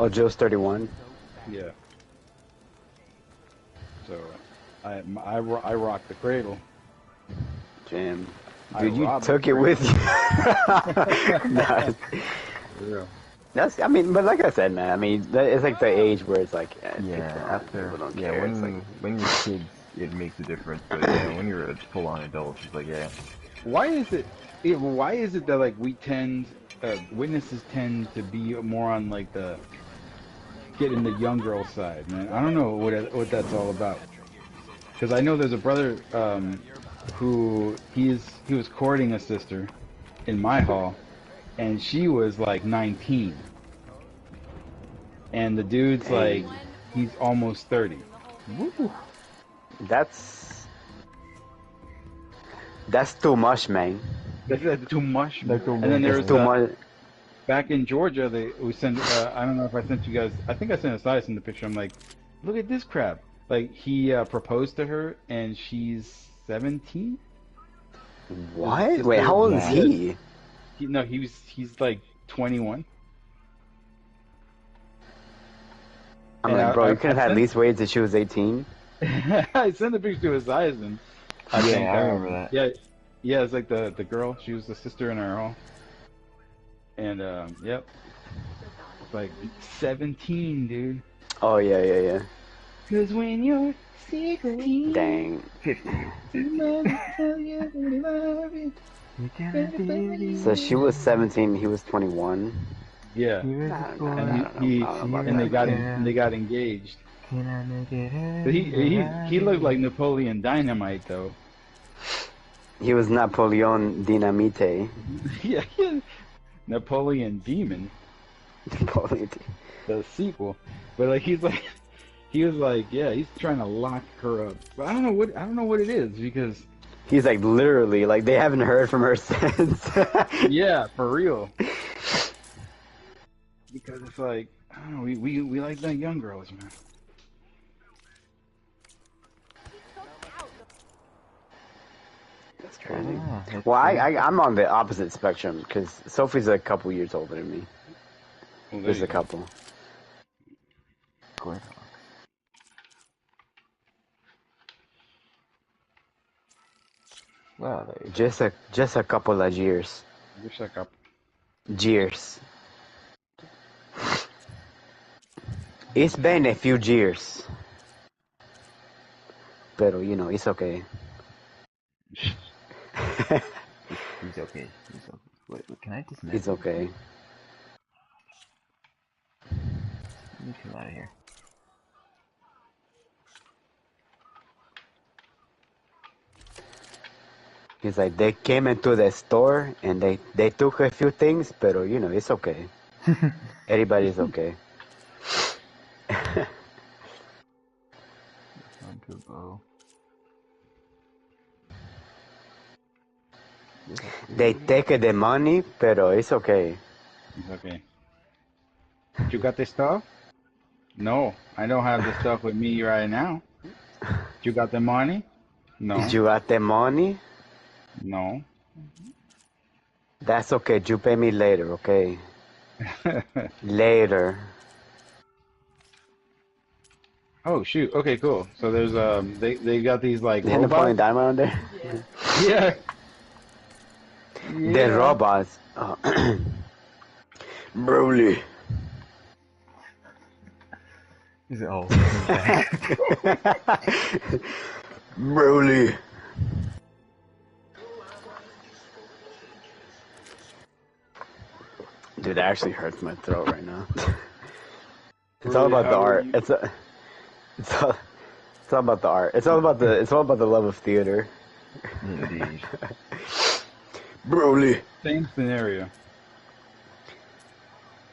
Oh, Joe's 31. Yeah. So, I rock the cradle. Jam. I Dude, you robbed took the it with you. Nah, For real. that's, I mean, but like I said, man, I mean, it's like the age where it's like, Yeah, people don't yeah, care. It's when like, when you're kids, it makes a difference. But yeah, when you're a full-on adult, it's like, yeah, Why is it? Why is it that like we tend, witnesses tend to be more on like the getting the young girl side, man? I don't know what that's all about. Because I know there's a brother who he was courting a sister in my hall, and she was like 19, and the dude's like he's almost 30. that's too much, man. That's too much. That's too And then That's there's too much. back in Georgia, we sent. I don't know if I sent you guys. I think I sent Asias in the picture. I'm like, look at this crap. Like he proposed to her, and she's 17. What? Wait, how old is he? He's like 21. I'm And like, bro, you I could have at sent- least waited till she was 18. I sent the picture to Asias, and I remember that. Yeah, it's like the girl. She was the sister in our hall. And yep, like 17, dude. Oh, yeah. Cause when you're 16, Dang. 50. So she was 17, he was 21. Yeah, and they got engaged. But he looked like Napoleon Dynamite though. He was Napoleon Dynamite. Yeah, Napoleon Demon, Napoleon. the sequel. But like he was like, yeah, he's trying to lock her up. But I don't know what it is because He's like literally, like they haven't heard from her since. yeah, for real. Because it's like, I don't know, we like that young girls, man. That's crazy. Oh, that's Well, crazy. I'm on the opposite spectrum because Sophie's a couple years older than me. Well, there Just you a go. couple. Good. Well, there you go. Just a couple of years. Wish I could. Years. It's been a few years. Pero, you know, it's okay. He's okay. He's okay. Wait, can I dismantle? It's okay. Let me come out of here. He's like, they came into the store and they took a few things, pero, you know, it's okay. Everybody's okay. Onto bow. They take the money, pero it's okay. It's okay. You got the stuff? No, I don't have the stuff with me right now. You got the money? No. You got the money? No. That's okay. You pay me later, okay? Later. Oh shoot. Okay, cool. So there's they got these like The Napoleon robots. Diamond on there? Yeah. The robots. Oh. Broly. Is it all? Broly. Dude, that actually hurts my throat right now. It's all about the art. It's all about the art. It's all about the love of theater. Indeed. Broly. Same scenario.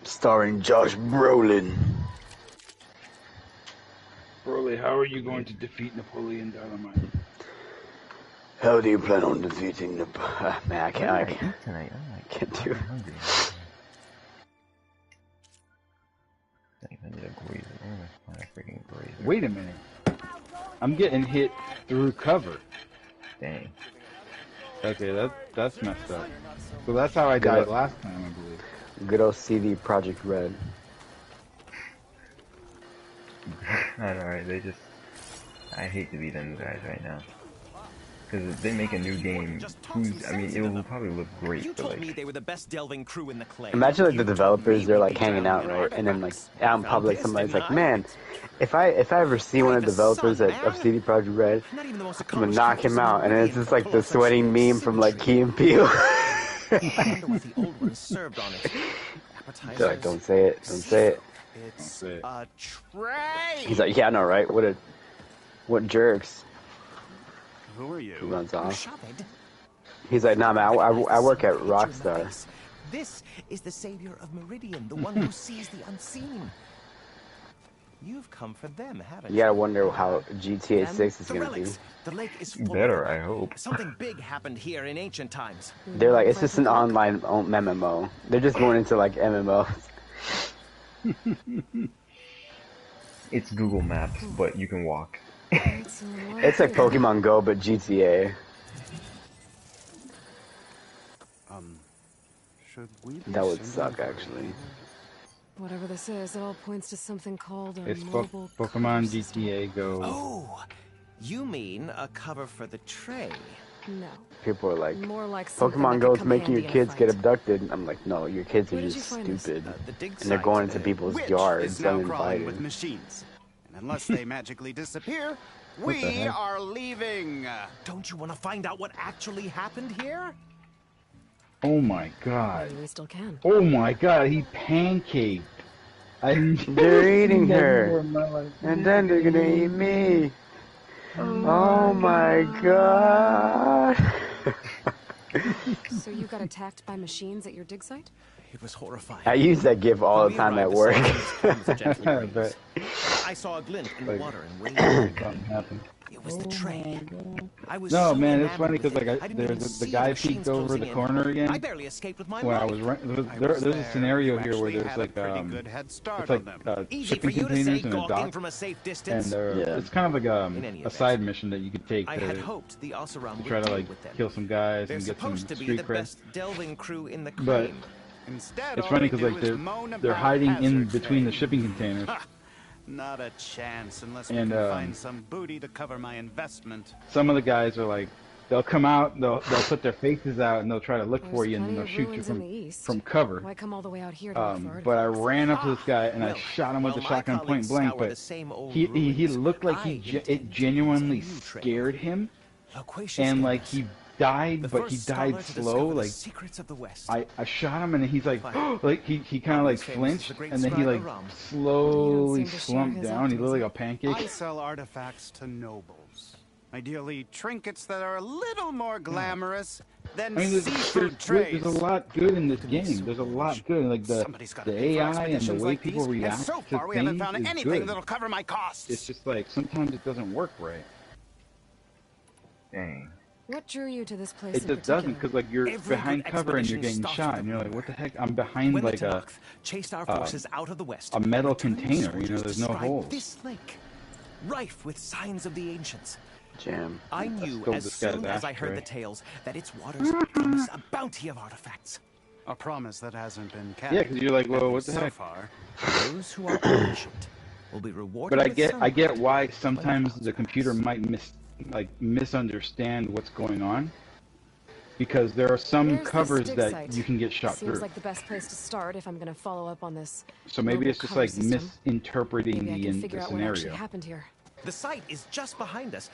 Starring Josh Brolin. Broly, how are you going to defeat Napoleon Dynamite? How do you plan on defeating the... man, I can't. What did I eat tonight? Oh my Can't do it. I'm hungry. I need a grazer. Where am I find a freaking grazer? Wait a minute. I'm getting hit through cover. Dang. Okay, that's messed up. So that's how I died last time, I believe. Good old CD Project Red. I know, right? They just... I hate to be them guys right now. Because if they make a new game, I mean, it will probably look great, You but told me like... they were the best delving crew in the clay. Imagine like the You told developers, me they're we'd like be hanging out, drowning in right? And then like artifacts. out in Found public, this, somebody's didn't like, I? man, if I ever see one of the The developers sun, of man. CD Projekt Red, Not even the most I'm gonna accomplished knock him characters in out. And then it's Meridian just like could the pull off such sweating meme from like symmetry. Key and Peele. I wonder what the old ones served on it. Appetizers. They're like, don't say it, don't say it. It's say it. a tray. He's like, yeah, I know, right? What jerks? Who are He you? runs off. Shafid? He's like, nah, man, I work at Picture in the Rockstar. face. This is the savior of Meridian, the one who sees the unseen. You've come for them, haven't You gotta wonder how GTA 6 is The gonna be. relics. The lake is full Better, of I hope. Something big happened here in ancient times. They're like, it's just an online MMO. They're just going into like MMOs. It's Google Maps, but you can walk. It's like Pokemon Go, but GTA. Should we be That would sending suck, for actually. Whatever this is, it all points to something called a It's mobile Pokemon cover system. GTA Go. Oh, you mean a cover for the tray? No, People are like, more like something Pokemon that Go could is come making your handy in a kids get fight. abducted. I'm like, no, your kids are Where did just you find this? stupid. The dig And they're site, going into people's Which yards is now crawling uninvited. with machines. And unless they magically disappear, the we heck? are leaving. Don't you want to find out what actually happened here? Oh my god. We still can. Oh my god, he pancaked. They're eating her. Never in my life. And then they're gonna eat me. Oh my god. So you got attacked by machines at your dig site? It was horrifying. I use that gif all the We time at arrived, work. the sun was gently I raised. bet I saw a glint in the Like- water and waited. something happened. It was the tray. I was No, so man, it's enamored funny with because like it, I didn't there's even the see guy machines peeked over closing the in. corner again. I barely escaped with my When I life. was I there's was a there. scenario You here where actually there's had like a pretty good head start it's like on them. Easy shipping for you to say, containers in a gawking dock, from a safe and distance. it's kind of like In any a event, side mission that you could take I to had hoped the Oseram would try to deal like with them. kill some guys They're and get some supposed to be street the cred. best delving crew in the But claim. Instead, it's all funny they because like do is moan they're about hiding in hazard between the pay. shipping containers. Ha! Not a chance unless we And, can find some booty to cover my investment. Some of the guys are like, they'll come out, they'll put their faces out, and they'll try to look for There's you, and plenty they'll of shoot you ruins in the east. from cover. Why come all the way out here to look for But I artifacts? ran up to this guy and I Well, shot him with the my shotgun point colleagues blank. scour the But same old he ruins. looked like I intend to it genuinely use a new trail. scared him, Loquacious and like Amos, he died, the but he first died scholar to slow. discover the Like secrets of the West. I shot him and he's like, Fine. like he kind of like Always famous as flinched, the great and then he scribe like Aram. slowly You don't seem to share slumped his down. He looked like a optimism. I pancake. sell artifacts to nobles. Ideally, trinkets that are a little more glamorous than I mean, seafood trays. there's a lot good in this game. There's a lot good. Like Somebody's gotta the pay for AI and the expeditions way like people these, react and so to far we haven't things found is anything good. that'll cover my costs. It's just like sometimes it doesn't work right. Dang. What drew you to this place It in just doesn't, particular? because like you're Every behind good cover and you're expedition getting starts shot, with and a you're like, rumor. what the heck? I'm behind When like the a Tanakh chased our forces out of the West, a metal returning container, you know, soldiers there's no described holes. This lake, rife with signs of the ancients. Jam. I knew stole as this guy's soon as I heard ashtray. the tales that its waters promised a bounty of artifacts. A promise that hasn't been kept. Yeah, because you're like, well, At what least the so heck? far. Those who are patient will be rewarded. But I with get some why when sometimes clouds the computer pass. might misunderstand what's going on, because there are some There's this covers dig that site. you can get shot Seems through. like the best place to start if I'm going to follow up on this. So maybe mobile it's just cover like system. misinterpreting Maybe I can figure the out what actually scenario. happened here. The site is just behind us,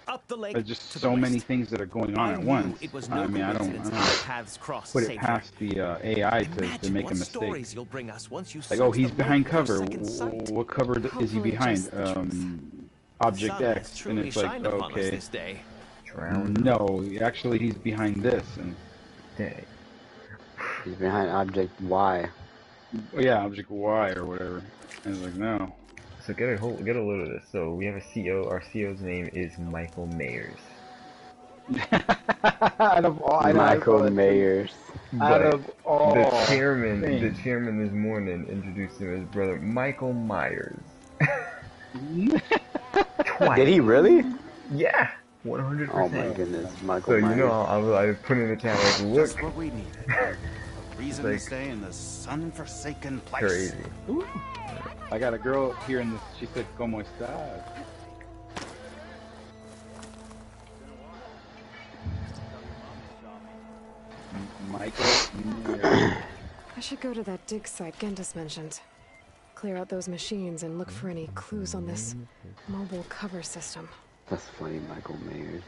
up the lake. There's just to the so many west. things that are going on I at knew once. It was no I mean, I coincidence don't that our paths crossed put it safely. past the AI to Imagine make a what mistake. stories you'll bring us once you Like, oh, search he's the behind lake for a cover. second sight. What cover is he Hopefully behind? just the truth. Object The sun has X, and truly it's like, shined upon us okay, this day. Drowned. no, actually he's behind this, and Dang. He's behind object Y. yeah, Object Y or whatever. And it's like, no. So get a load of this. So we have a CO. Our CO's name is Michael Mayers. Out of all, Michael Mayers. Out But of all, the chairman things. this morning introduced him as brother Michael Myers. Twice. Did he really? Yeah, 100%. Oh my goodness, Michael So you Myers. know, I put in the chat like, look, Just what we needed. A reason Like- to stay in this sun-forsaken place. crazy. I got a girl here in this. She said, "Cómo estás?" Michael. I should go to that dig site Gentis mentioned. Clear out those machines and look for any clues on this mobile cover system. That's funny, Michael Mayers.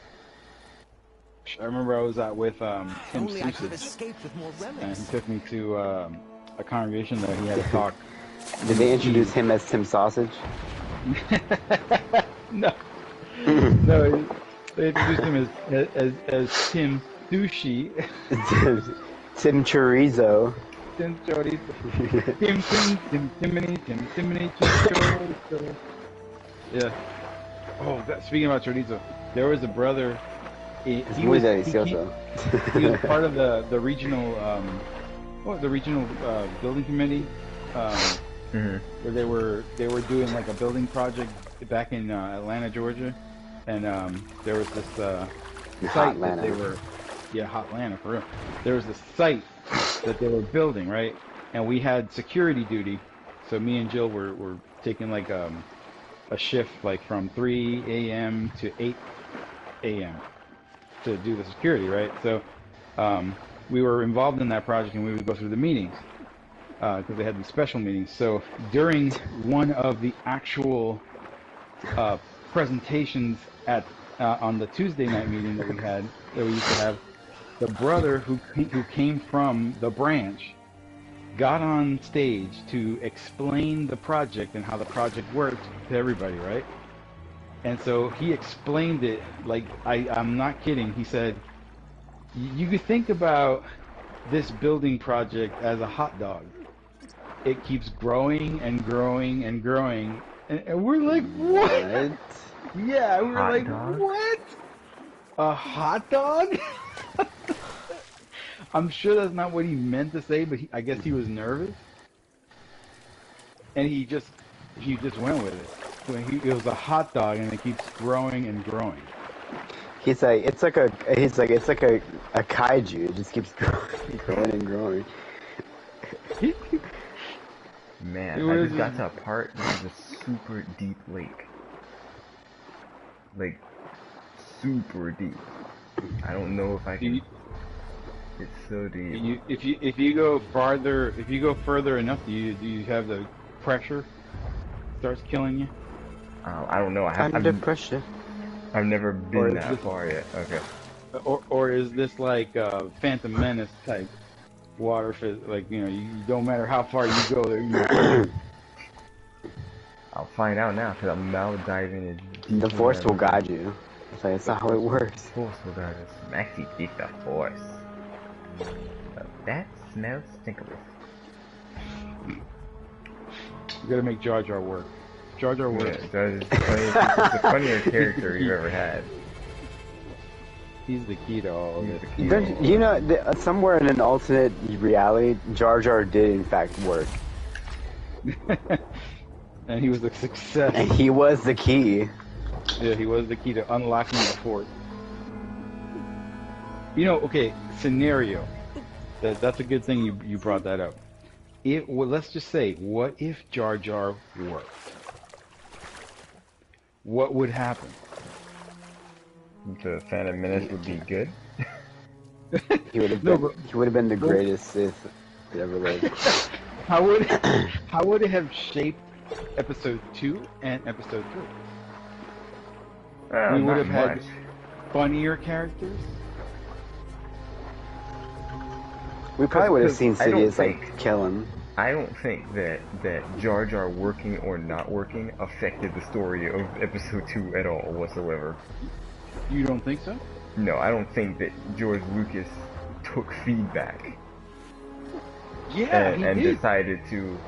I remember I was out with Tim Only I could have Simpson, escaped with more and relics. he took me to a congregation that he had a talk. Did they introduce him as Tim Sausage? No, no, they introduced him as Tim Sushi. Tim Chorizo. Tim Chorizo. Tim Timony, Chorizo. Yeah. Oh, speaking about chorizo, there was a brother. He Muy was delicioso. he was part of the regional building committee, where they were doing like a building project back in Atlanta, Georgia, and there was this site that they were. Yeah, hot Atlanta, for real. There was this site that they were building, right? And we had security duty. So me and Jill were taking like a shift like from 3 a.m. to 8 a.m. to do the security, right? So we were involved in that project, and we would go through the meetings because they had these special meetings. So during one of the actual presentations at on the Tuesday night meeting that we used to have, the brother who came from the branch got on stage to explain the project and how the project worked to everybody, right? And so he explained it like, I'm not kidding. He said, you could think about this building project as a hot dog. It keeps growing and growing and growing. And we're like, what? Yeah, we were Hot like, dog? what? A hot dog? I'm sure that's not what he meant to say, but I guess he was nervous, and he just went with it. So it was a hot dog, and it keeps growing and growing. He's like, it's like a kaiju. It just keeps growing and growing. Man, I just got to a part of a super deep lake. Like, super deep. I don't know if I can. It's so deep. If you go further enough, do you have the pressure starts killing you? I don't know. Under pressure. I've never been Or is that this- far yet. Okay. Or is this like Phantom Menace type water? Like, you know, you don't matter how far you go there. I'll find out now because I'm now diving in. Deep The force will guide you. It's like, it's not how it works. Force will guide us. Maxi beat the force. That smells stinkerous. You gotta make Jar Jar work. Jar Jar Yeah, works. that is the funniest character you've ever had. He's the key to all of He's it. the key. Don't, you know, somewhere in an alternate reality, Jar Jar did in fact work. And he was a success. And he was the key. Yeah, he was the key to unlocking the fort. You know, okay, scenario. That's a good thing you brought that up. Well, let's just say, what if Jar Jar worked? What would happen? The Phantom Menace would be good. He would have No, been, but- he would have been the greatest Sith that ever lived. How would it have shaped episode 2 and episode 3? We would Not have had much. funnier characters. We probably would have Because seen I don't Sidious like think- kill him. I don't think that Jar Jar working or not working affected the story of episode 2 at all whatsoever. You don't think so? No, I don't think that George Lucas took feedback Yeah, he and did. decided to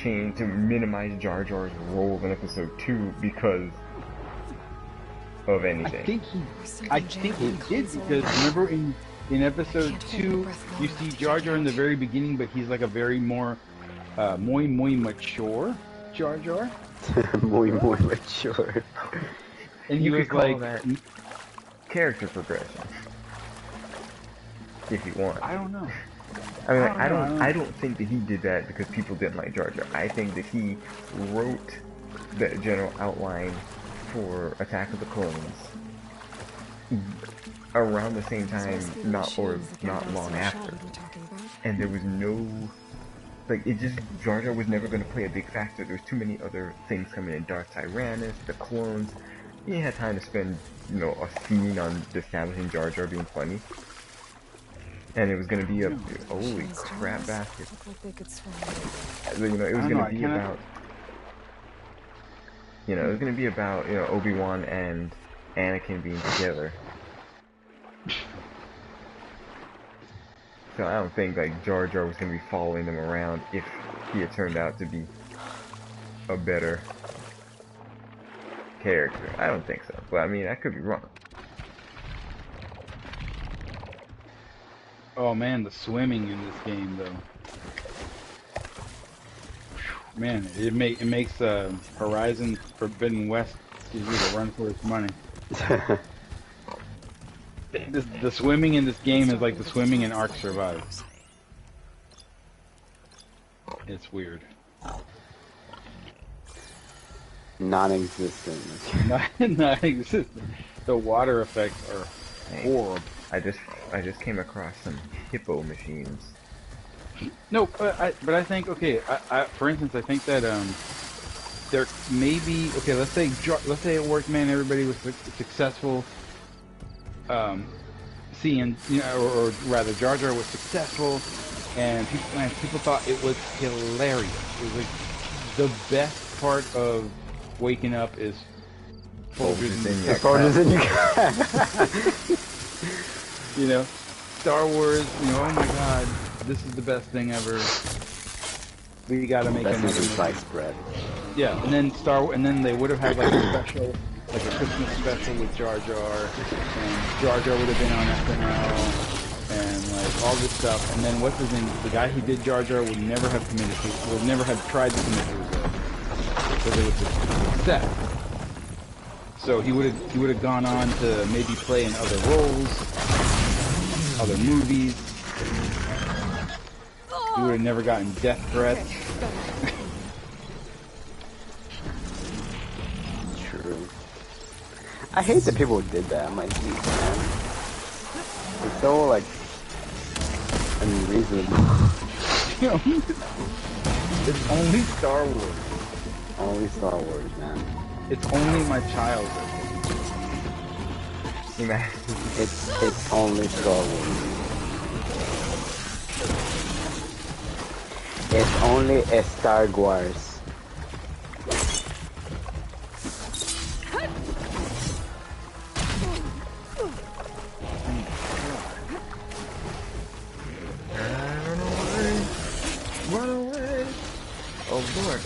change to minimize Jar Jar's role in episode 2 because of I anything. think he Something did jammed because in the console. remember in episode Can't hold my 2 breath long you enough see to Jar check Jar in the out. very beginning, but he's like a very more muy mature Jar Jar, Muy mature. and he You was could call like, that character progression, if you want. I don't know. I mean, I don't know. I don't think that he did that because people didn't like Jar Jar. I think that he wrote the general outline for Attack of the Clones around the same time, Supposed to be the not machines that not Gandalf long and after, Sheldon were talking about. and there was no. Like, it just, Jar Jar was never going to play a big factor. There's too many other things coming in. Darth Tyrannus, the clones. He had time to spend, you know, a scene on establishing Jar Jar being funny. And it was going to be a holy Machines, crap Jonas. basket. Looked like they could swim. You know, it was I don't going know, to be I kinda- about, you know, it was going to be about, you know, Obi-Wan and Anakin being together. So I don't think, like, Jar Jar was going to be following them around if he had turned out to be a better character. I don't think so. But, I mean, I could be wrong. Oh man, the swimming in this game though. Man, it makes Horizon Forbidden West, excuse me, to run for its money. The swimming in this game is like the swimming in Ark Survive. It's weird. Non-existent. Not existent. The water effects are horrible. I just came across some hippo machines. No, but I think okay. For instance, I think that there may be okay. Let's say it worked, man. Everybody was successful. Seeing, you know, or rather, Jar Jar was successful, and people thought it was hilarious. It was like the best part of waking up is Folgers in your Folgers in your You know, Star Wars. You know, oh my God, this is the best thing ever. We gotta make That's another not movie. sliced bread. Yeah, and then and then they would have had like a special like a Christmas special with Jar Jar, and Jar Jar would have been on SNL, and like all this stuff. And then what's his name? The guy who did Jar Jar would never have would never have tried to commit suicide because it was a set. So he would have gone on to maybe play in other roles, other movies. He would have never gotten death threats. True. I hate that people did that. I'm like, geez, man. It's so, like, unreasonable. It's only Star Wars. Only Star Wars, man. It's only my childhood. It's only Star Wars. It's only a Star Wars. Run away! Oh Lord!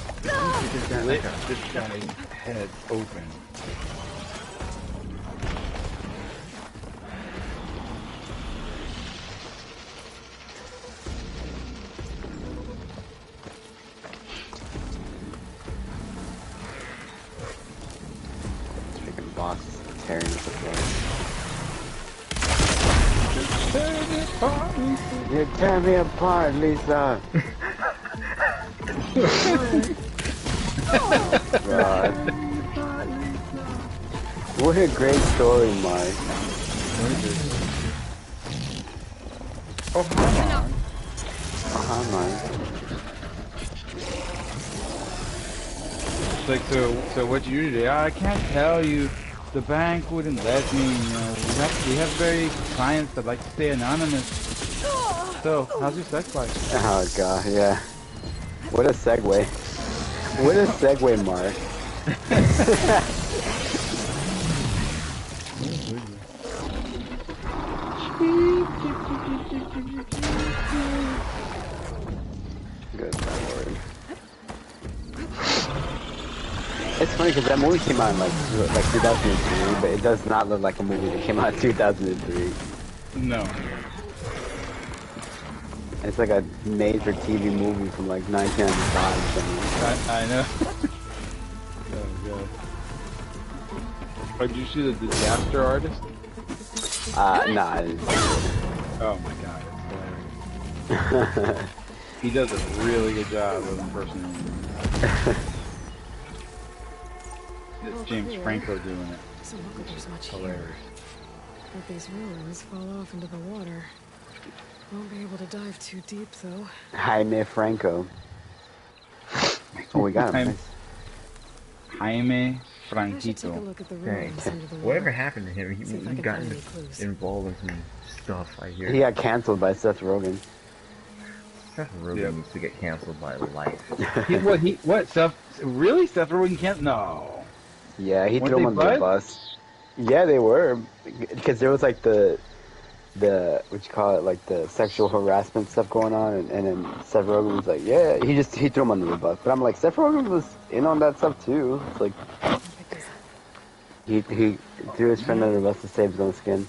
Lit this guy's head open. Freaking boss tearing us apart. You tear me apart, Lisa. God. What a great story, Mark. What is this? Oh, hi, Mark. Oh, hi, Mark. It's like, so what you do today? I can't tell you. The bank wouldn't let me, you know. We have very clients that like to stay anonymous. So, how's your sex life? Oh, God, yeah. What a segue. What a segue, Mark. Good Lord. It's funny because that movie came out in like 2003, but it does not look like a movie that came out in 2003. No. It's like a made-for-TV movie from like 1995 or something. I know. Oh, God. Oh, did you see The Disaster Artist? Nah, I didn't see it. Oh my God, it's hilarious. He does a really good job of impersonating him. It's James Franco doing it. So look what there's much here. Hilarious. Let these ruins fall off into the water. Won't be able to dive too deep, though. Jaime Franco. Oh, we got him. Jaime I should take a Franquito. look at the Dang. ruins under the water. Whatever happened to him? See if I He can got find any clues. involved in some stuff, I hear. He got canceled by Seth Rogen. Seth Rogen Yep. needs to get canceled by life. What, Seth, really? Seth Rogen can't? No. Yeah, he Weren't threw him they under the buds? bus. Yeah, they were. Because there was like the what you call it, like the sexual harassment stuff going on, and then Seth Rogen was like, yeah, he threw him under the bus. But I'm like, Seth Rogen was in on that stuff too. It's like he threw his friend under the bus to save his own skin.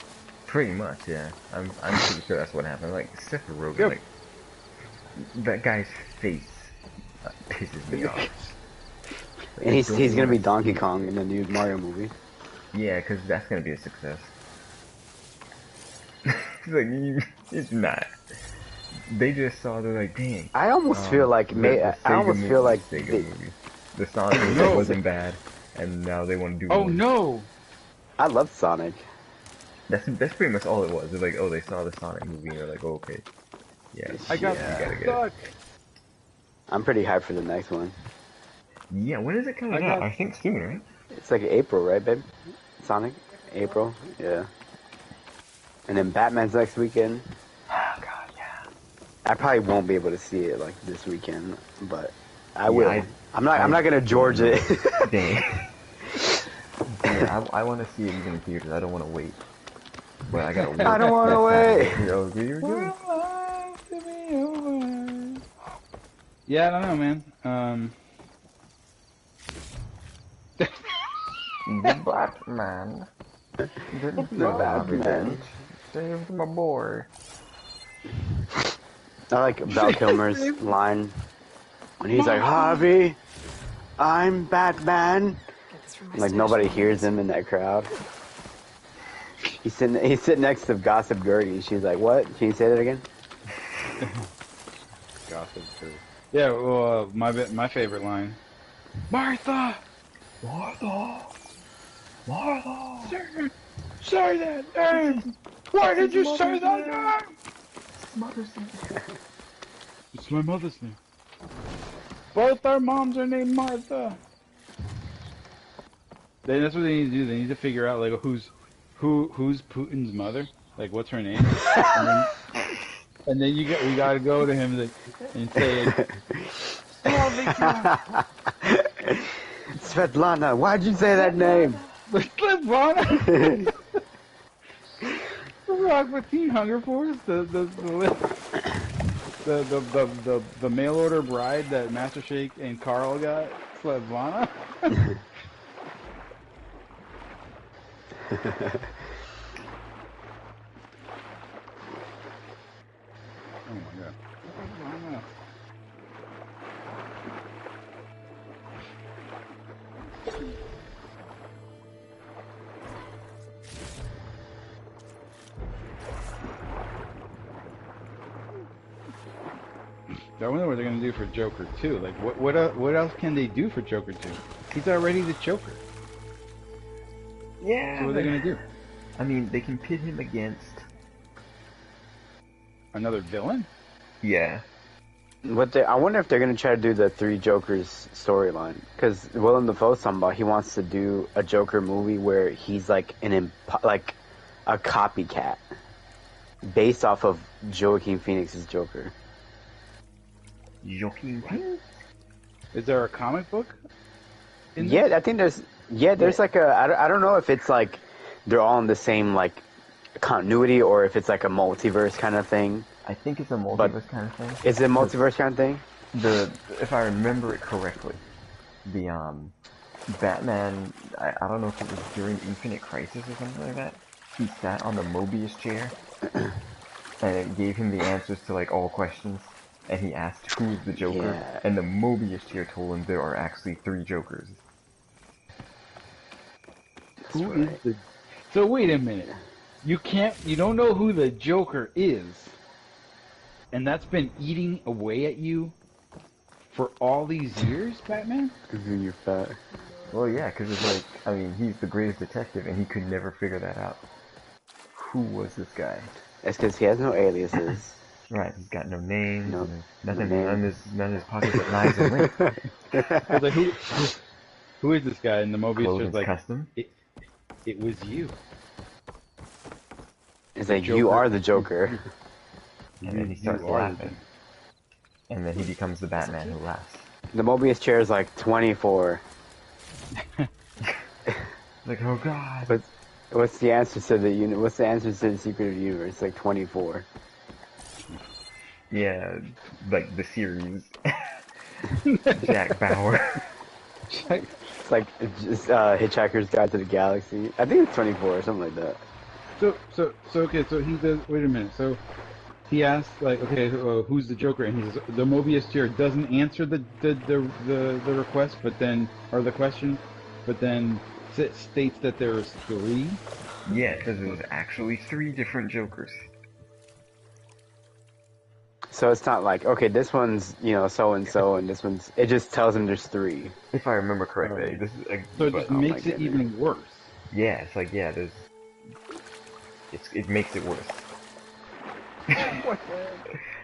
Pretty much, yeah. I'm pretty sure that's what happened. Like Seth Rogen, Yep. like that guy's face pisses me off. And he's gonna be Donkey Kong in the new Mario movie. Yeah, because that's gonna be a success. It's not. They just saw. They're like, dang. I almost feel like the I almost Sega feel movie- like Sega they- movie. The Sonic movie No. wasn't bad, and now they want to do. Oh, more. no. I love Sonic. That's pretty much all it was. They're like, oh, they saw the Sonic movie, and they're like, oh, okay, yeah, I got you gotta get it. stuck. I'm pretty hyped for the next one. Yeah, when is it coming I out? got- I think soon, right? It's like April, right, babe? Sonic? April? Yeah. And then Batman's next weekend. Oh God, yeah. I probably won't be able to see it like this weekend, but I will. I- I'm not gonna George it. Dang. Yeah, I want to see it even in theaters. I don't want to wait. But I gotta wait. I don't wanna wait. You know, you're good. Yeah, I don't know, man. The Batman. Didn't know Harvey didn't. Saved my boy. I like Val Kilmer's line when he's like, Harvey, I'm Batman. Get this from my Like stash nobody box. hears him in that crowd. He's sitting next to Gossip Gertie. She's like, what? Can you say that again? Gossip too. Yeah, well, my favorite line. Martha! Martha! Martha! Say that name! Why did you say that name? Mother's name. It's my mother's name. Both our moms are named Martha. Then that's what they need to do. They need to figure out like who's Putin's mother. Like what's her name? and then we gotta go to him and say, Svetlana, why'd you say that name? Svetlana. Rock with Teen Hunger Force, the mail order bride that Master Shake and Carl got, Svetlana. Oh my god. Svetlana. I wonder what they're gonna do for Joker 2. Like, what else can they do for Joker 2? He's already the Joker. Yeah. So what are they gonna do? I mean, they can pit him against. Another villain? Yeah. I wonder if they're gonna try to do the Three Jokers storyline, because Willem Dafoe's talking about he wants to do a Joker movie where he's like like a copycat based off of Joaquin Phoenix's Joker. Joaquin Phoenix? Is there a comic book? Yeah, I think there's like I don't know if it's like they're all in the same like continuity or if it's like a multiverse kind of thing. I think it's a multiverse kind of thing. Is it a multiverse kind of thing? If I remember it correctly, the Batman, I don't know if it was during Infinite Crisis or something like that, he sat on the Mobius chair and it gave him the answers to like all questions, and he asked who's the Joker, Yeah. and the Mobius chair told him there are actually 3 Jokers. Who is the... So wait a minute. You don't know who the Joker is, and that's been eating away at you for all these years, Batman? You're fat. Well, yeah, because it's like, I mean, he's the greatest detective, and he could never figure that out. Who was this guy? It's because he has no aliases. Right, he's got no name, No, nothing, no name. none of his pockets but knives and rings. I was like, who is this guy? And the Mobius Clothing's was like, custom. it was you. It's like, Joker. you are the Joker. And then he starts You are the laughing. And then he becomes the Batman who laughs. The Mobius chair is like 24. Like, oh god. But what's the answer to the What's the answer to the Secret of the Universe? Like 24. Yeah, like the series. Jack Bauer. It's like just Hitchhiker's Guide to the Galaxy. I think it's 24 or something like that. So okay, so he does, wait a minute, so he asks, like, okay, who's the Joker? And he says, the Mobius chair doesn't answer the request, but then, or the question, but then states that there's 3? Yeah, because there's actually 3 different Jokers. So it's not like, okay, this one's, so-and-so, and this one's... It just tells him there's 3. If I remember correctly. Alright. This is So it but- just oh my makes it goodness. even worse. yeah, it's like, yeah, there's... It makes it worse.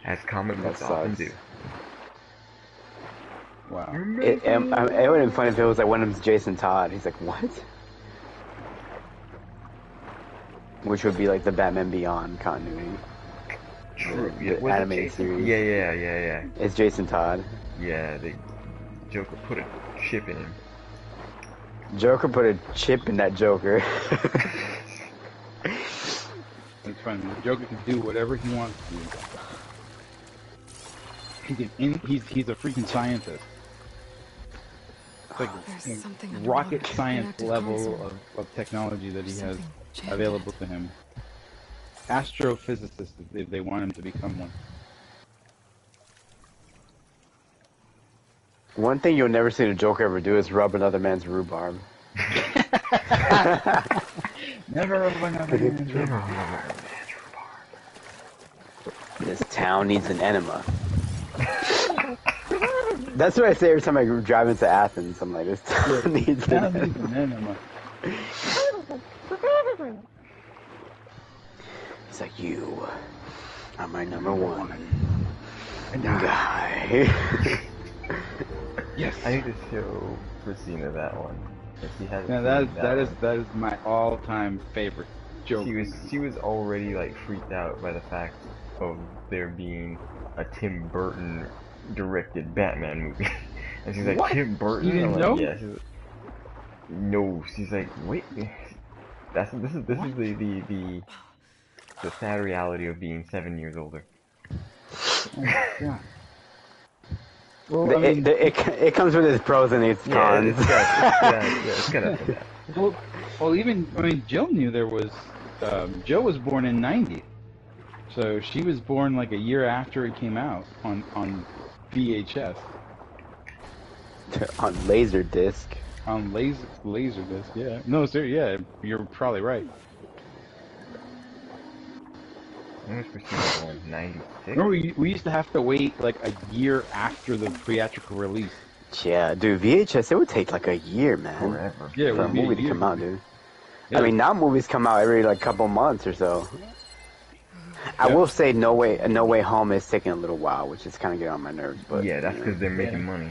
As comic books That often sucks. do. Wow. It would have been funny if it was like one of them's Jason Todd. He's like, what? Which would be like the Batman Beyond continuity. True. The Yeah, was it animated Jason? series. Yeah. It's Jason Todd. Yeah, the Joker put a chip in him. Joker put a chip in that Joker. It's fine. The Joker can do whatever he wants to do. He's a freaking scientist. like There's something rocket underwater. science An active level console. of technology that he has Something jammed available in to him. Astrophysicist, if they want him to become one. One thing you'll never see the Joker ever do is rub another man's rhubarb. Never rub another man's rhubarb. This town needs an enema. That's what I say every time I drive into Athens. I'm like, this town needs an Town needs enema. an enema. It's like, you are my number one guy. Yes. I need to show Christina that one. If she hasn't Yeah, seen that is my all-time favorite joke. She was already like freaked out by the fact of there being a Tim Burton directed Batman movie, and she's like, What? Tim Burton? You didn't I'm know? like, yeah. She's like, no. She's like, wait. This is the sad reality of being 7 years older. Yeah. Well, I mean, it comes with its pros and its cons. It's gonna. well, even I mean, Jill knew there was. Jill was born in '90, so she was born like a year after it came out on VHS. On Laserdisc. On Laserdisc, yeah. No, sir, yeah, you're probably right. When was Christina born? 96? Remember, we used to have to wait like a year after the theatrical release. Yeah, dude, VHS, it would take like a year, man. Forever. Yeah, it For a would be a movie to year. come out, dude. Yeah. I mean, now movies come out every like couple months or so. I Yeah. will say No Way Home is taking a little while, which is kind of getting on my nerves. But Yeah, that's you know. because they're making Yeah. money.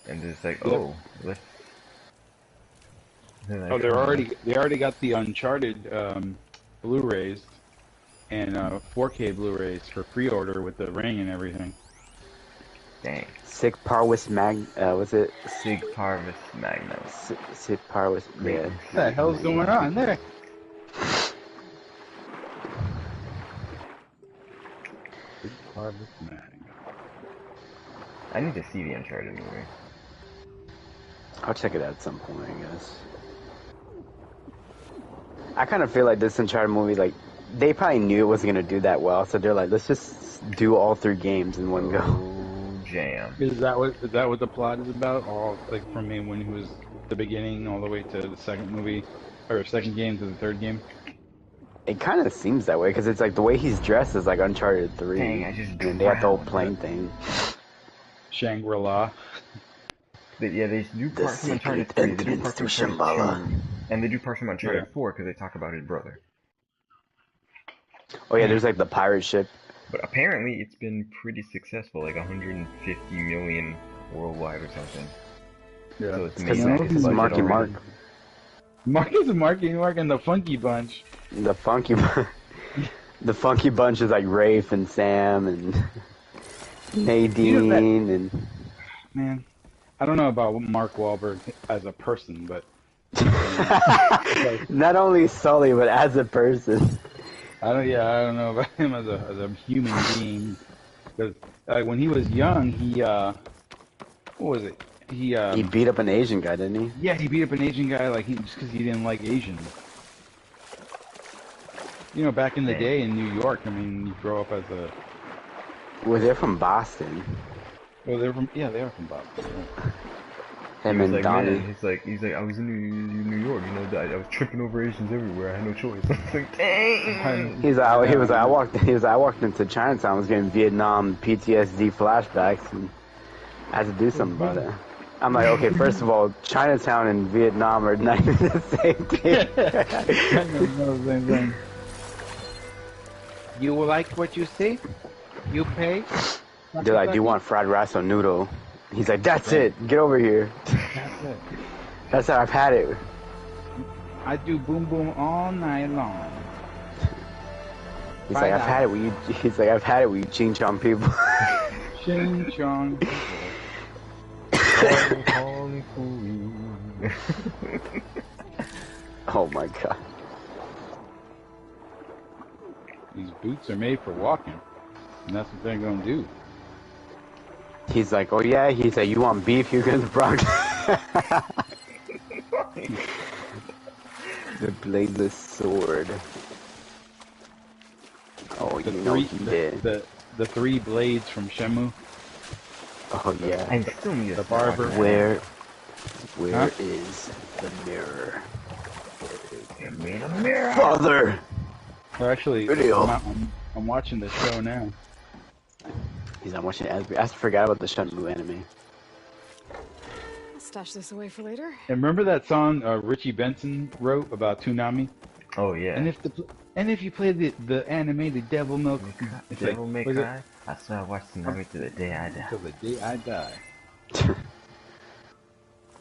And it's like, Yeah. oh, let's. They're like, Oh, they already got the Uncharted Blu-rays and 4K Blu-rays for pre-order with the ring and everything. Dang. Sic Parvis was it? Sig Parvis Magnus. Sic Parvis, yeah. What the hell's going on there? I need to see the Uncharted movie. I'll check it out at some point, I guess. I kind of feel like this Uncharted movie, like, they probably knew it wasn't going to do that well, so they're like, let's just do all 3 games in one go. Oh, jam. Is that what the plot is about? All like from when he was the beginning all the way to the second movie, or second game to the third game? It kind of seems that way, because it's like the way he's dressed is like Uncharted 3. Dang, I just and they have the whole drowned. plane thing. Shangri-La. They do The parts from Uncharted secret 3, they do entrance parts to from Uncharted Shambhala. 2, and they do parts from Uncharted Yeah. 4 because they talk about his brother. Oh yeah, there's like the pirate ship. But apparently it's been pretty successful, like 150 million worldwide or something. Yeah. So it's Because made back its it's budget Marky already. Mark. Marcus and Mark and the Funky Bunch. The Funky Bunch is like Rafe and Sam and Nadine and... Man, I don't know about Mark Wahlberg as a person, but Not only Sully, but as a person. I don't know about him as a human being. Because when he was young, he what was it? He beat up an Asian guy, didn't he? Yeah, he beat up an Asian guy just because he didn't like Asians. You know, back in the day in New York, I mean, you grow up as a... Well, they're from Boston. Well, they are from Boston. Yeah. Him He was and like, Donnie. man, he's like, I was in New York, you know, I was tripping over Asians everywhere. I had no choice. I was like, dang. He was like, I walked into Chinatown, I was getting Vietnam PTSD flashbacks, and I had to do something about it. I'm like, okay, first of all, Chinatown and Vietnam are not even the same thing. You like what you see? You pay? They're like, do you want fried rice or noodle? He's like, that's it, get over here. That's it. That's how I've had it. I do boom boom all night long. He's like, I've had it with you. He's like, I've had it with you, Ching Chong people. Ching chong. Hong Kong Queen. Oh my god. These boots are made for walking, and that's what they're gonna do. He's like, oh yeah. He said, you want beef? You get the Bronx. The bladeless sword. Oh, you know he did. The 3 blades from Shenmue. Oh yeah. I still need The barber. Where Huh? is the mirror? Mirror. Father! Or actually, Video. I'm watching the show now. He's not watching Asbury. I forgot about the Shenmue anime. I'll stash this away for later. And remember that song Richie Benson wrote about Toonami? Oh yeah. And if you play the anime, the Devil Milk, it's Devil like, May was it- Cry. I swear I watched Tsunami to the day I die. Till the day I die.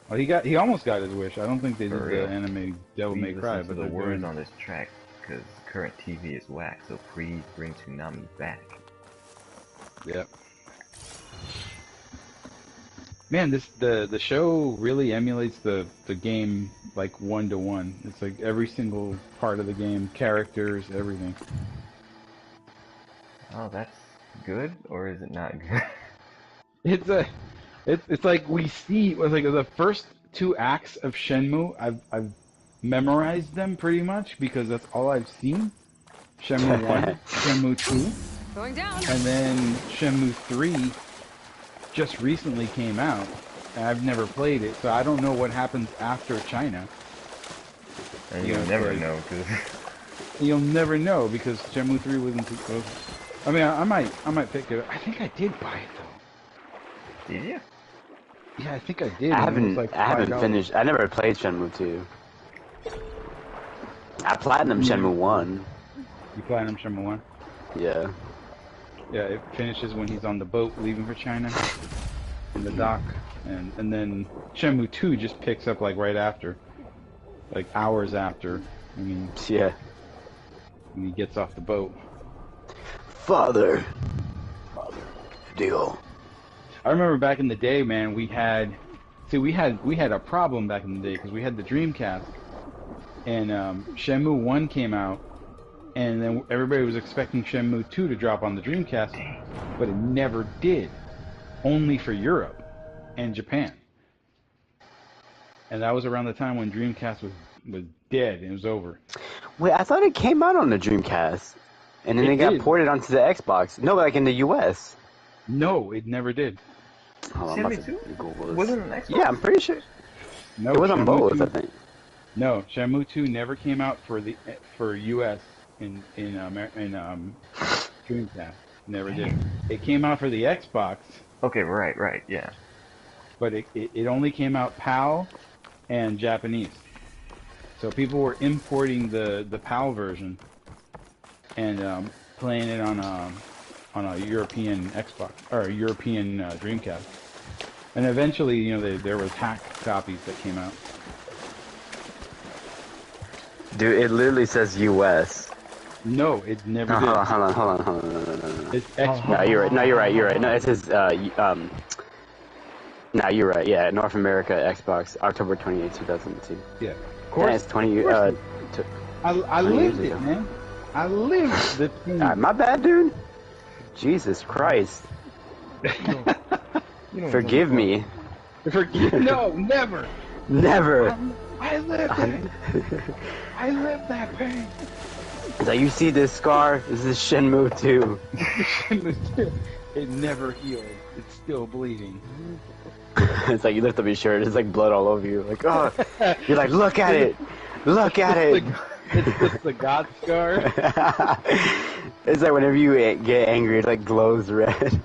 Well, he almost got his wish. I don't think they did For real. the anime Devil May Please Cry, listen but to the they're words doing. on this track, because current TV is whack, so please bring Tsunami back. Yep. Man, the show really emulates the game like 1-to-1. It's like every single part of the game, characters, everything. Oh, that's good, or is it not good? It's like we see like the first 2 acts of Shenmue. I've memorized them pretty much because that's all I've seen. Shenmue 1, Shenmue 2, Going down. and then Shenmue 3 just recently came out. And I've never played it, so I don't know what happens after China. And Yeah, you'll never like- know, because You'll never know because Shenmue 3 wasn't too close. I mean, I might pick it up. I think I did buy it though. did you? Yeah, I think I did. I and it was haven't like I haven't $5. finished. I never played Shenmue 2. I platinum Shenmue 1. You platinum Shenmue 1? Yeah. Yeah, it finishes when he's on the boat leaving for China in the dock, and then Shenmue 2 just picks up like right after, like hours after. I mean, Yeah. when he gets off the boat. Father. Deal. I remember back in the day, man, we had a problem back in the day because we had the Dreamcast, and Shenmue 1 came out, and then everybody was expecting Shenmue 2 to drop on the Dreamcast, but it never did. Only for Europe and Japan. And that was around the time when Dreamcast was dead and it was over. Wait, I thought it came out on the Dreamcast, and then It it got did. ported onto the Xbox. No, like in the US. No, it never did. Hold on, I'm about Shenmue to 2? Google this. Wasn't an Xbox? Yeah, I'm pretty sure. No, It was on Shenmue both, 2 I think. No, Shenmue 2 never came out for US in Dreamcast. Never did. It came out for the Xbox, Okay, right, yeah. but it only came out PAL and Japanese. So people were importing the PAL version and playing it on a European Xbox or a European Dreamcast. And eventually, you know, there was hacked copies that came out. Dude, it literally says US. No, it never No, did. hold on. No. It's Xbox. No, you're right. No, you're right. No, it says no, you're right. Yeah, North America Xbox, October 28, 2002. Yeah, of Yeah, course. it's 20. course. I 20 lived years it, ago. man. I lived the thing. My bad, dude. Jesus Christ. You don't Forgive know. me. No, never. Never. I lived it. I lived that pain. So you see this scar? This is Shenmue 2. It never healed. It's still bleeding. It's like you lift up your shirt, it's like blood all over you. Like, oh, you're like, look at it. Look at it. It's just the God scar. It's like whenever you get angry, it like glows red.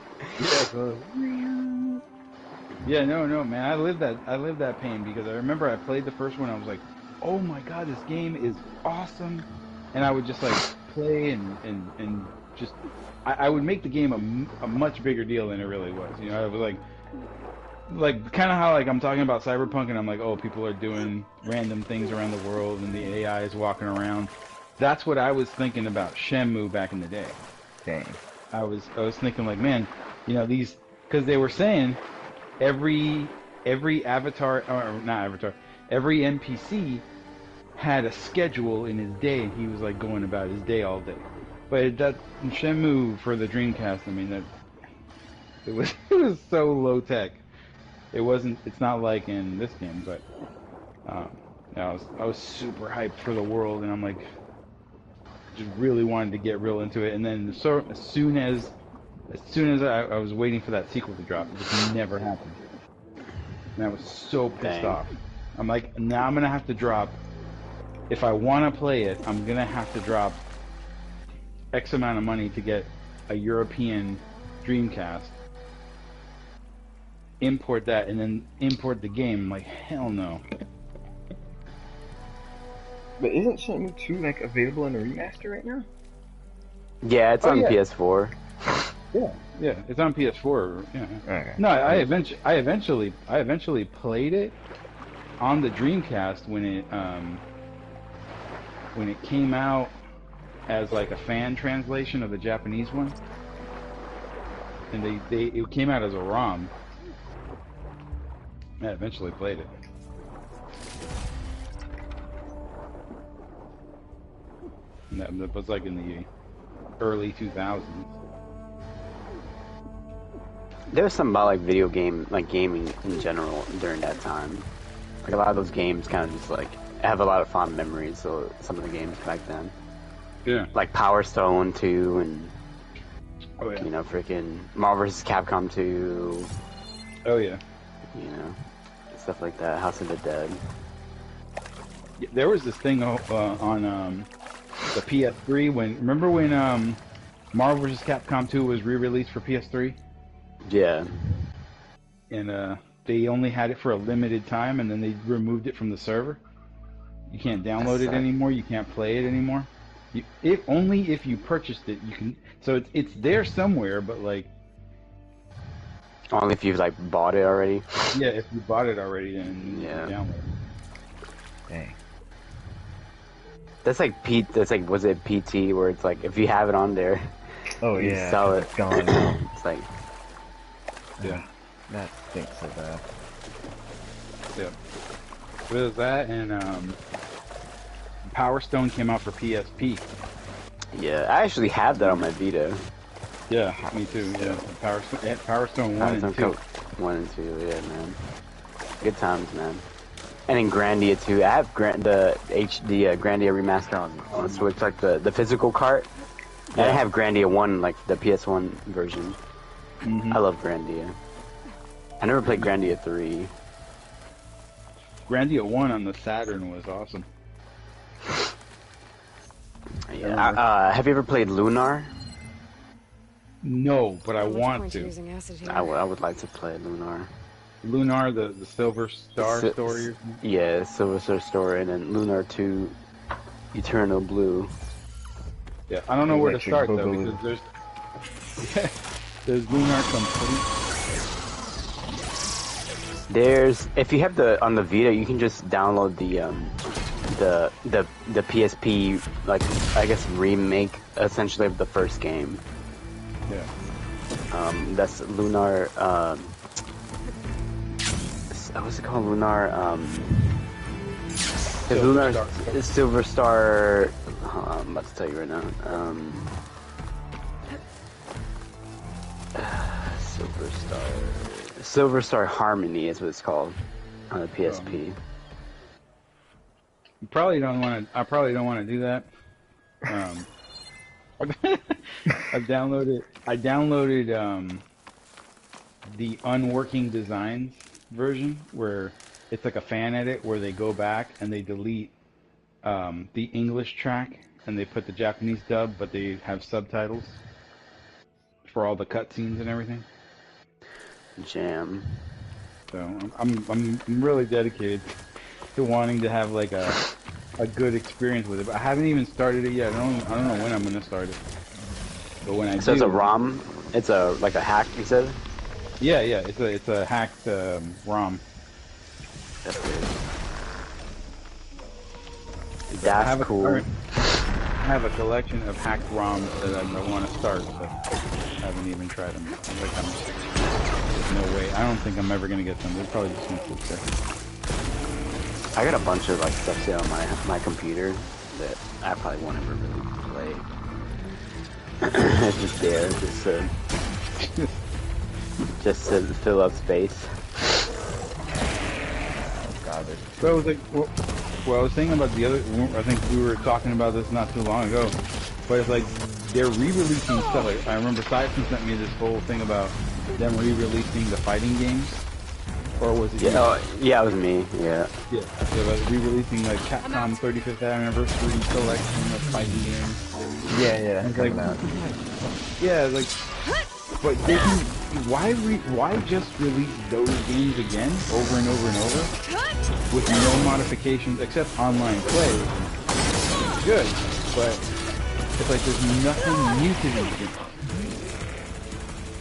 Yeah, no, man. I lived that pain because I remember I played the first one. I was like, oh my god, this game is awesome. And I would just like play and just I would make the game a much bigger deal than it really was. You know, I was like kind of how like I'm talking about Cyberpunk and I'm like, oh, people are doing random things around the world and the AI is walking around. That's what I was thinking about Shenmue back in the day. Dang. I was thinking like, man, you know, these, because they were saying every avatar, or not avatar, every NPC had a schedule in his day, and he was like going about his day all day. But that Shenmue for the Dreamcast, I mean, It was so low tech. It wasn't. It's not like in this game, but yeah, I was super hyped for the world, and I'm like, just really wanted to get real into it. And then so as soon as I was waiting for that sequel to drop, it just never happened. And I was so pissed off. I'm like, now I'm gonna have to drop. If I want to play it, I'm gonna have to drop X amount of money to get a European Dreamcast, import that, and then import the game. I'm like, hell no. But isn't Shenmue 2 like available in a remaster right now? Yeah, it's on yeah. PS4. Yeah, it's on PS4. Yeah. Okay. No, I eventually played it on the Dreamcast when it came out as like a fan translation of the Japanese one, and it came out as a ROM. I eventually played it. And that was like in the early 2000s. There was something about like video game, like gaming in general during that time. Like a lot of those games kind of just like I have a lot of fond memories of some of the games back then. Yeah. Like Power Stone 2 and Oh yeah. you know, freaking Marvel vs. Capcom 2. Oh yeah. You know, stuff like that. House of the Dead. There was this thing on the PS3 remember when Marvel vs. Capcom 2 was re-released for PS3, Yeah. and they only had it for a limited time, and then they removed it from the server. You can't download it anymore. You can't play it anymore. Only if you purchased it, you can. So it's there somewhere, but like. Only if you've like bought it already. Yeah, if you bought it already, then you can download it. Dang. That's like That's like, was it PT where it's like if you have it on there, Oh you yeah, sell it. it's gone now. It's like Yeah. That stinks so bad. Yeah. With that and Power Stone came out for PSP. yeah. I actually have that on my Vita. Yeah, me too. Yeah, Power Stone 1 and 2. 1 and 2. Yeah, man. Good times, man. And in Grandia too. I have the Grandia remaster on Switch, like the physical cart. And I have Grandia 1, like the PS1 version. Mm-hmm. I love Grandia. I never played Grandia 3. Grandia 1 on the Saturn was awesome. Yeah. Have you ever played Lunar? No, but I Much want point to. using acid here. I would like to play Lunar. Lunar, the Silver Star Si- story? Yeah, Silver Star Story, and then Lunar 2, Eternal Blue. Yeah, I don't know where to Electric start though, Boogaloo. because there's Lunar Complete. If you have on the Vita, you can just download the PSP, like I guess remake essentially of the first game. Yeah. That's Lunar. What's it called? Lunar. Silver Star. I'm about to tell you right now. Silver Star Harmony is what it's called on the PSP. You probably don't want to. I probably don't want to do that. I downloaded the Unworking Designs version, where it's like a fan edit where they go back and they delete the English track and they put the Japanese dub, but they have subtitles for all the cutscenes and everything. Jam. So I'm really dedicated to wanting to have like a good experience with it. But I haven't even started it yet. I don't know when I'm gonna start it. But when I do, It's a ROM. It's like a hack. You said. Yeah, it's a hacked ROM. That's cool. I have a collection of hacked ROMs that I want to start, but I haven't even tried them. There's no way. I don't think I'm ever gonna get them. They're probably just gonna sit there. I got a bunch of like stuff set on my computer that I probably won't ever really play. It's just there, just just to fill up space. God, But I was like, well, I was thinking about the other. I think we were talking about this not too long ago. But it's like they're re-releasing stuff. Like, I remember Siphon sent me this whole thing about them re-releasing the fighting games, or was it? Yeah, yeah, it was me. Yeah. Yeah. So like re-releasing like Capcom 35th Anniversary Collection of fighting games. yeah, It's like, yeah, like, but they can, why just release those games again, over and over and over, with no modifications except online play? It's good, but it's like there's nothing new to these games.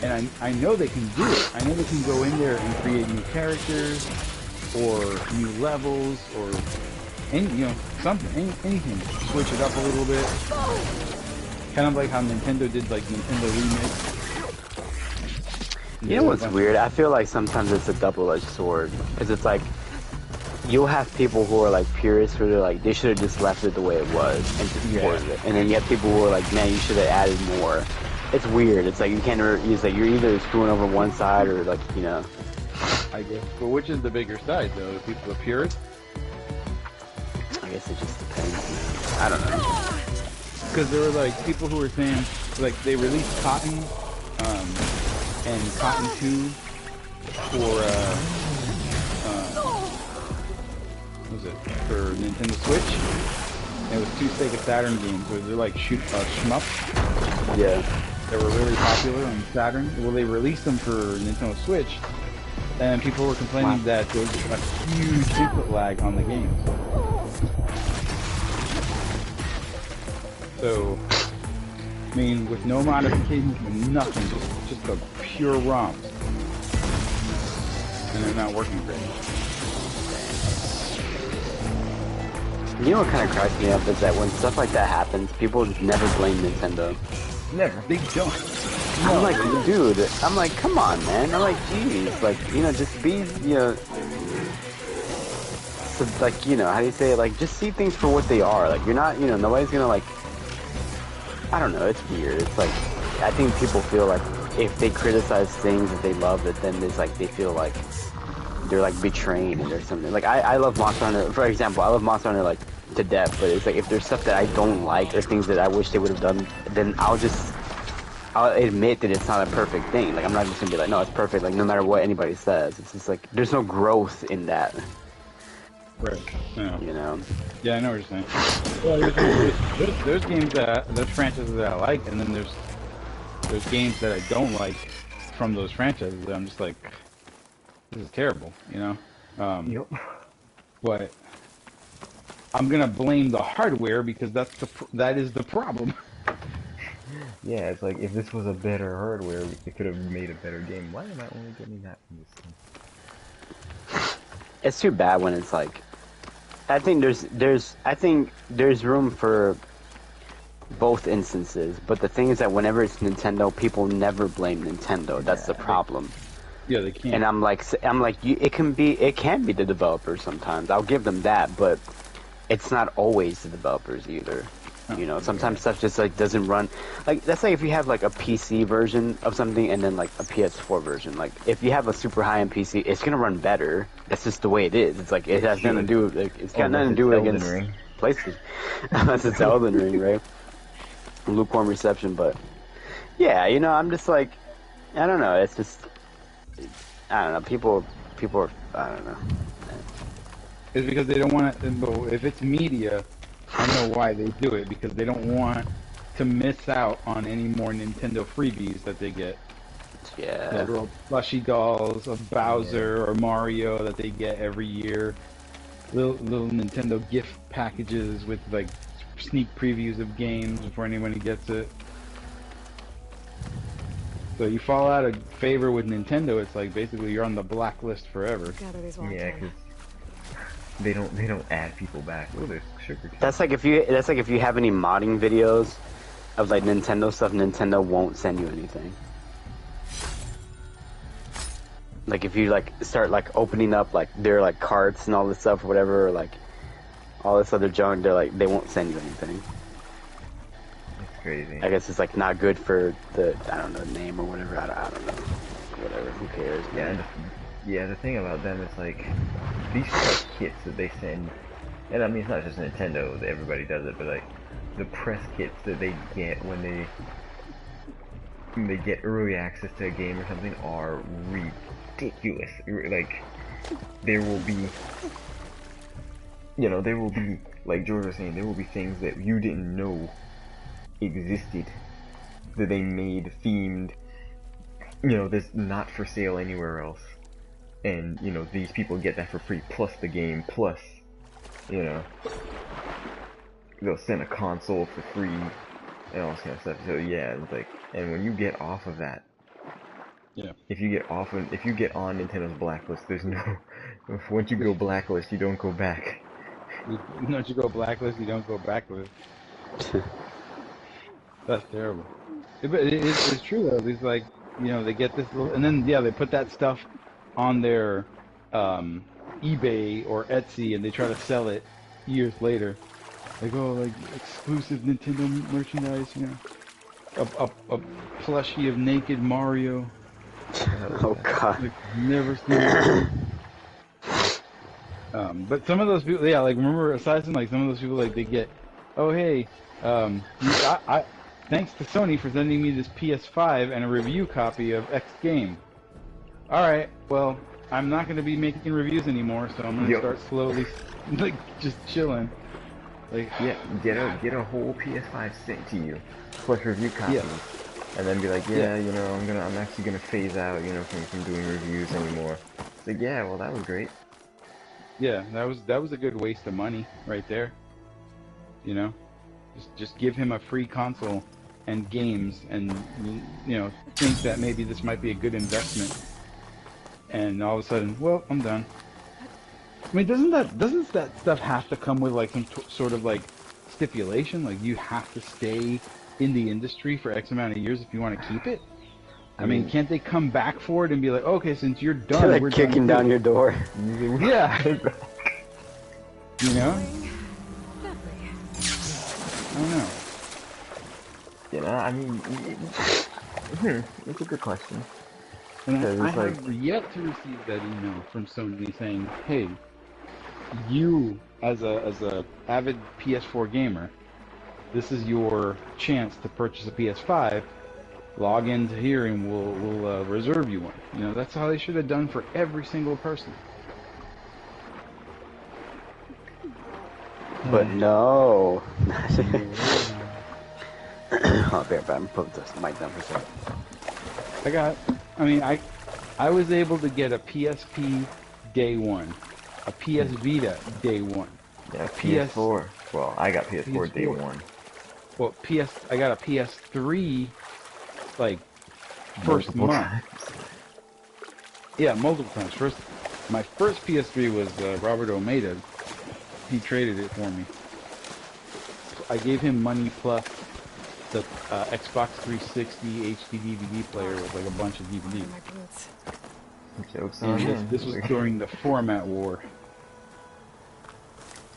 And I know they can do it. I know they can go in there and create new characters, or new levels, or something, anything. Switch it up a little bit. Kind of like how Nintendo did like Nintendo Remix. You know what's weird? I feel like sometimes it's a double-edged sword. Because it's like, you'll have people who are like purists who are like, they should have just left it the way it was and just ported it. And then you have people who are like, man, you should have added more. It's weird. It's like you can't use like, you're either screwing over one side or like, you know. I guess. But which is the bigger side though? The people, the purists? I guess it just depends. I don't know. Because there were like people who were saying, like they released Cotton, and Cotton 2 for, what was it, for Nintendo Switch. And it was two Sega Saturn games where they're like shmups. Yeah. They were really popular on Saturn. Well, they released them for Nintendo Switch, and people were complaining that there was a huge input lag on the game. So, I mean, with no modifications and nothing, just a pure ROM. And they're not working great. You know what kind of cracks me up is that when stuff like that happens, people never blame Nintendo. Never. They don't. I'm like, dude, I'm like, come on, man. I'm like, geez, like, you know, just be, you know, so, like, you know, how do you say it? Like, just see things for what they are. Like, you're not, you know, nobody's gonna, like, I don't know, it's weird. It's like, I think people feel like if they criticize things that they love, that then it's like, they feel like they're, like, betraying it or something. Like, I love Monster Hunter, for example, I love Monster Hunter, like, to death, but it's like, if there's stuff that I don't like or things that I wish they would have done, then I'll admit that it's not a perfect thing. Like, I'm not just gonna be like, no, it's perfect, like, no matter what anybody says. It's just like, there's no growth in that. Right. Yeah. You know? Yeah, I know what you're saying. Well, there's games there's franchises that I like, and then there's games that I don't like from those franchises that I'm just like, this is terrible, you know? Yep. But I'm gonna blame the hardware because that is the problem. Yeah, it's like, if this was a better hardware, it could have made a better game. Why am I only getting that from this thing? It's too bad when it's like, I think there's room for both instances, but the thing is that whenever it's Nintendo, people never blame Nintendo. That's the problem. Yeah, they can't. And I'm like, it can be the developers sometimes. I'll give them that, but it's not always the developers either. You know, sometimes stuff just like doesn't run. Like, that's like if you have like a PC version of something and then like a PS4 version. Like, if you have a super high-end PC, it's gonna run better. That's just the way it is. It's like, it has nothing to do with, like, it's got nothing to do against PlayStation. Unless it's Elden Ring, right? Lukewarm reception, but yeah, you know, I'm just like, I don't know. It's just, I don't know. People are, I don't know. It's because they don't want to. If it's media, I know why they do it, because they don't want to miss out on any more Nintendo freebies that they get. Yeah. Like little plushy dolls of Bowser or Mario that they get every year. Little Nintendo gift packages with like sneak previews of games before anybody gets it. So you fall out of favor with Nintendo, it's like basically you're on the blacklist forever. Yeah, because they don't add people back. Oh, there's sugar. That's like if you have any modding videos of like Nintendo stuff, Nintendo won't send you anything. Like if you like start like opening up like their like carts and all this stuff or whatever, or like all this other junk, they won't send you anything. That's crazy. I guess it's like not good for the, I don't know, name or whatever. I don't know. Whatever. whatever. Who cares? Yeah, Man? and the thing about them is like these press kits that they send, and I mean it's not just Nintendo, everybody does it, but like the press kits that they get when they get early access to a game or something are ridiculous. Like there will be, there will be, like George was saying, there will be things that you didn't know existed that they made themed, that's not for sale anywhere else. And, these people get that for free, plus the game, plus, they'll send a console for free, and all this kind of stuff. So yeah, it's like, and when you get off of that, Yeah. if you get on Nintendo's blacklist, there's no, once you go blacklist, you don't go back. Once you go blacklist, you don't go backlist. That's terrible. But it's true though. It's like, they get this little, and then they put that stuff on their eBay or Etsy, and they try to sell it years later. Like, oh, like exclusive Nintendo merchandise, a plushie of naked Mario. Oh God. Like, never seen it. But some of those people, like remember Assassin, like some of those people, like they get, oh hey, thanks to Sony for sending me this PS5 and a review copy of X game. Alright, well, I'm not going to be making reviews anymore, so I'm going to start slowly, like, just chilling. Like, yeah, get a whole PS5 sent to you, plus review copies, and then be like, I'm actually going to phase out, from doing reviews anymore. It's like, yeah, well, that was great. Yeah, that was a good waste of money right there. Just give him a free console and games, and think that maybe this might be a good investment. And all of a sudden, well, I'm done. I mean, doesn't that stuff have to come with like some sort of like stipulation? Like you have to stay in the industry for X amount of years if you want to keep it? I mean, can't they come back for it and be like, okay, since you're done, like we're kicking done down your door. Yeah. I don't know. I mean, it's a good question. And I have yet to receive that email from Sony saying, hey, you as a avid PS4 gamer, this is your chance to purchase a PS5. Log into here and we'll reserve you one. That's how they should have done for every single person. But no. Oh, bear, I'm put this mic down for a second. I was able to get a PSP day one, a PS Vita day one. Yeah, PS4. Well, I got PS4 day one. Well, I got a PS3, like, first month. Yeah, multiple times. My first PS3 was Robert Omeda. He traded it for me. I gave him money plus the Xbox 360 HD DVD player with like a bunch of DVDs. Jokes on him. This was during the format war.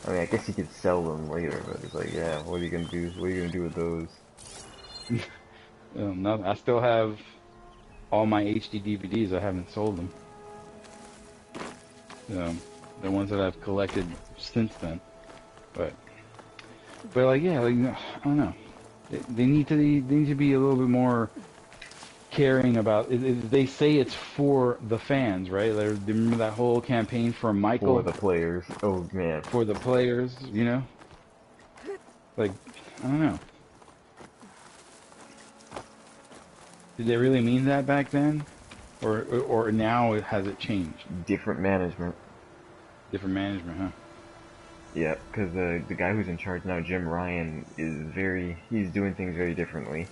I mean, I guess you could sell them later, but it's like, yeah, what are you gonna do? What are you gonna do with those? No, I still have all my HD DVDs. I haven't sold them. The ones that I've collected since then. But like, yeah, like, I don't know. They need to be a little bit more caring about. They say it's for the fans, right? Remember that whole campaign for Michael? For the players. Oh man. For the players, Like, I don't know. Did they really mean that back then, or now has it changed? Different management. Different management, huh? Yeah, because the guy who's in charge now, Jim Ryan, he's doing things very differently,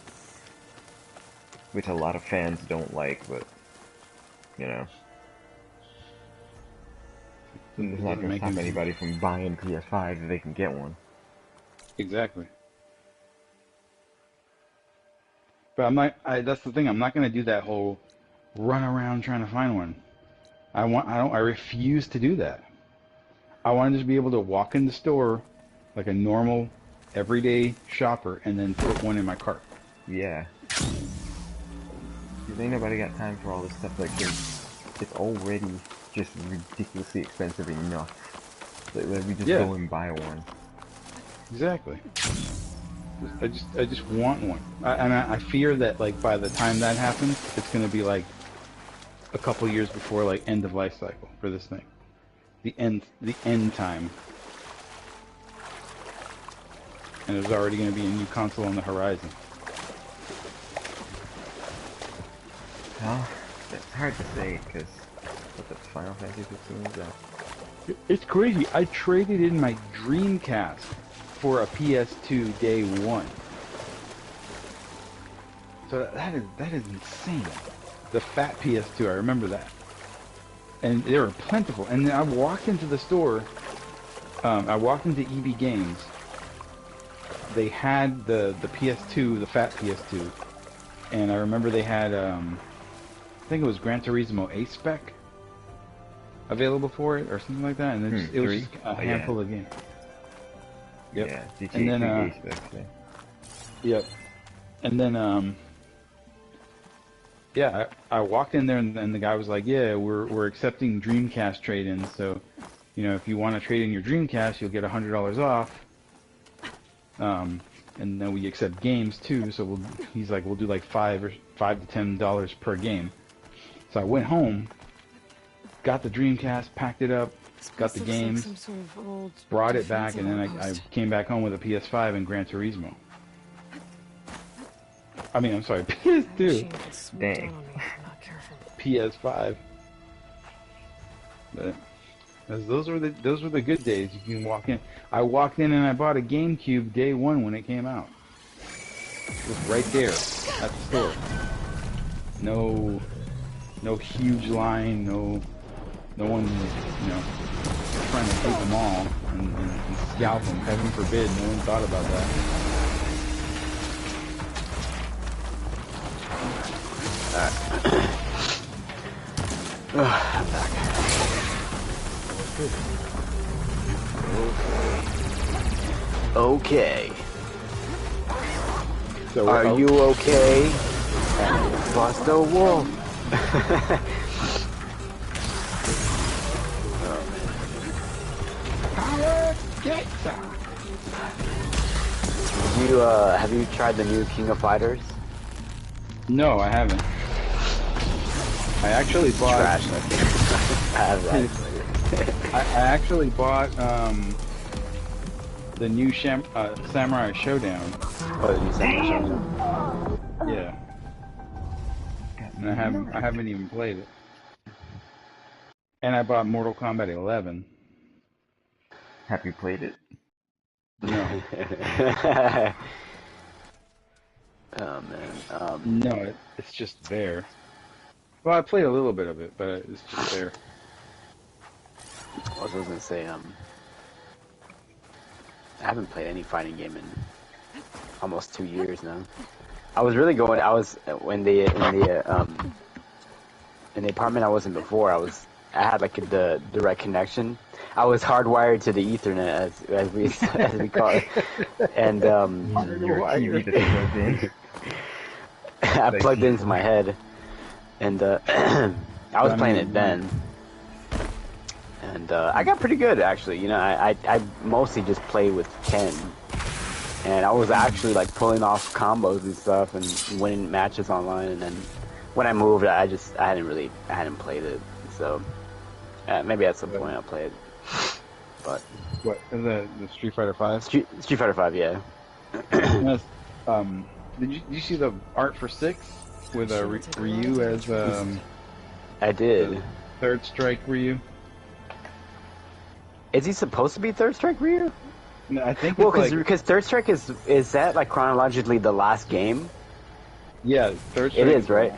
which a lot of fans don't like, but, it's not going to stop anybody from buying PS5 if they can get one. Exactly. But that's the thing, I'm not going to do that whole run around trying to find one. I refuse to do that. I want to just be able to walk in the store like a normal, everyday shopper and then put one in my cart. Yeah. ain't nobody got time for all this stuff. Like, it's already just ridiculously expensive enough. Like we just go and buy one. Exactly. I just want one. I fear that like by the time that happens, it's gonna be like a couple years before like end of life cycle for this thing. The end time. And there's already gonna be a new console on the horizon. Well, it's hard to say because what the Final Fantasy 15 is that? It's crazy. I traded in my Dreamcast for a PS2 day one. So that is insane. The fat PS2, I remember that. And they were plentiful. And then I walked into the store. I walked into EB Games. They had the PS2, the fat PS2, and I remember they had I think it was Gran Turismo A-Spec available for it or something like that, and it was just a handful of games. Yep. Yeah, GTA and then A-Spec, yep. And then yeah, I walked in there and the guy was like, "Yeah, we're accepting Dreamcast trade-ins, so you know if you want to trade in your Dreamcast, you'll get $100 off." And then we accept games too, so he's like, we'll do like $5 to $10 per game. So I went home, got the Dreamcast, packed it up, got the games, like some sort of old brought it back, and then I outpost. came back home with a PS5 and Gran Turismo. I mean, I'm sorry, PS2, Machine could swoop Dang. down on me if I'm not careful. PS5. But those were the good days. You can walk in. I walked in and I bought a GameCube day one when it came out. It was right there at the store. No huge line. No one, you know, trying to take them all and scalp them. Heaven forbid. No one thought about that. I'm back. Okay. So Are you okay? Bust a wolf. Have you tried the new King of Fighters? No, I haven't. I actually bought. Trash. I have that. I actually bought the new Samurai Showdown. Oh, the new Samurai Showdown. Yeah. And I haven't even played it. And I bought Mortal Kombat 11. Have you played it? No. Oh man. No, it's just there. Well, I played a little bit of it, but it's just there. I was gonna say, I haven't played any fighting game in almost 2 years now. I was really going. I was in the apartment I was in before. I had like the direct connection. I was hardwired to the Ethernet, as we call it, and Your TV that's plugged in. I plugged it into my head, and I was playing it then, and I got pretty good actually. You know, I mostly just played with Ken, and I was actually like pulling off combos and stuff and winning matches online. And then when I moved, I hadn't played it, so maybe at some point I'll play it. But What is that? The Street Fighter 5? Street Fighter 5, yeah. Yes. Did you see the art for 6 with Ryu as I did. Third Strike Ryu? Is he supposed to be Third Strike Ryu? No, I think Well, it's because Third Strike is that like chronologically the last game? yeah, Third Strike. It is, right?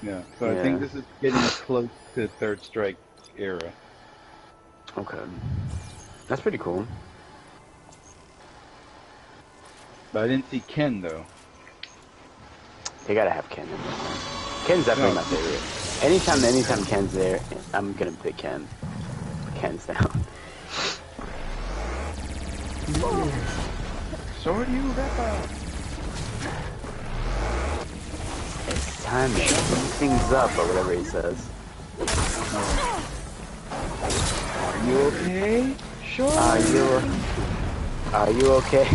Yeah. So I Yeah. think this is getting close to Third Strike era. Okay. That's pretty cool. But I didn't see Ken though. They gotta have Ken in there. Ken's definitely my favorite. Anytime Ken's there, I'm gonna pick Ken. Ken's down. So do you, Rapper. It's time to speed things up, or whatever he says. Are you okay? Sure. Are you okay?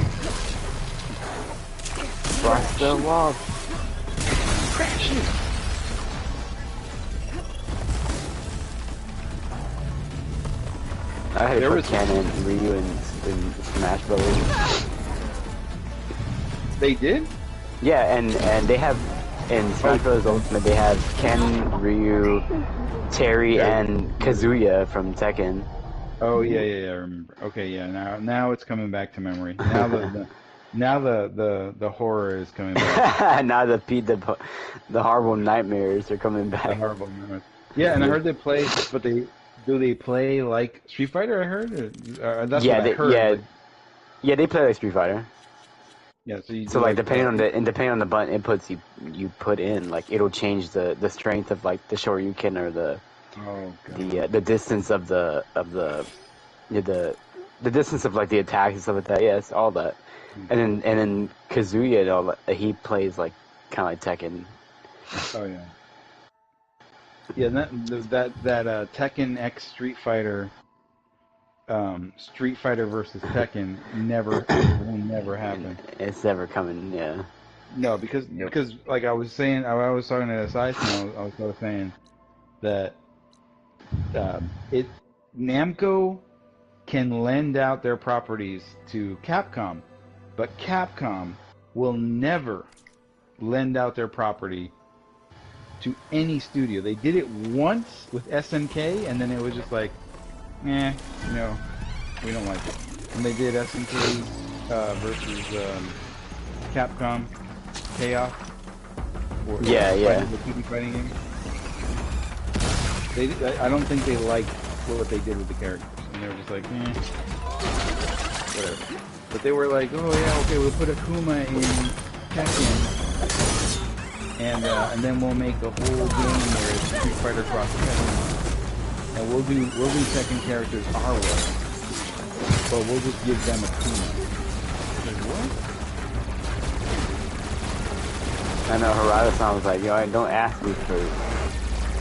Cross the wall. I had to put Ken and Ryu in Smash Brothers. They did? Yeah, and they have in Smash Bros. Ultimate they have Ken, Ryu, Terry, and Kazuya from Tekken. Oh yeah, I remember. Okay, yeah, now it's coming back to memory. Now the horror is coming back. Now the horrible nightmares are coming The back. horrible memories. Yeah, and I heard they play, but do they play like Street Fighter? I heard. That's what I heard. Yeah, they play like Street Fighter. Yeah, so like depending on the button inputs you put in, like it'll change the strength of like the Shoryuken or the distance of the distance of like the attacks and stuff like that. Yeah, it's all that. And then Kazuya, you know, he plays like kind of like Tekken. Oh yeah. Yeah, that Tekken X Street Fighter versus Tekken will never happen. It's never coming, yeah. No, because like I was saying, I was talking to SI, I was sort of saying that Namco can lend out their properties to Capcom, but Capcom will never lend out their property to any studio. They did it once with SNK, and then it was just like, no, we don't like it. And they did SNK versus Capcom Chaos. Yeah. The 2D fighting game. I don't think they liked what they did with the characters, and they were just like, whatever. But they were like, oh yeah, okay, we'll put Akuma in Tekken, and then we'll make a whole game where it's Street Fighter cross Tekken, and we'll do Tekken characters our way, but we'll just give them Akuma. Like, what? I know Harada-san was like, yo, don't ask me for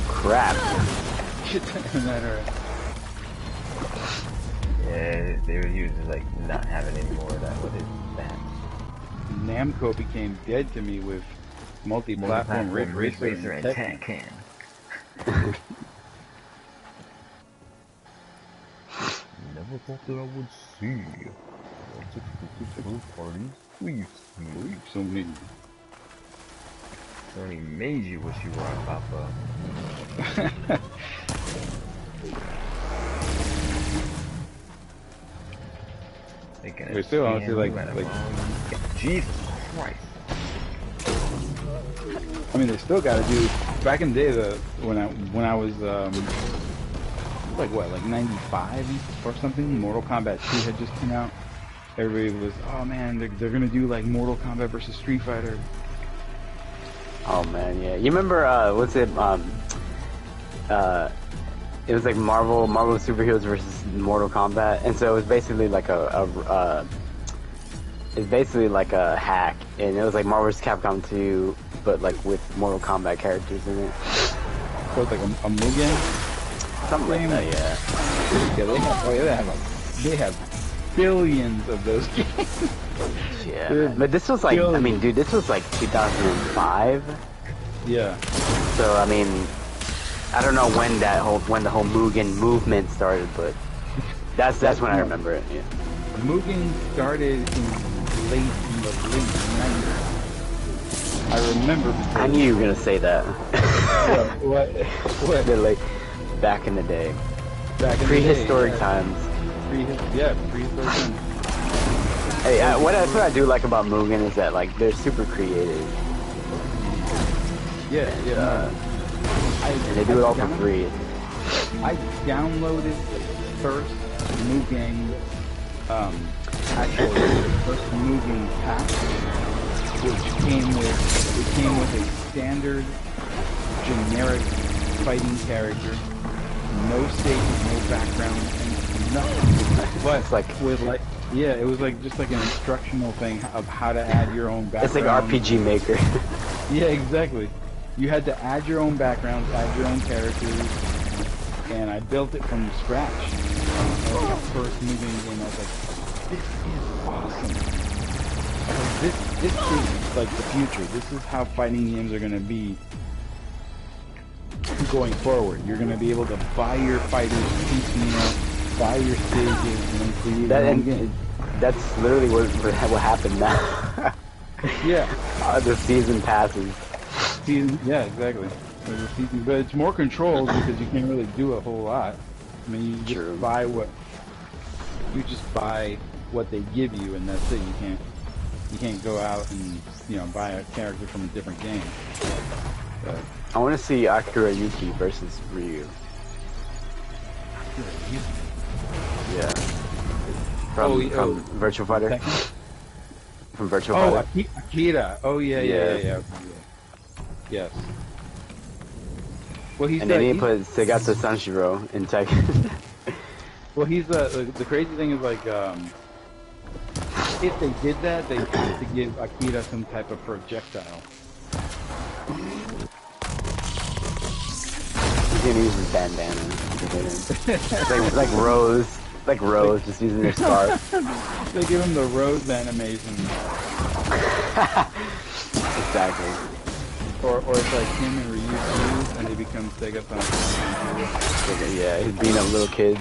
crap. Yeah, they were using like not having any more of that. What is that? Namco became dead to me with multi-platform Ridge Racer and Tekken. Never thought that I would see. Lots of first parties. Please, so many. Only made you what you are, Papa. Wait, still honestly like Jesus Christ. I mean, they still got to do. Back in the day, when I was like 95 or something, Mortal Kombat 2 had just come out. Everybody was, oh man, they're gonna do like Mortal Kombat versus Street Fighter. Oh man, yeah. You remember what's it? It was like Marvel superheroes versus Mortal Kombat, and so it was basically like it's basically like a hack, and it was like Marvel vs. Capcom 2, but like with Mortal Kombat characters in it. So it's like a Mugen? Something like that, yeah. Yeah, they have billions of those games. Yeah, but this was like, I mean, dude, this was like 2005. Yeah. So I mean, I don't know when the whole Mugen movement started, but that's when I remember it. Yeah. Mugen started in the late 90s. I remember. I knew you were gonna say that. What? They're like back in the day. Prehistoric times. Prehistoric times. Hey, that's what I do like about Mugen is that like they're super creative. And they do it all for free. I downloaded the first Mugen, actually the first Mugen pack, which came with a standard, generic fighting character, no stages, no background, and nothing. But it's like with like. Yeah, it was like just like an instructional thing of how to add your own background. It's like RPG Maker. Yeah, exactly. you had to add your own backgrounds, add your own characters, and I built it from scratch. Like the first movie in the game, I was like, this is awesome. Like, this is like the future. This is how fighting games are gonna be going forward. You're gonna be able to buy your fighters piecemeal, buy your stages, and then create your own game. That's literally what happened now. Yeah. The season passes. Yeah, exactly. There's a season, but it's more controlled because you can't really do a whole lot. I mean, you just buy what they give you, and that's it. You can't go out and buy a character from a different game. But I want to see Akira Yuki versus Ryu. Yeah. From Virtua Fighter. From Virtua Fighter. Akira. Oh yeah. Yes. Well, and then he put Segata Sanshiro in Tekken. Well, he's the crazy thing is like if they did that, they had to give Akira some type of projectile. He's gonna use his bandana. like Rose, just using their scarf. They give him the Rose animation. Exactly. Or it's like him and Ryu fuse, and they become Sega Sanshiro. Yeah, he's beating up little kids.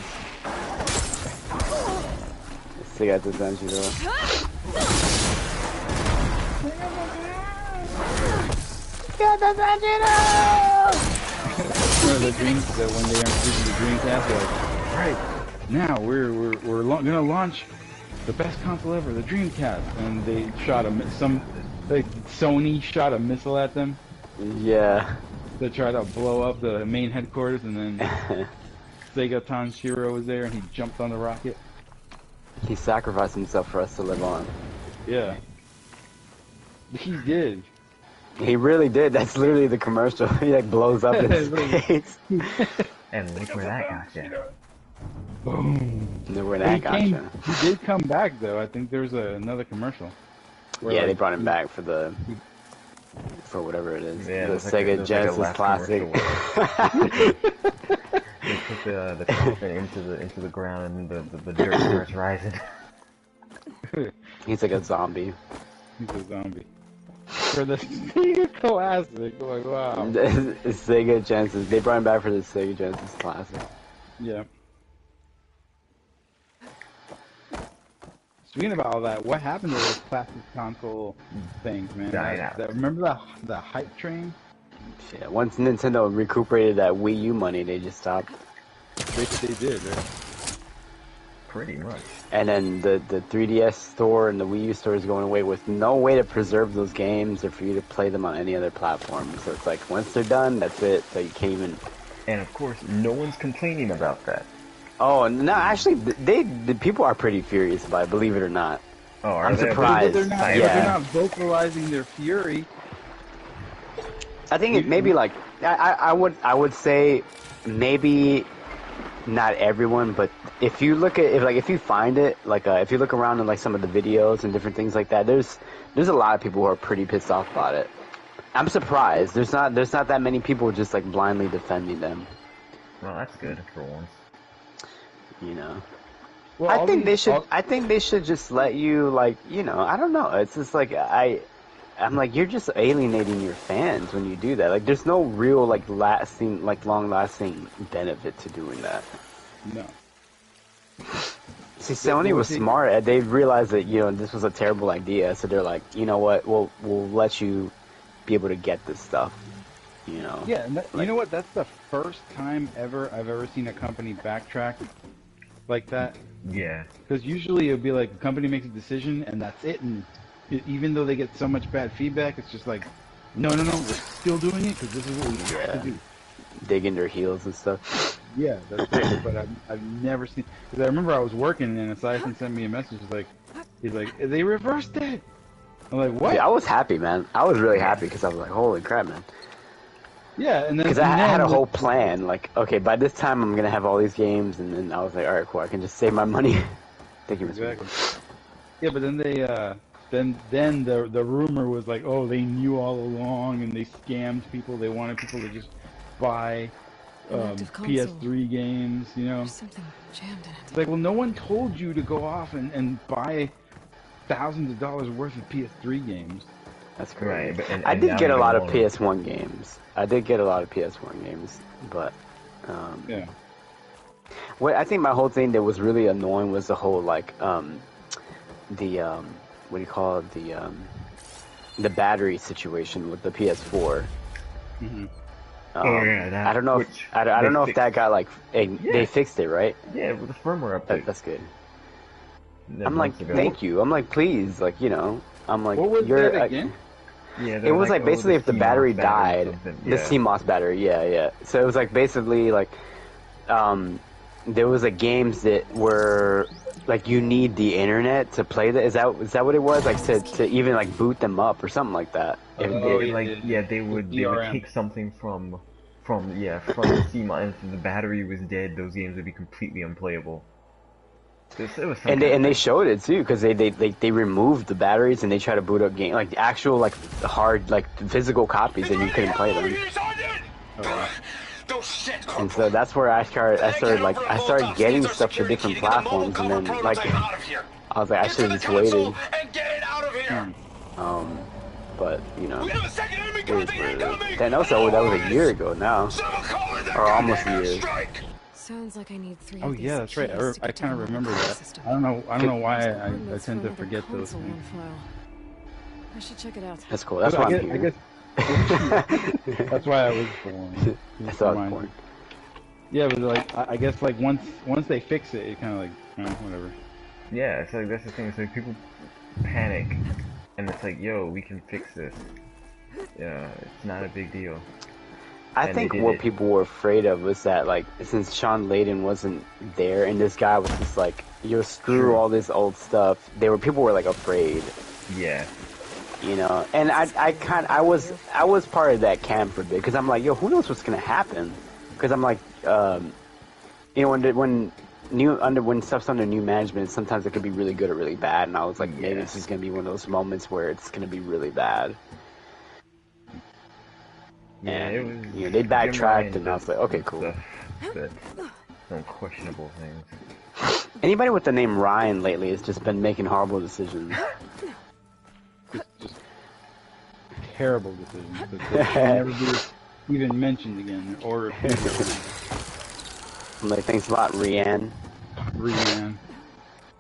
Sega Sanshiro. The dreams that when they are using the Dreamcast, they're like, right now we're gonna launch the best console ever, the Dreamcast, and they shot Sony shot a missile at them. Yeah. To try to blow up the main headquarters, and then Sega Tanshiro was there, and he jumped on the rocket. He sacrificed himself for us to live on. Yeah. He did. He really did. That's literally the commercial. He like blows up in space. And look where that got you. Boom. Look where that got you. He did come back though. I think there's another commercial. Yeah, they brought him back for whatever it is. Yeah, the Sega Genesis Classic. They put the coffin into the ground, and the dirt starts rising. He's like a zombie. He's a zombie. For the Sega Classic, like wow. Sega Genesis. They brought him back for the Sega Genesis Classic. Yeah. Speaking about all that, what happened to those classic console things, man? Remember the hype train? Yeah, once Nintendo recuperated that Wii U money, they just stopped. They did, right? Pretty much. And then the 3DS store and the Wii U store is going away with no way to preserve those games or for you to play them on any other platform. So it's like, once they're done, that's it. So you can't even... And of course, no one's complaining about that. Oh, no, actually, the people are pretty furious about it, believe it or not. Oh, I'm surprised. They're not vocalizing their fury. I think it maybe like I would say maybe not everyone, but if you look at if you find it like if you look around in like some of the videos and different things like that, there's a lot of people who are pretty pissed off about it. I'm surprised. There's not that many people just like blindly defending them. Well, that's good for once. You know. Well, I think they should just let you I don't know. It's just like I'm like, you're just alienating your fans when you do that. Like, there's no real long-lasting benefit to doing that. No. See, Sony was smart. They realized that this was a terrible idea, so they're like, you know what? We'll let you be able to get this stuff. Yeah, and you know what? That's the first time I've ever seen a company backtrack like that. Yeah. Because usually it would be like a company makes a decision and that's it, and even though they get so much bad feedback, it's just like, no, we're still doing it because this is what we have to do. Digging their heels and stuff. Yeah, that's it. But I've never seen. Because I remember I was working and Assassin sent me a message he's like, they reversed it. I'm like, what? Yeah, I was happy, man. I was really happy because I was like, holy crap, man. Yeah, and then because I had a whole plan. Like, okay, by this time I'm gonna have all these games, and then I was like, all right, cool, I can just save my money. Thank you, Mr. Exactly. Yeah, but then they then the rumor was like, oh, they knew all along and they scammed people. They wanted people to just buy PS3 games, you know. There's something jammed in it. It's like, well, no one told you to go off and buy thousands of dollars worth of PS3 games. That's crazy. Right, I did get a lot of PS1 games. I did get a lot of PS1 games, but Yeah. what I think my whole thing that was really annoying was the whole like the what do you call it, the battery situation with the PS4. Mhm. Oh yeah, that. I don't know. I don't know if that got like they fixed it, right? Yeah, with the firmware update. That's good. I'm like, thank you. I'm like, please, like, you know, I'm like, What was you're that again? Yeah, it was like basically if the battery CMOS died, or something. the CMOS battery, yeah. So it was like basically like, there was like games that were like you need the internet to play that. Is that what it was? Like to even like boot them up or something like that. They would take something from the CMOS, and if the battery was dead, those games would be completely unplayable. It was and they showed it too, because they removed the batteries and they tried to boot up game like the actual like hard like physical copies and you couldn't play them. And so that's where I started getting stuff for different platforms, and then like I was like, I should have just waited. But you know, that was a year ago now, or almost a year. Sounds like I need 3 Oh of these yeah, that's right. keys to I get to kind of the remember local that. system. I don't know why I That's tend for to another forget those console things. on file. I should check it out. That's cool. That's why I'm here. That's why I was born. That's why I was born. Yeah, but like I guess like once they fix it, it kind of like whatever. Yeah, it's like that's the thing. It's like people panic, and it's like, yo, we can fix this. Yeah, it's not a big deal. I think what people were afraid of was that, like, since Sean Layden wasn't there and this guy was just like, yo, screw all this old stuff, people were like afraid. Yeah. You know, and I was part of that camp for a bit, because I'm like, yo, who knows what's gonna happen? Because I'm like, you know, when stuff's under new management, sometimes it could be really good or really bad, and I was like, maybe this is gonna be one of those moments where it's gonna be really bad. Yeah, and, it was. You know, they backtracked, and I was like, okay, cool. Some questionable things. Anybody with the name Ryan lately has just been making horrible decisions. Just terrible decisions that they never be even mentioned again or repeated. I'm like, thanks a lot, Rianne.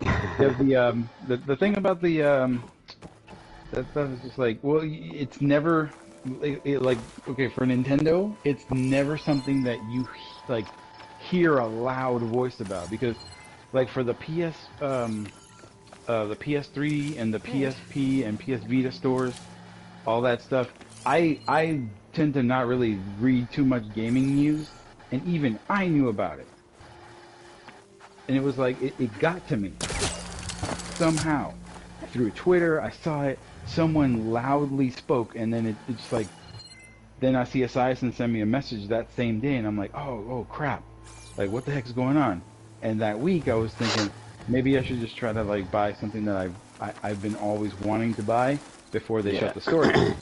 The thing about that stuff is just like, well, it's never like okay, for Nintendo, it's never something that you like hear a loud voice about, because like for the PS3 and the PSP and PS Vita stores, all that stuff, I tend to not really read too much gaming news, and even I knew about it. And it was like, it got to me. Somehow. Through Twitter, I saw it, someone loudly spoke, and then it's like, then I see Esiason send me a message that same day, and I'm like, oh crap. Like, what the heck's going on? And that week I was thinking, maybe I should just try to like buy something that I've been always wanting to buy before they shut the store down.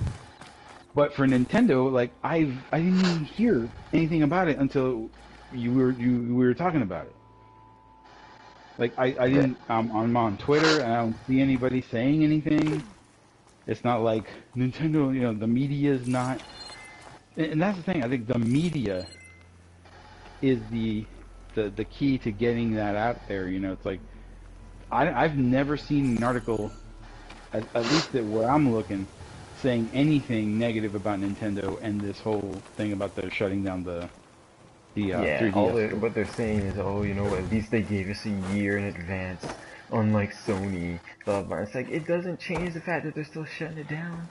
But for Nintendo, like I didn't even hear anything about it until we were talking about it. Like I didn't. I'm on Twitter and I don't see anybody saying anything. It's not like Nintendo. You know, the media is not. And that's the thing. I think the media is the key to getting that out there. You know, it's like I've never seen an article, at least where I'm looking, saying anything negative about Nintendo and this whole thing about the shutting down the 3DS. What they're saying is, oh, you know, at least they gave us a year in advance, unlike Sony. Blah, blah. It's like, it doesn't change the fact that they're still shutting it down.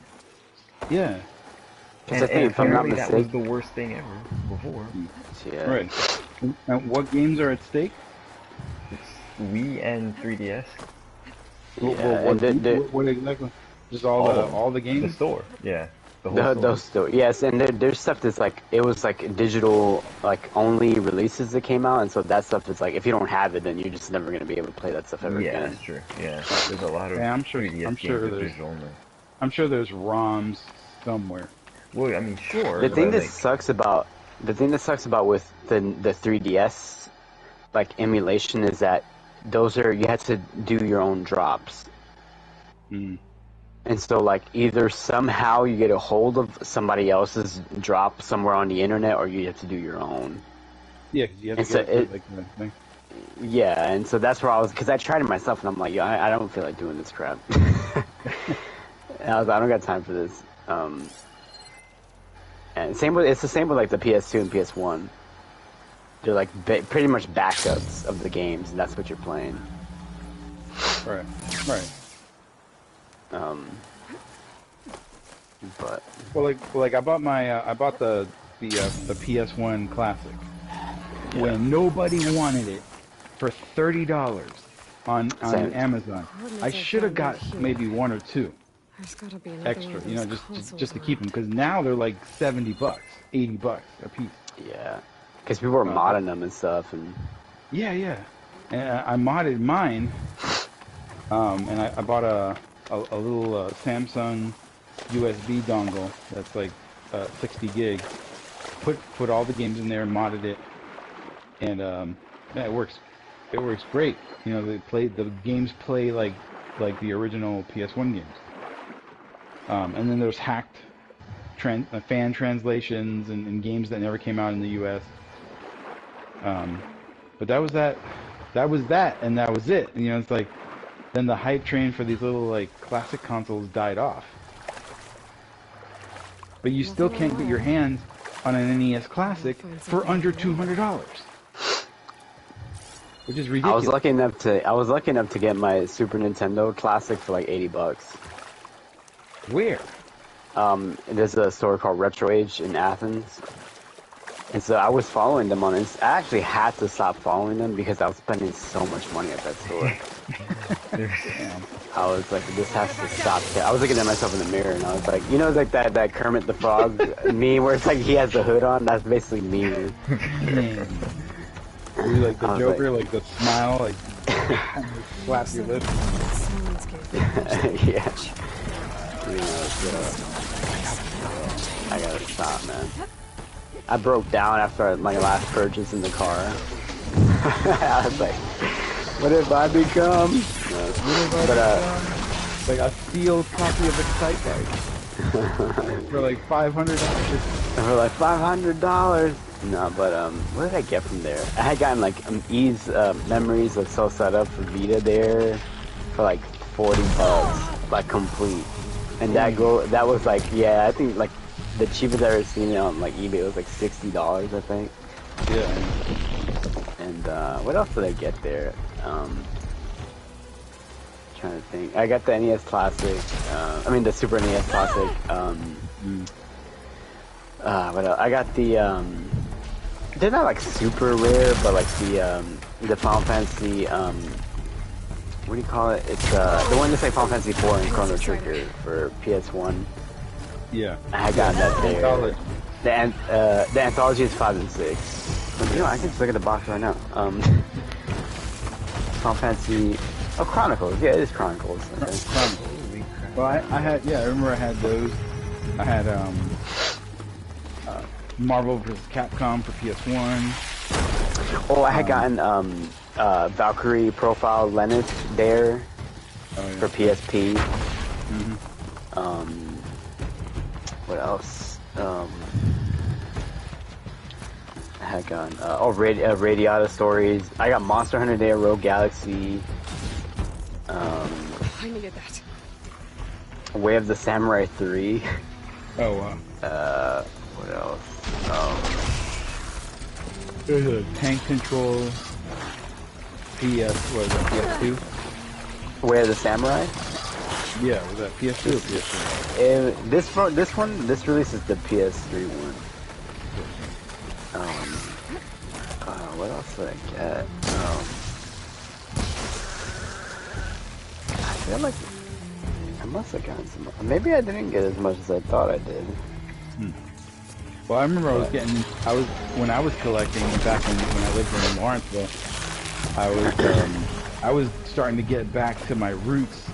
Yeah. And apparently that was the worst thing ever before. Yeah. Right. And what games are at stake? It's Wii and 3DS. Yeah, what exactly? Just all the games? The store, yeah. The whole Those still, yes, and there's stuff that's like it was like digital like only releases that came out, and so that stuff is like if you don't have it, then you're just never gonna be able to play that stuff ever Yeah, again. that's true. Yeah, there's a lot of Yeah, I'm sure. 3DS I'm games sure with there's. digital only. I'm sure there's ROMs somewhere. Well, I mean, sure. The thing but, that sucks about with the 3DS like emulation is that those are you have to do your own drops. Mm. And so, like, either somehow you get a hold of somebody else's drop somewhere on the internet, or you have to do your own. Yeah, because you have And to so go through, like the thing. Yeah, and so that's where I was, because I tried it myself, and I'm like, I don't feel like doing this crap. And I was like, I don't got time for this. And it's the same with like the PS2 and PS1. They're like pretty much backups of the games, and that's what you're playing. Right. Right. But Well, I bought the PS1 Classic when nobody wanted it for $30 on Same. Amazon. I should have got maybe one or two There's gotta be another extra, one of you know, those just to consoles keep them, because now they're like $70, $80 a piece. yeah, because people were modding them and stuff, and Yeah, yeah. And I modded mine, and I bought a little Samsung USB dongle that's like 60 gig. Put all the games in there, modded it, and yeah, it works. It works great. You know, the games play like the original PS1 games. And then there's hacked fan translations and games that never came out in the U.S. But that was that, and that was it. You know, it's like then the hype train for these little like classic consoles died off. But you still can't get your hands on an NES Classic for under $200, which is ridiculous. I was lucky enough to get my Super Nintendo Classic for like $80. Where? There's a store called Retro Age in Athens. And so I was following them on Insta. I actually had to stop following them because I was spending so much money at that store. I was like, this has to stop. I was looking at myself in the mirror and I was like, you know, like that Kermit the Frog meme where it's like he has the hood on? That's basically me. You like the Joker, like the smile, like slap your lips. Yeah. You know, I gotta stop, man. I broke down after my last purchase in the car. I was like, what have I become? Like a sealed copy of Excitebike for like $500. For like $500. No, but what did I get from there? I had gotten like Ease Memories of Soul Setup for Vita there for like $40, like complete. And that was like, yeah, I think like the cheapest I've ever seen it on like eBay was like $60, I think. Yeah. And what else did I get there? Trying to think. I got the NES Classic. I mean the Super NES Classic. What else? I got the. They're not like super rare, but like the Final Fantasy. What do you call it? It's the one that's like Final Fantasy 4 and Chrono Trigger for PS1. Yeah. I had gotten that there. Anthology. The anthology is 5 and 6. You know, I can just look at the box right now. Final Fantasy. Oh, Chronicles. Yeah, it is Chronicles. Okay. Chronicles. Well, I had, yeah, I remember I had those. I had Marvel vs. Capcom for PS1. Oh, I had gotten Valkyrie Profile Lenneth there for PSP. What else? I had gotten Radiata Stories. I got Monster Hunter there, Rogue Galaxy. I needed that. Way of the Samurai 3. Oh wow. What else? There's a Tank Control. PS2? Way of the Samurai? Yeah, was that PS2 or PS3? This release is the PS3 one. What else did I get? I feel like I must have gotten some. Maybe I didn't get as much as I thought I did. Well, I remember when I was collecting back when I lived in Lawrenceville, I was starting to get back to my roots,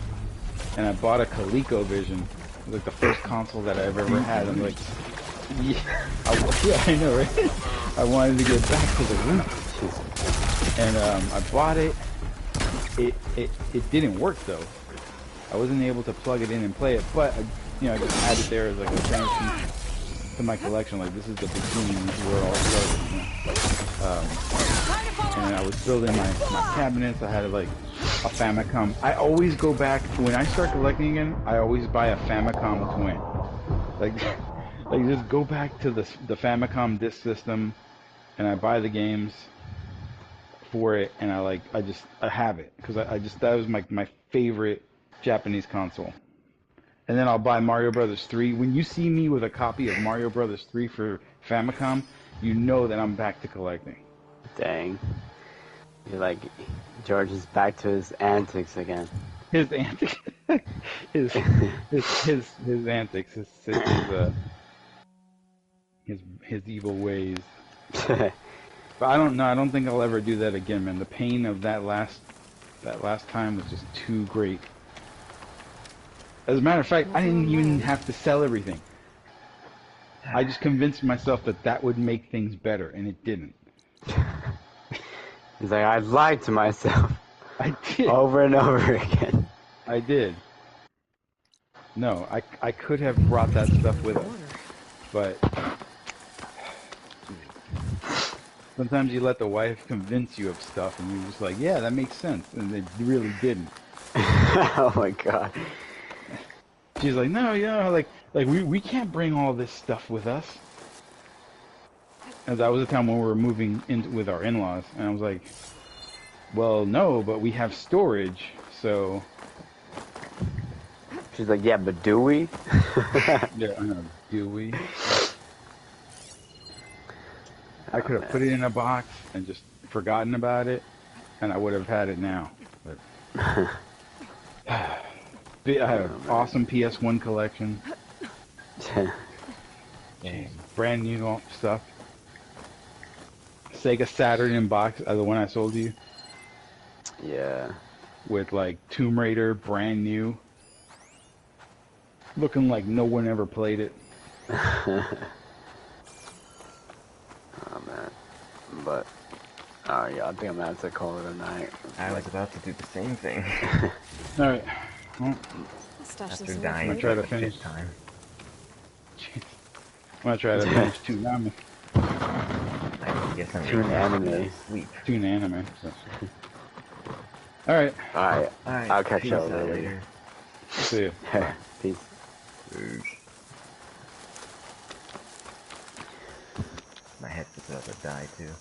and I bought a ColecoVision. It was like the first console that I've ever had. I'm like, yeah, I know, right? I wanted to get back to the roots, and I bought it. It didn't work though. I wasn't able to plug it in and play it, but I just had it there as like a thank to my collection. Like, this is the beginning, this is where it all started. And I was building my cabinets. I had like a Famicom. I always go back when I start collecting again. I always buy a Famicom Twin. Like just go back to the Famicom disk system, and I buy the games for it, and I have it because that was my favorite Japanese console. And then I'll buy Mario Brothers 3. When you see me with a copy of Mario Brothers 3 for Famicom, you know that I'm back to collecting. Dang. You're like, George is back to his antics again. His antics. his antics. His evil ways. But I don't know. I don't think I'll ever do that again, man. The pain of that last time was just too great. As a matter of fact, I didn't even have to sell everything. I just convinced myself that would make things better, and it didn't. He's like, I lied to myself. I did. Over and over again. I did. No, I could have brought that stuff with us, but sometimes you let the wife convince you of stuff, and you're just like, yeah, that makes sense, and it really didn't. Oh my god. She's like, no, like we can't bring all this stuff with us. And that was the time when we were moving in with our in-laws, and I was like, well, no, but we have storage, so. She's like, yeah, but do we? Yeah, I know. Do we? I could have put it in a box and just forgotten about it, and I would have had it now. But I have an awesome PS1 collection. Brand new stuff. Sega Saturn in box, the one I sold you. Yeah. With like Tomb Raider, brand new. Looking like no one ever played it. Oh man. But, oh yeah, I think I'm gonna have to call it a night. I was about to do the same thing. Alright. Well, after dying, I'm gonna try to finish time. I'm gonna try to finish Toonami. I guess I'm Toon anime. Sleep. Toon anime. So. Alright. Alright. I'll catch Peace you out later. See ya. Peace. My headset's about to die too.